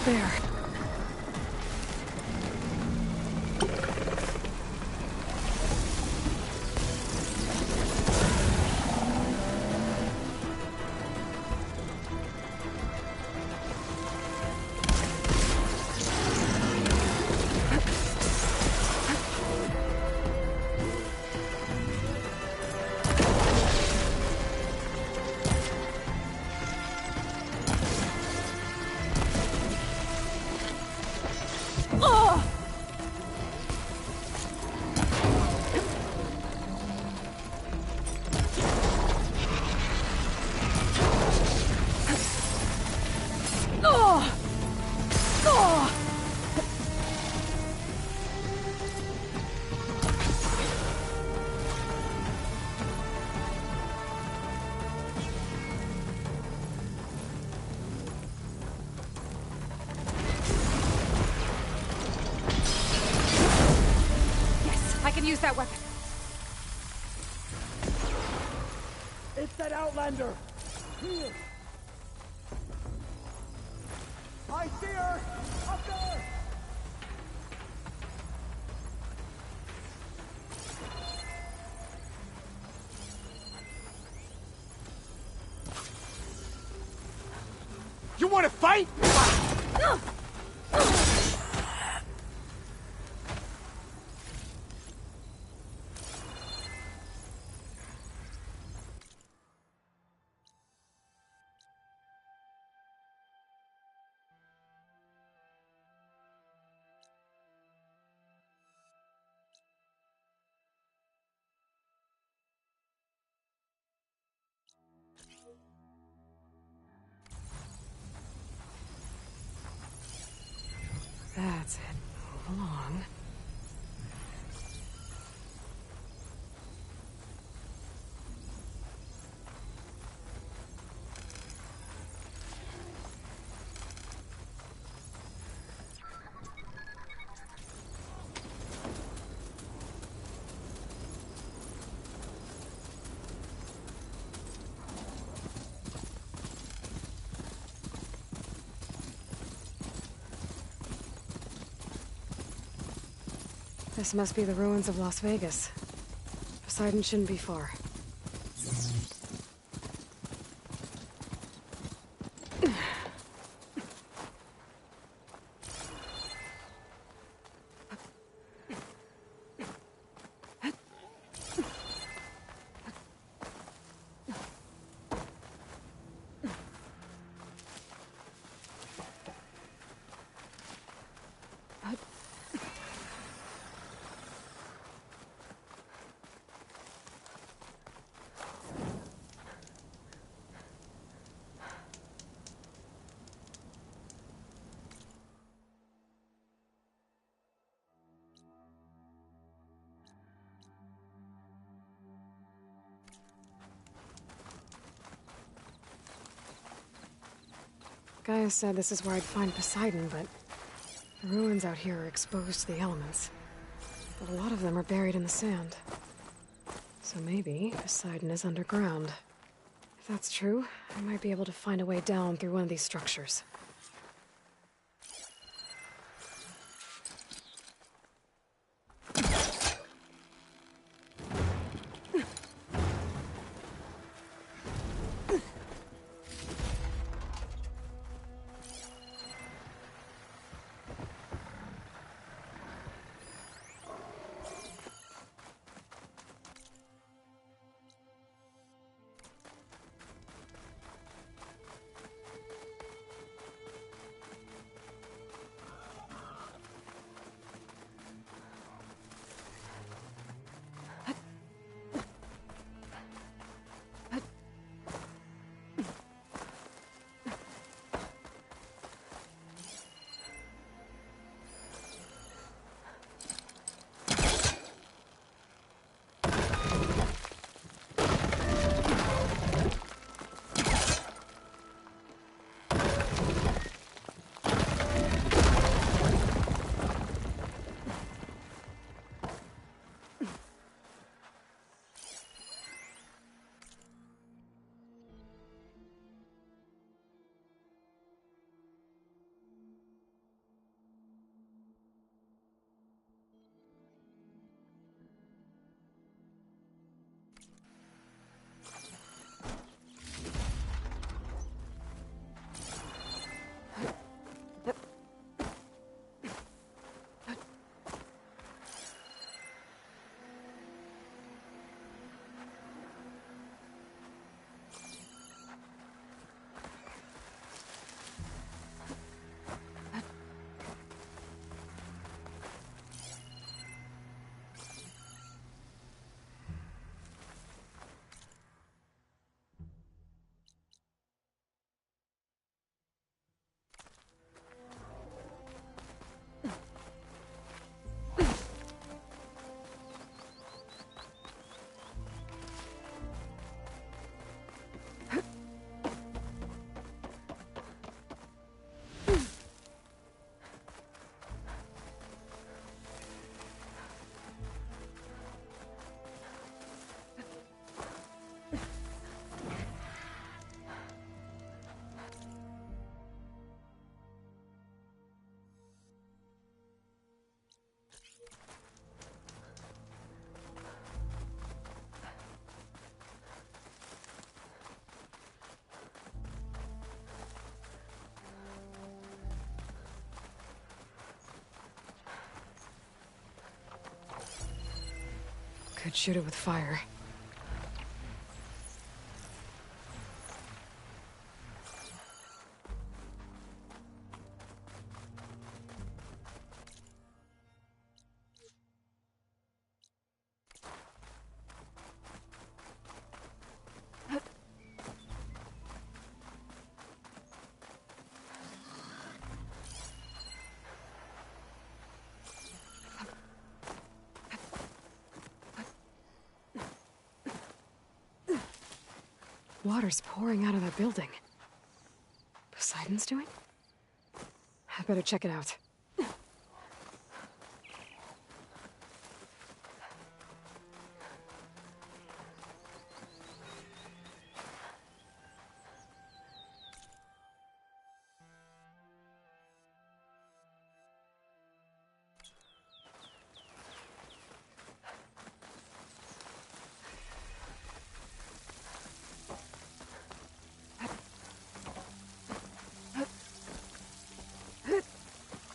There.
Use that weapon.
It's that Outlander! Here! I see her! Up there! You wanna fight?
That's it. Move along. This must be the ruins of Las Vegas. Poseidon shouldn't be far. Gaia said this is where I'd find Poseidon, but the ruins out here are exposed to the elements. But a lot of them are buried in the sand. So maybe Poseidon is underground. If that's true, I might be able to find a way down through one of these structures. Could shoot it with fire. Water's pouring out of that building. Poseidon's doing? I better check it out.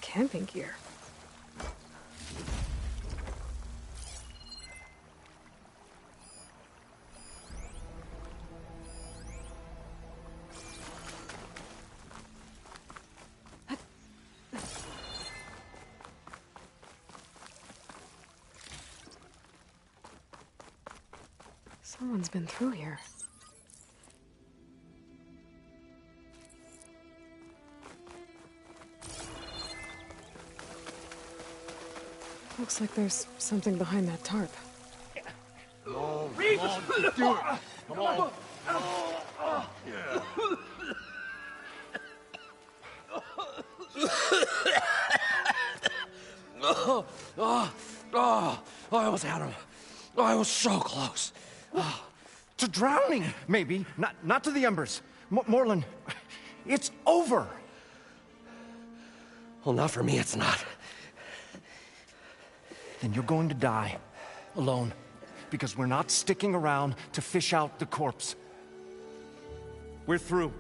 Camping gear. Someone's been through here. Looks like there's something behind that tarp.
Reed!
Do it! Come on!
I almost had him. I was so close.
To drowning, maybe. Not to the embers. Morlund, it's over.
Well, not for me, it's not.
Then you're going to die. Alone. Because we're not sticking around to fish out the corpse. We're through.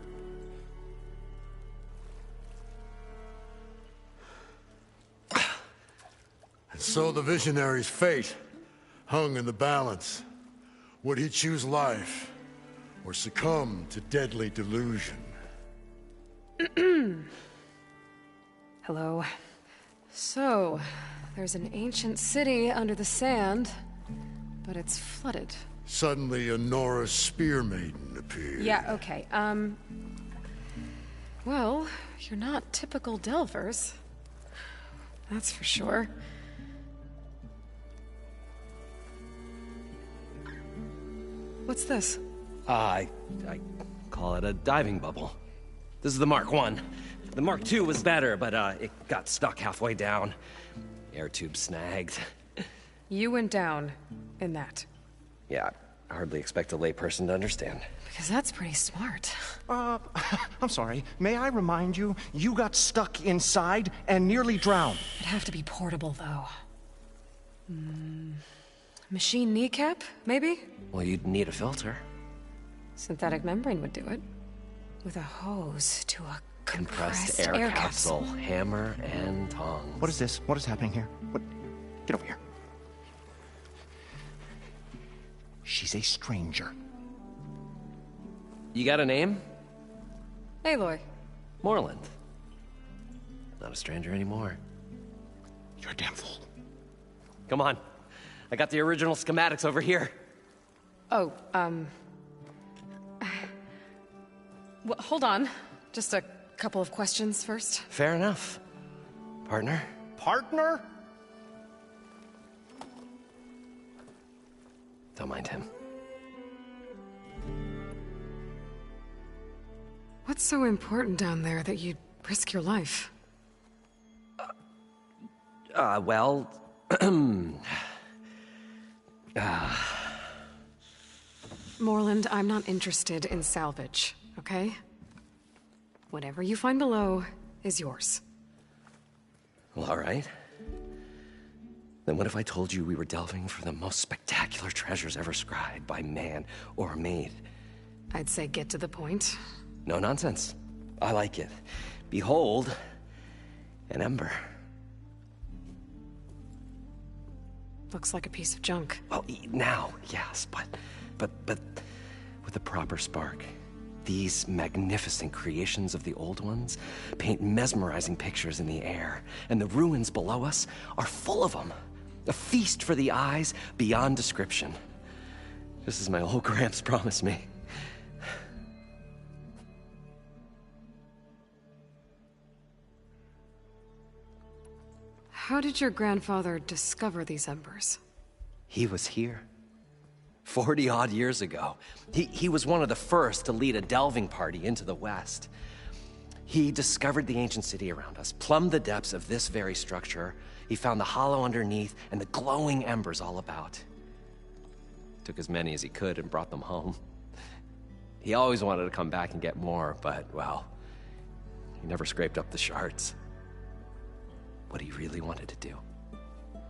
And so the visionary's fate hung in the balance. Would he choose life, or succumb to deadly delusion?
Hello. So, there's an ancient city under the sand, but it's flooded.
Suddenly, a Norse spear maiden appeared.
Yeah, okay, well, you're not typical Delvers. That's for sure. What's this?
I call it a diving bubble. This is the Mark I. The Mark II was better, but it got stuck halfway down. Air tube snagged.
You went down in that.
Yeah, I hardly expect a layperson to understand.
Because that's pretty smart.
I'm sorry. May I remind you, you got stuck inside and nearly drowned.
It'd have to be portable, though. Machine kneecap, maybe?
Well, you'd need a filter.
Synthetic membrane would do it. With a hose to a
Compressed air capsule. Hammer and tongs.
What is this? What is happening here? What? Get over here. She's a stranger.
You got a name?
Aloy.
Morlund. Not a stranger anymore.
You're a damn fool.
Come on. I got the original schematics over here.
Oh, well, hold on. Just a couple of questions first.
Fair enough. Partner?
Partner?
Don't mind him.
What's so important down there that you'd risk your life?
Well...
Morlund, I'm not interested in salvage, okay? Whatever you find below is yours.
Well, all right. Then what if I told you we were delving for the most spectacular treasures ever scribed by man or maid?
I'd say get to the point.
No nonsense. I like it. Behold, an ember.
Looks like a piece of junk.
Well, now, yes, but with a proper spark. These magnificent creations of the old ones paint mesmerizing pictures in the air, and the ruins below us are full of them. A feast for the eyes beyond description. Just as my old Gramps promised me.
How did your grandfather discover these embers?
He was here. 40-odd years ago. He was one of the first to lead a delving party into the West. He discovered the ancient city around us, plumbed the depths of this very structure. He found the hollow underneath and the glowing embers all about. Took as many as he could and brought them home. He always wanted to come back and get more, but, well, he never scraped up the shards. What he really wanted to do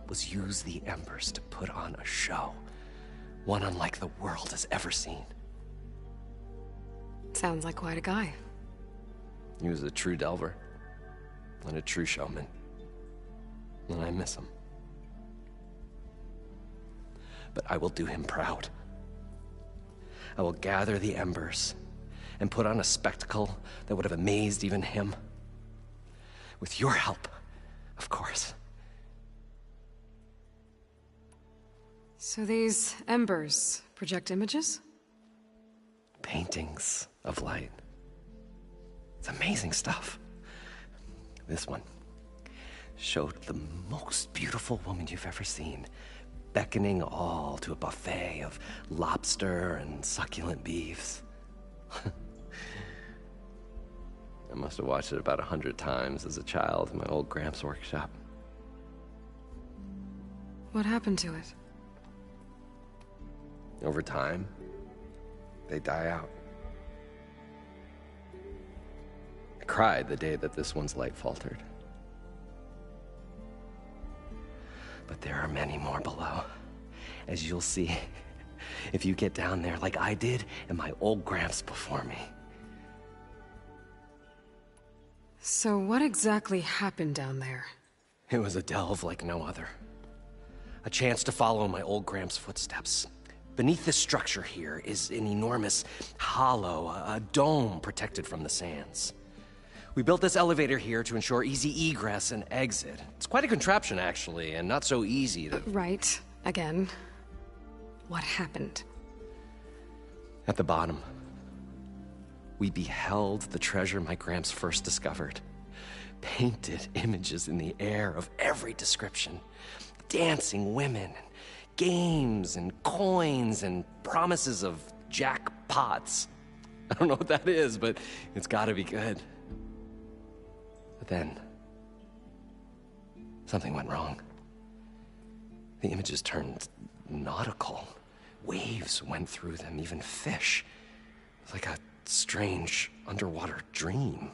was use the embers to put on a show. One unlike the world has ever seen.
Sounds like quite a guy.
He was a true delver, and a true showman. And I miss him. But I will do him proud. I will gather the embers and put on a spectacle that would have amazed even him. With your help, of course.
So these embers project images?
Paintings of light. It's amazing stuff. This one showed the most beautiful woman you've ever seen, beckoning all to a buffet of lobster and succulent beefs. I must have watched it about 100 times as a child in my old Gramps' workshop.
What happened to it?
Over time, they die out. I cried the day that this one's light faltered. But there are many more below, as you'll see if you get down there like I did and my old Gramps before me.
So what exactly happened down there?
It was a delve like no other. A chance to follow my old Gramps' footsteps. Beneath this structure here is an enormous hollow, a dome protected from the sands. We built this elevator here to ensure easy egress and exit. It's quite a contraption, actually, and not so easy to...
Right. Again. What happened?
At the bottom, we beheld the treasure my Gramps first discovered. Painted images in the air of every description. Dancing women, games and coins and promises of jackpots. I don't know what that is, but it's gotta be good. But then, something went wrong. The images turned nautical. Waves went through them, even fish. It was like a strange underwater dream.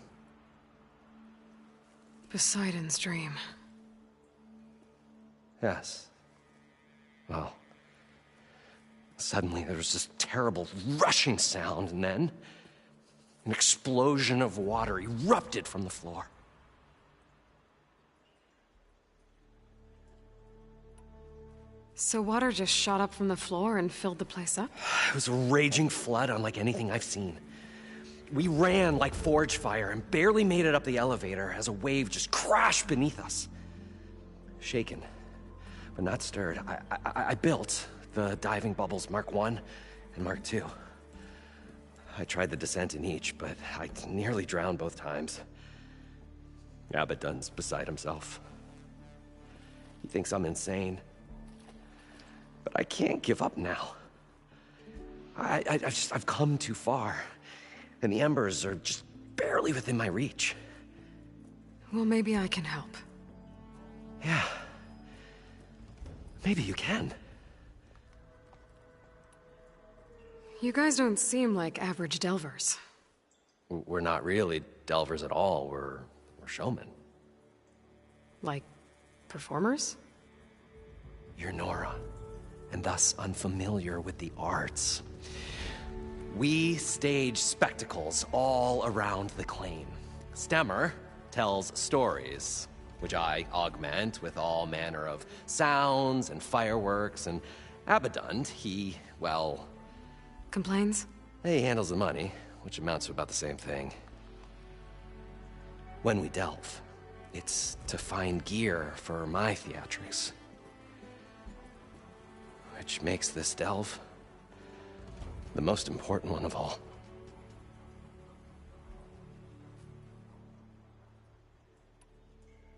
Poseidon's dream.
Yes. Well, suddenly there was this terrible rushing sound, and then an explosion of water erupted from the floor.
So water just shot up from the floor and filled the place up?
It was a raging flood unlike anything I've seen. We ran like forge fire and barely made it up the elevator as a wave just crashed beneath us. Shaken, but not stirred, I built the diving bubbles Mark I and Mark II. I tried the descent in each, but I nearly drowned both times. Abaddon's beside himself. He thinks I'm insane. But I can't give up now. I've come too far, and the embers are just barely within my reach.
Well, maybe I can help.
Yeah. Maybe you can.
You guys don't seem like average delvers.
We're not really delvers at all. We're showmen.
Like, performers?
You're Nora, and thus unfamiliar with the arts. We stage spectacles all around the claim. Stemmer tells stories, which I augment with all manner of sounds and fireworks, and Abaddon, he, well...
Complains?
He handles the money, which amounts to about the same thing. When we delve, it's to find gear for my theatrics. Which makes this delve the most important one of all.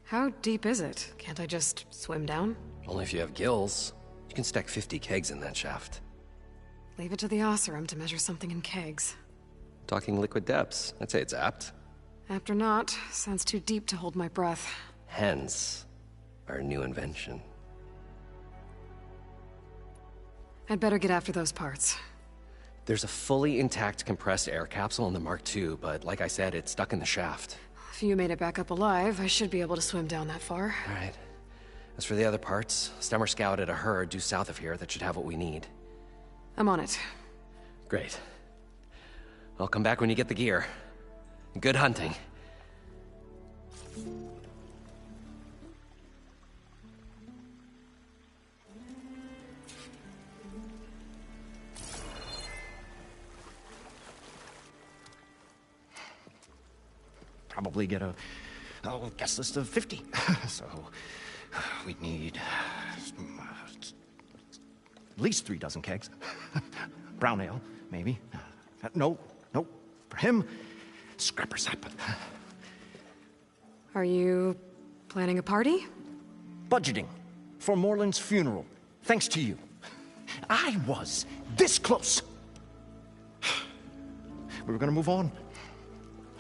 How deep is it? Can't I just swim down?
Only if you have gills. You can stack 50 kegs in that shaft.
Leave it to the Oseram to measure something in kegs.
Talking liquid depths. I'd say it's apt.
Apt or not, sounds too deep to hold my breath.
Hence, our new invention.
I'd better get after those parts.
There's a fully intact compressed air capsule in the Mark II, but like I said, it's stuck in the shaft.
If you made it back up alive, I should be able to swim down that far.
All right. As for the other parts, Stemmer scouted a herd due south of here that should have what we need.
I'm on it.
Great. I'll come back when you get the gear. Good hunting.
Probably get a guest list of 50. So we'd need at least 3 dozen kegs. Brown ale, maybe. No. For him, scrapper sap.
Are you planning a party?
Budgeting for Moreland's funeral, thanks to you. I was this close. We were gonna move on.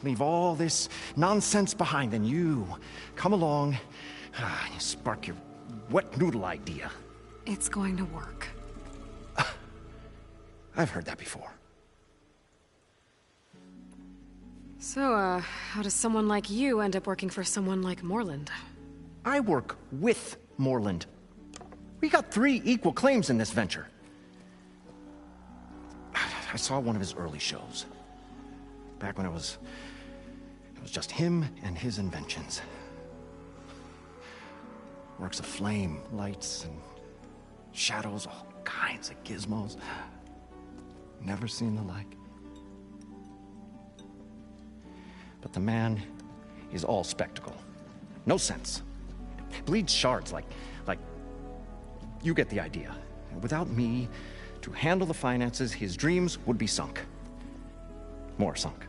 Leave all this nonsense behind, and you come along, you spark your wet noodle idea.
It's going to work.
I've heard that before.
So, how does someone like you end up working for someone like Moreland?
I work with Moreland. We got 3 equal claims in this venture. I saw one of his early shows. Back when it was just him and his inventions. Works of flame, lights, and shadows, all kinds of gizmos. Never seen the like. But the man is all spectacle. No sense. Bleeds shards like you get the idea. Without me to handle the finances, his dreams would be sunk. More sunk.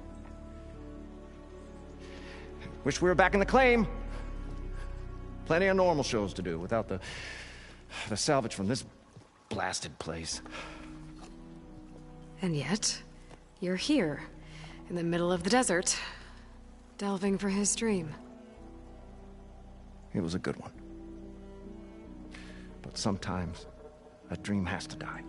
Wish we were back in the claim. Plenty of normal shows to do without the salvage from this blasted place.
And yet, you're here, in the middle of the desert, delving for his dream.
It was a good one. But sometimes, a dream has to die.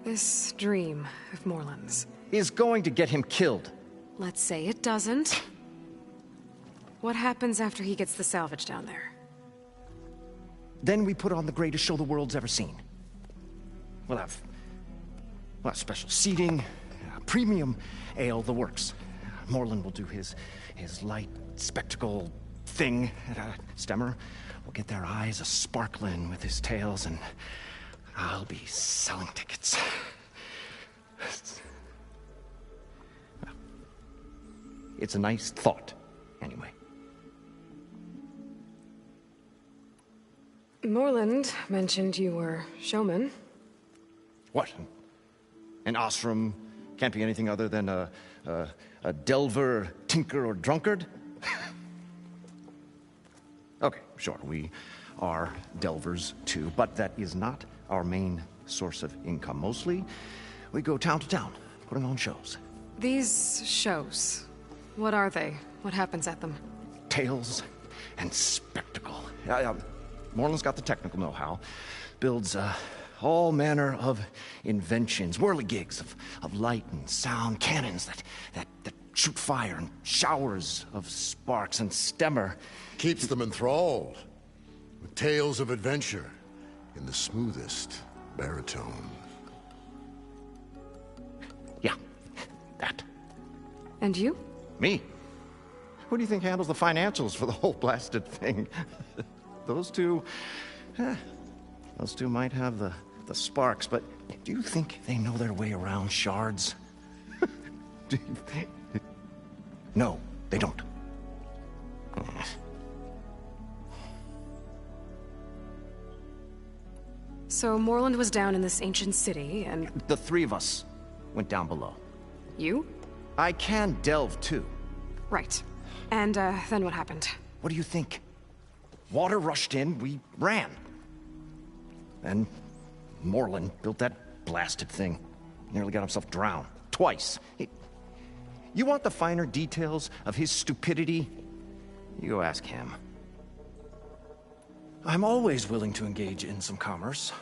This dream of Moreland's
is going to get him killed.
Let's say it doesn't. What happens after he gets the salvage down there?
Then we put on the greatest show the world's ever seen. We'll have special seating, premium ale, the works. Moreland will do his light spectacle thing. Stemmer will get their eyes a-sparkling with his tales, and I'll be selling tickets. It's a nice thought, anyway.
Moreland mentioned you were showman.
What? An Osram can't be anything other than a delver, tinker, or drunkard? Okay, sure, we are delvers too, but that is not our main source of income. Mostly, we go town to town, putting on shows.
These shows, what are they? What happens at them?
Tales and spectacle. Moreland's got the technical know-how. Builds all manner of inventions, whirligigs of light and sound, cannons that shoot fire, and showers of sparks, and Stemmer
keeps them enthralled with tales of adventure in the smoothest baritone.
Yeah, that.
And you?
Me? Who do you think handles the financials for the whole blasted thing? Those two might have the sparks, but do you think they know their way around shards? No, they don't.
So Moreland was down in this ancient city, and...
The 3 of us went down below.
You?
I can delve, too.
Right. And, then what happened?
What do you think? Water rushed in, we ran. Then Moreland built that blasted thing. Nearly got himself drowned. Twice. You want the finer details of his stupidity? You go ask him. I'm always willing to engage in some commerce.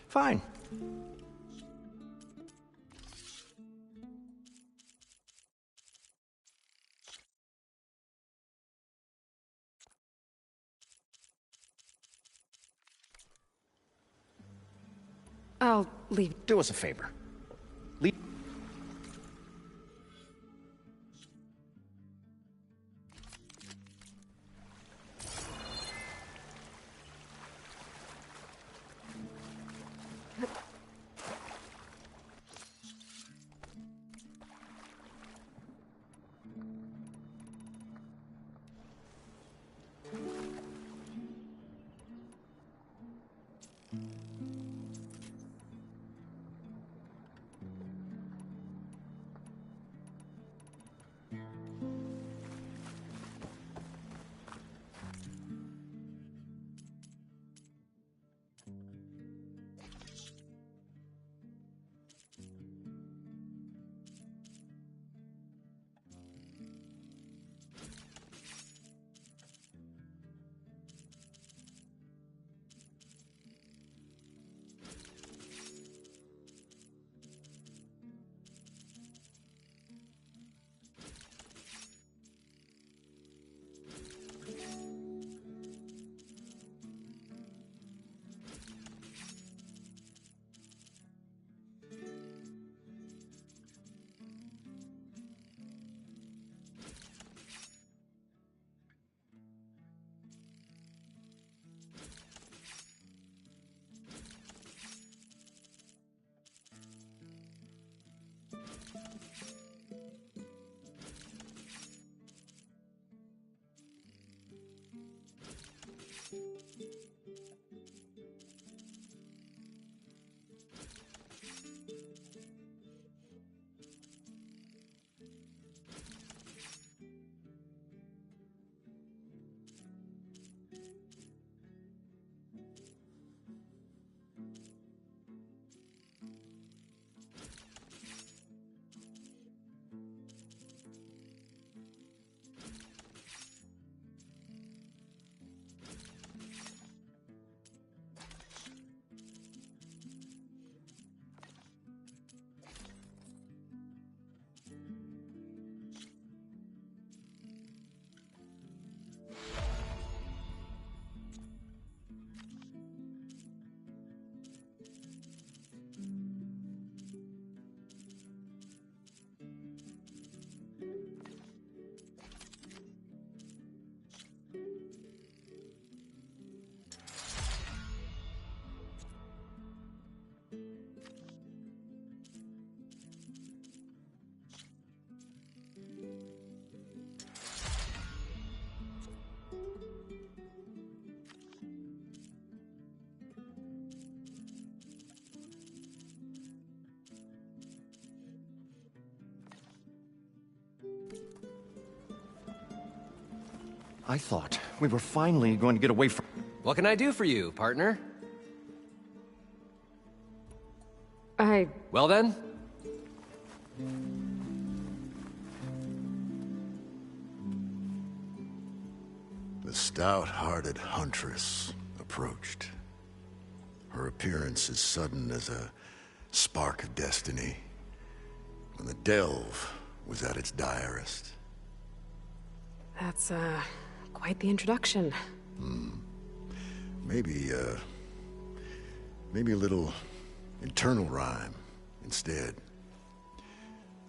Fine.
I'll leave.
Do us a favor. Leave. I thought we were finally going to get away from...
What can I do for you, partner? Well then?
The stout-hearted huntress approached. Her appearance as sudden as a spark of destiny, when the delve was at its direst.
That's, quite the introduction.
Maybe a little internal rhyme instead.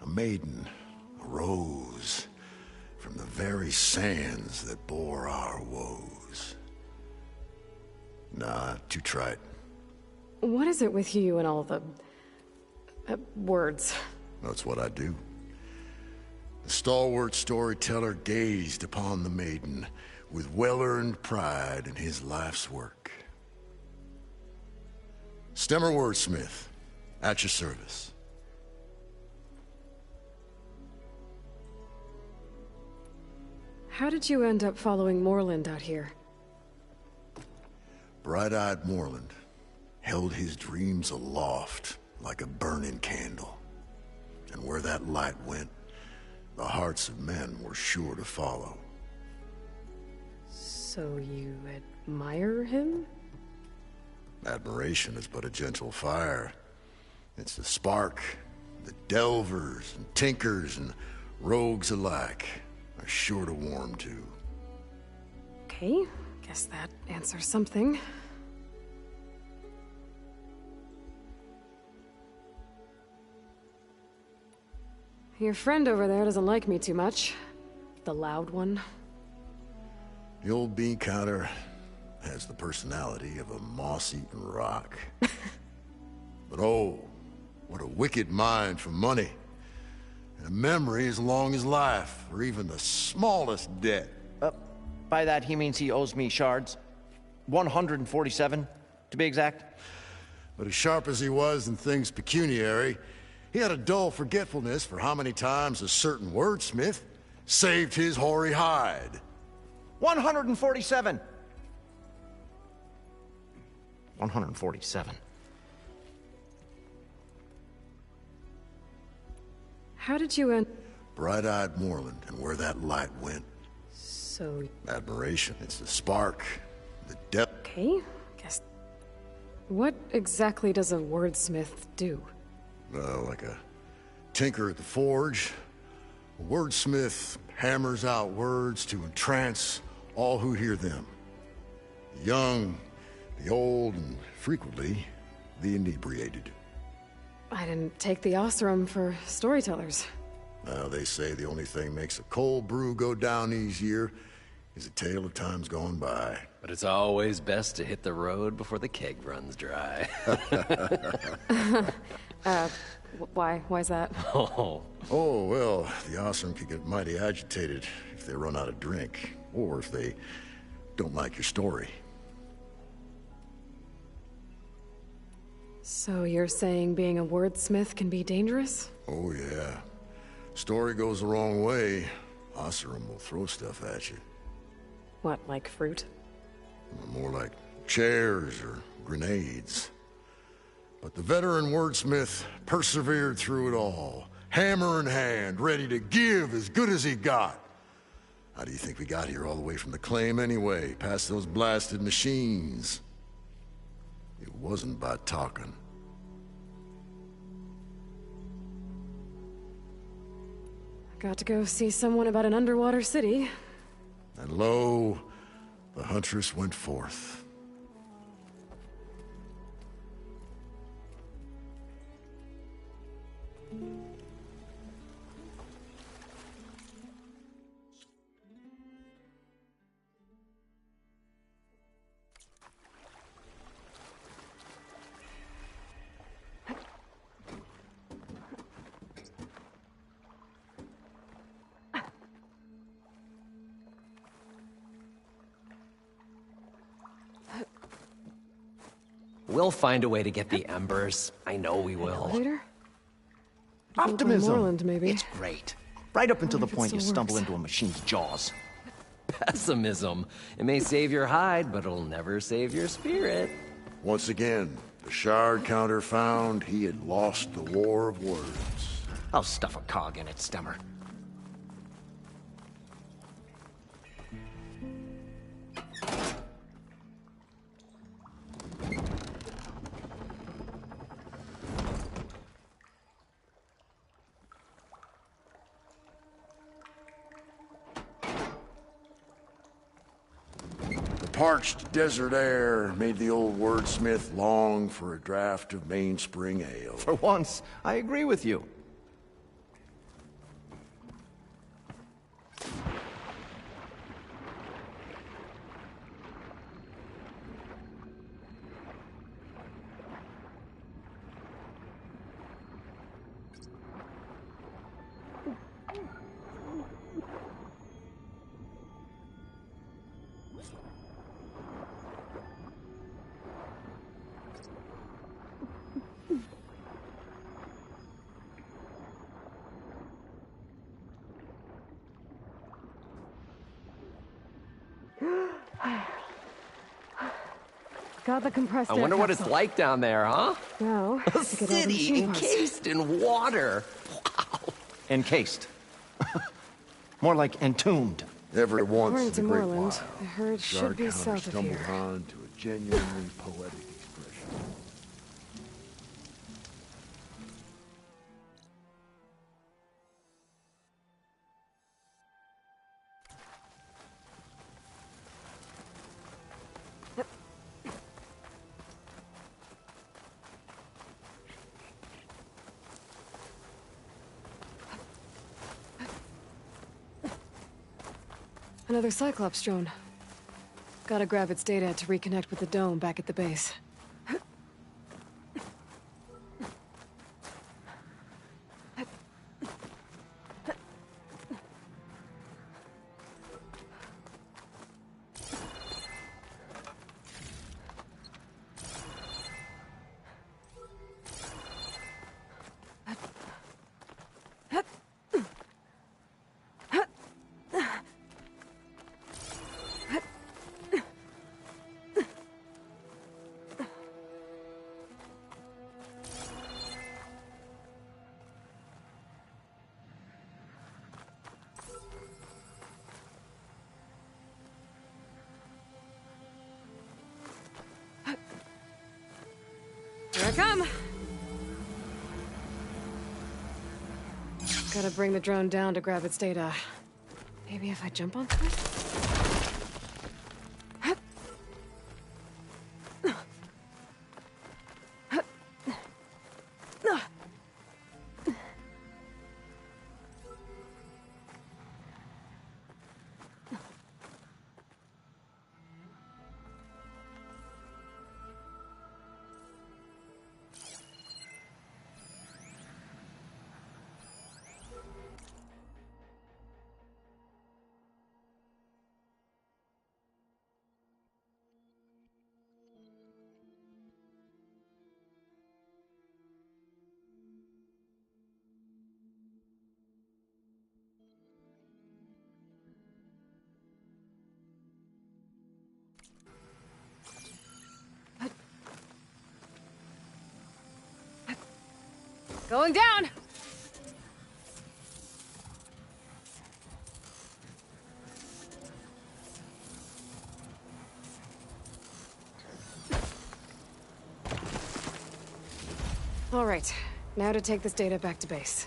A maiden arose from the very sands that bore our woes. Nah, too trite.
What is it with you and all the... words?
That's what I do. The stalwart storyteller gazed upon the maiden with well-earned pride in his life's work. Stemmer wordsmith, at your service.
How did you end up following Moreland out here?
Bright-eyed Moreland held his dreams aloft like a burning candle. And where that light went, the hearts of men were sure to follow.
So you admire him?
Admiration is but a gentle fire. It's the spark that delvers and tinkers and rogues alike are sure to warm to.
Okay, guess that answers something. Your friend over there doesn't like me too much. The loud one.
The old bean counter has the personality of a moss-eaten rock. But oh, what a wicked mind for money. And a memory as long as life, or even the smallest debt.
By that he means he owes me shards. 147, to be exact.
But as sharp as he was in things pecuniary, he had a dull forgetfulness for how many times a certain wordsmith saved his hoary hide.
147! 147.
How did you end...
Bright-eyed Moreland, and where that light went.
So...
Admiration, it's the spark, the depth...
Okay, guess... What exactly does a wordsmith do?
Like a tinker at the forge. A wordsmith hammers out words to entrance all who hear them. The young, the old, and frequently, the inebriated.
I didn't take the Osram for storytellers.
They say the only thing makes a cold brew go down easier is a tale of times gone by.
But it's always best to hit the road before the keg runs dry.
Why's that?
Oh, well, the Osram can get mighty agitated if they run out of drink, or if they don't like your story.
So you're saying being a wordsmith can be dangerous?
Oh, yeah. Story goes the wrong way, Osram will throw stuff at you.
What, like fruit?
More like chairs or grenades. But the veteran wordsmith persevered through it all, hammer in hand, ready to give as good as he got. How do you think we got here all the way from the claim anyway, past those blasted machines? It wasn't by talking.
Got to go see someone about an underwater city.
And lo, the huntress went forth.
We'll find a way to get the embers. I know we will.
Elevator?
Optimism!
Moreland, maybe.
It's great. Right up until the point you stumble into a machine's jaws.
pessimism. It may save your hide, but it'll never save your spirit.
Once again, the shard counter found he had lost the war of words.
I'll stuff a cog in it, Stemmer.
Parched desert air made the old wordsmith long for a draught of mainspring ale.
For once, I agree with you.
Got the compressed
I
air
wonder what it's
capsule.
like down there, huh?
Now,
A
to get all the
city
machine parts.
encased in water.
Encased. More like entombed.
Every once
According
in
to
a great
Moreland,
while,
I heard it should
shard
be
counter
south of
stumbled
here.
on to a genuinely poetic expression.
Another Cyclops drone. Gotta grab its data to reconnect with the dome back at the base. Here I come! Gotta bring the drone down to grab its data. Maybe if I jump onto it? Going down! All right, now to take this data back to base.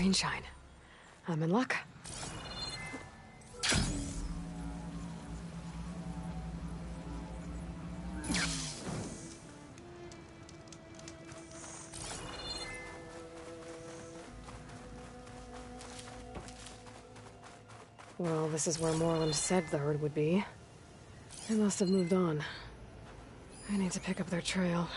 green shine. I'm in luck. Well, this is where Moreland said the herd would be. They must have moved on. I need to pick up their trail.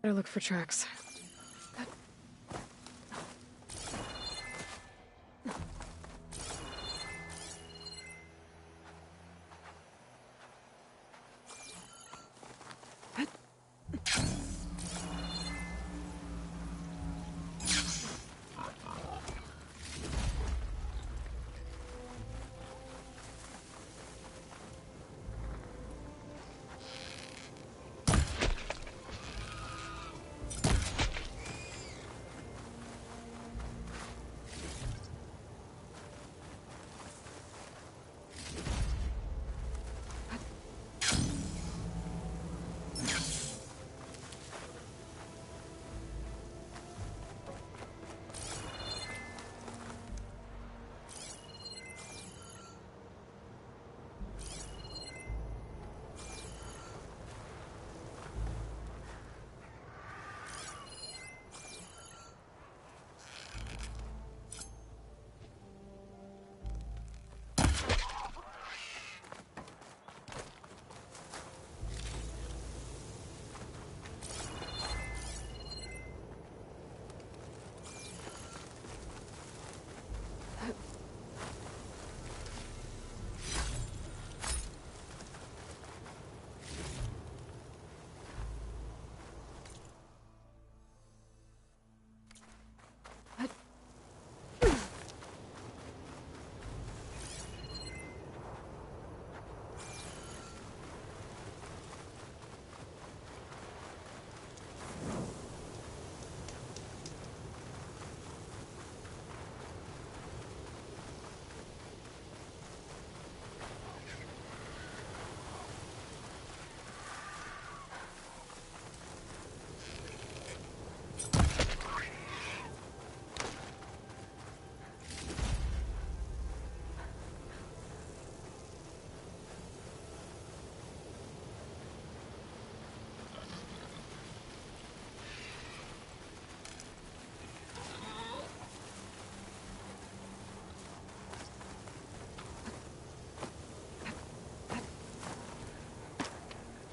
Better look for tracks.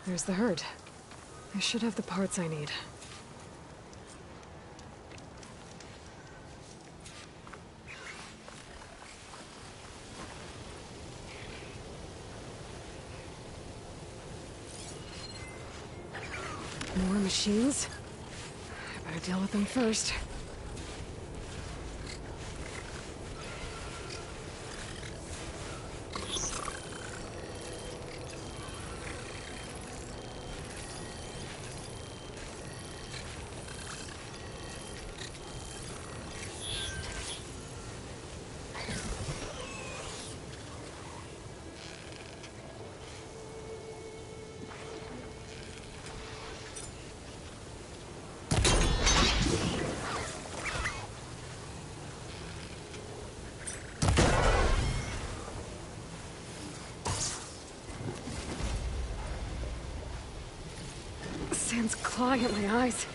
There's the herd. I should have the parts I need. More machines? I better deal with them first. clawing at my eyes.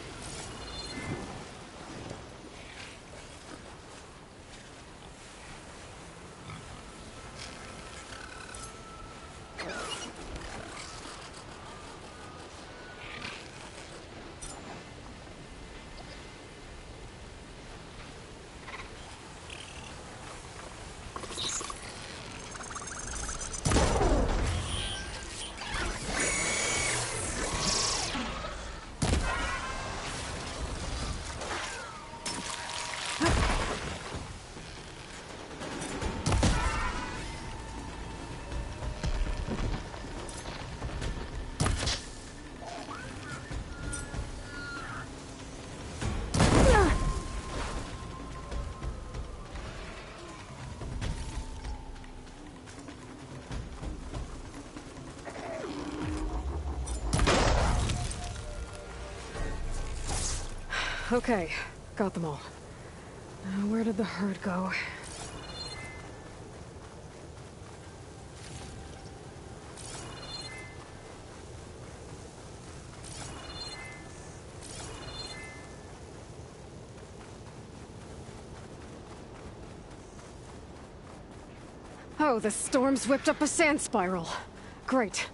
Okay, got them all. Now, where did the herd go? Oh, the storm's whipped up a sand spiral. Great.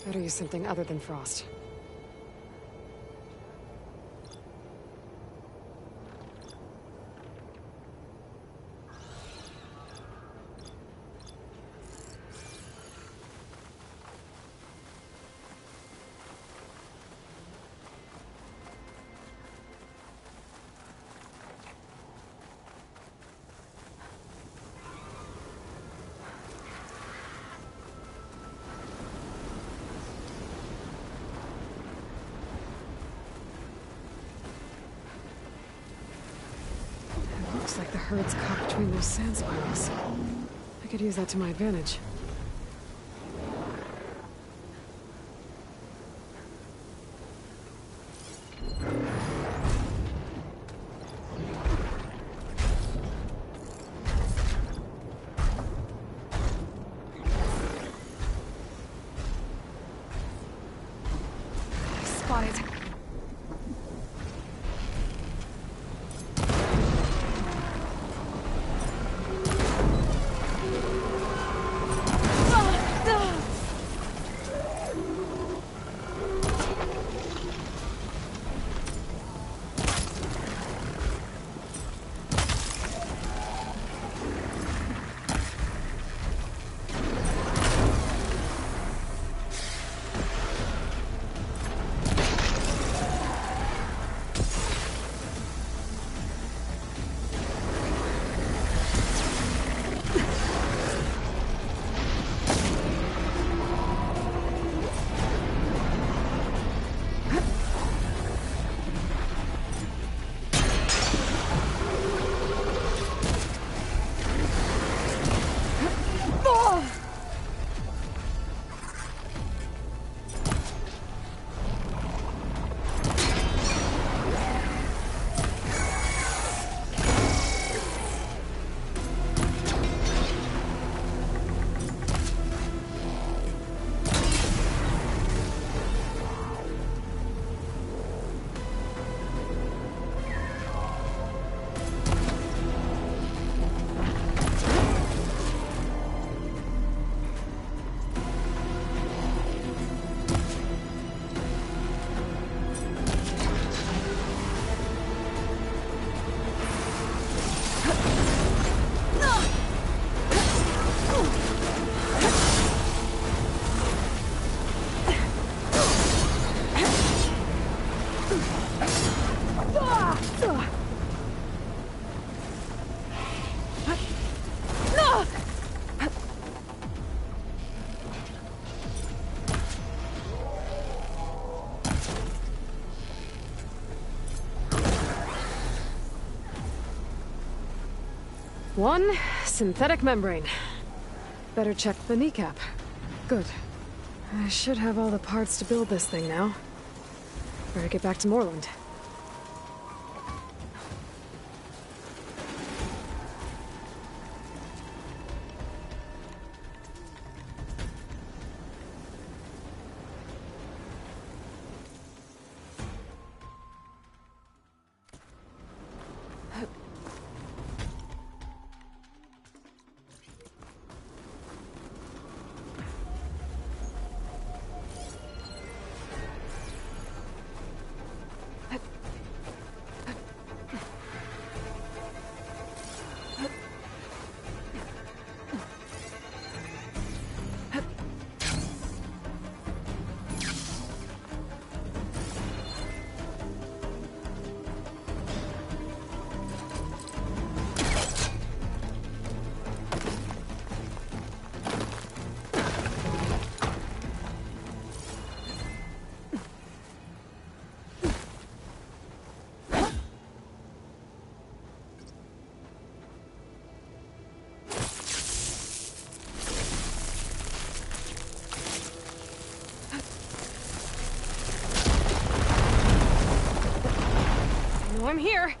Better use something other than frost. Looks like the herd's caught between those sand spirals. I could use that to my advantage. Spotted. One synthetic membrane. Better check the kneecap. Good. I should have all the parts to build this thing now. Better get back to Moreland. I'm here.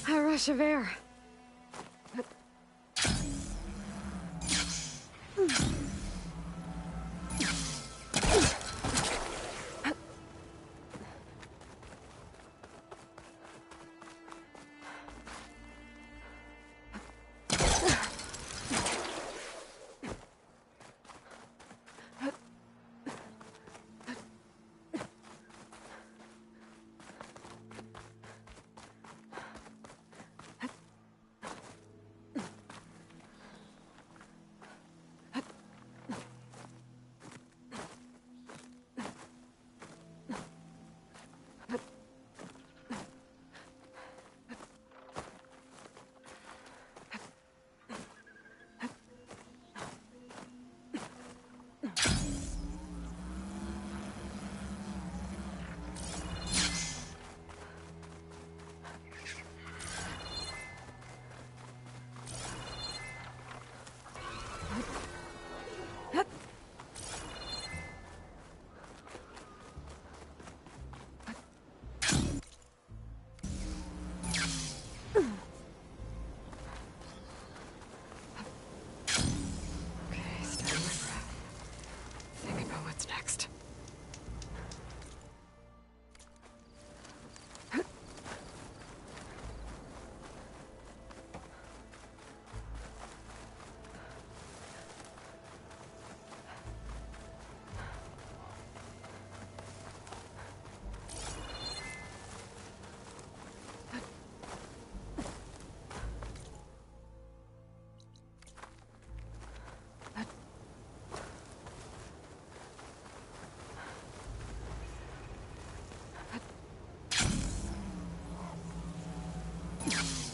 A rush of air. You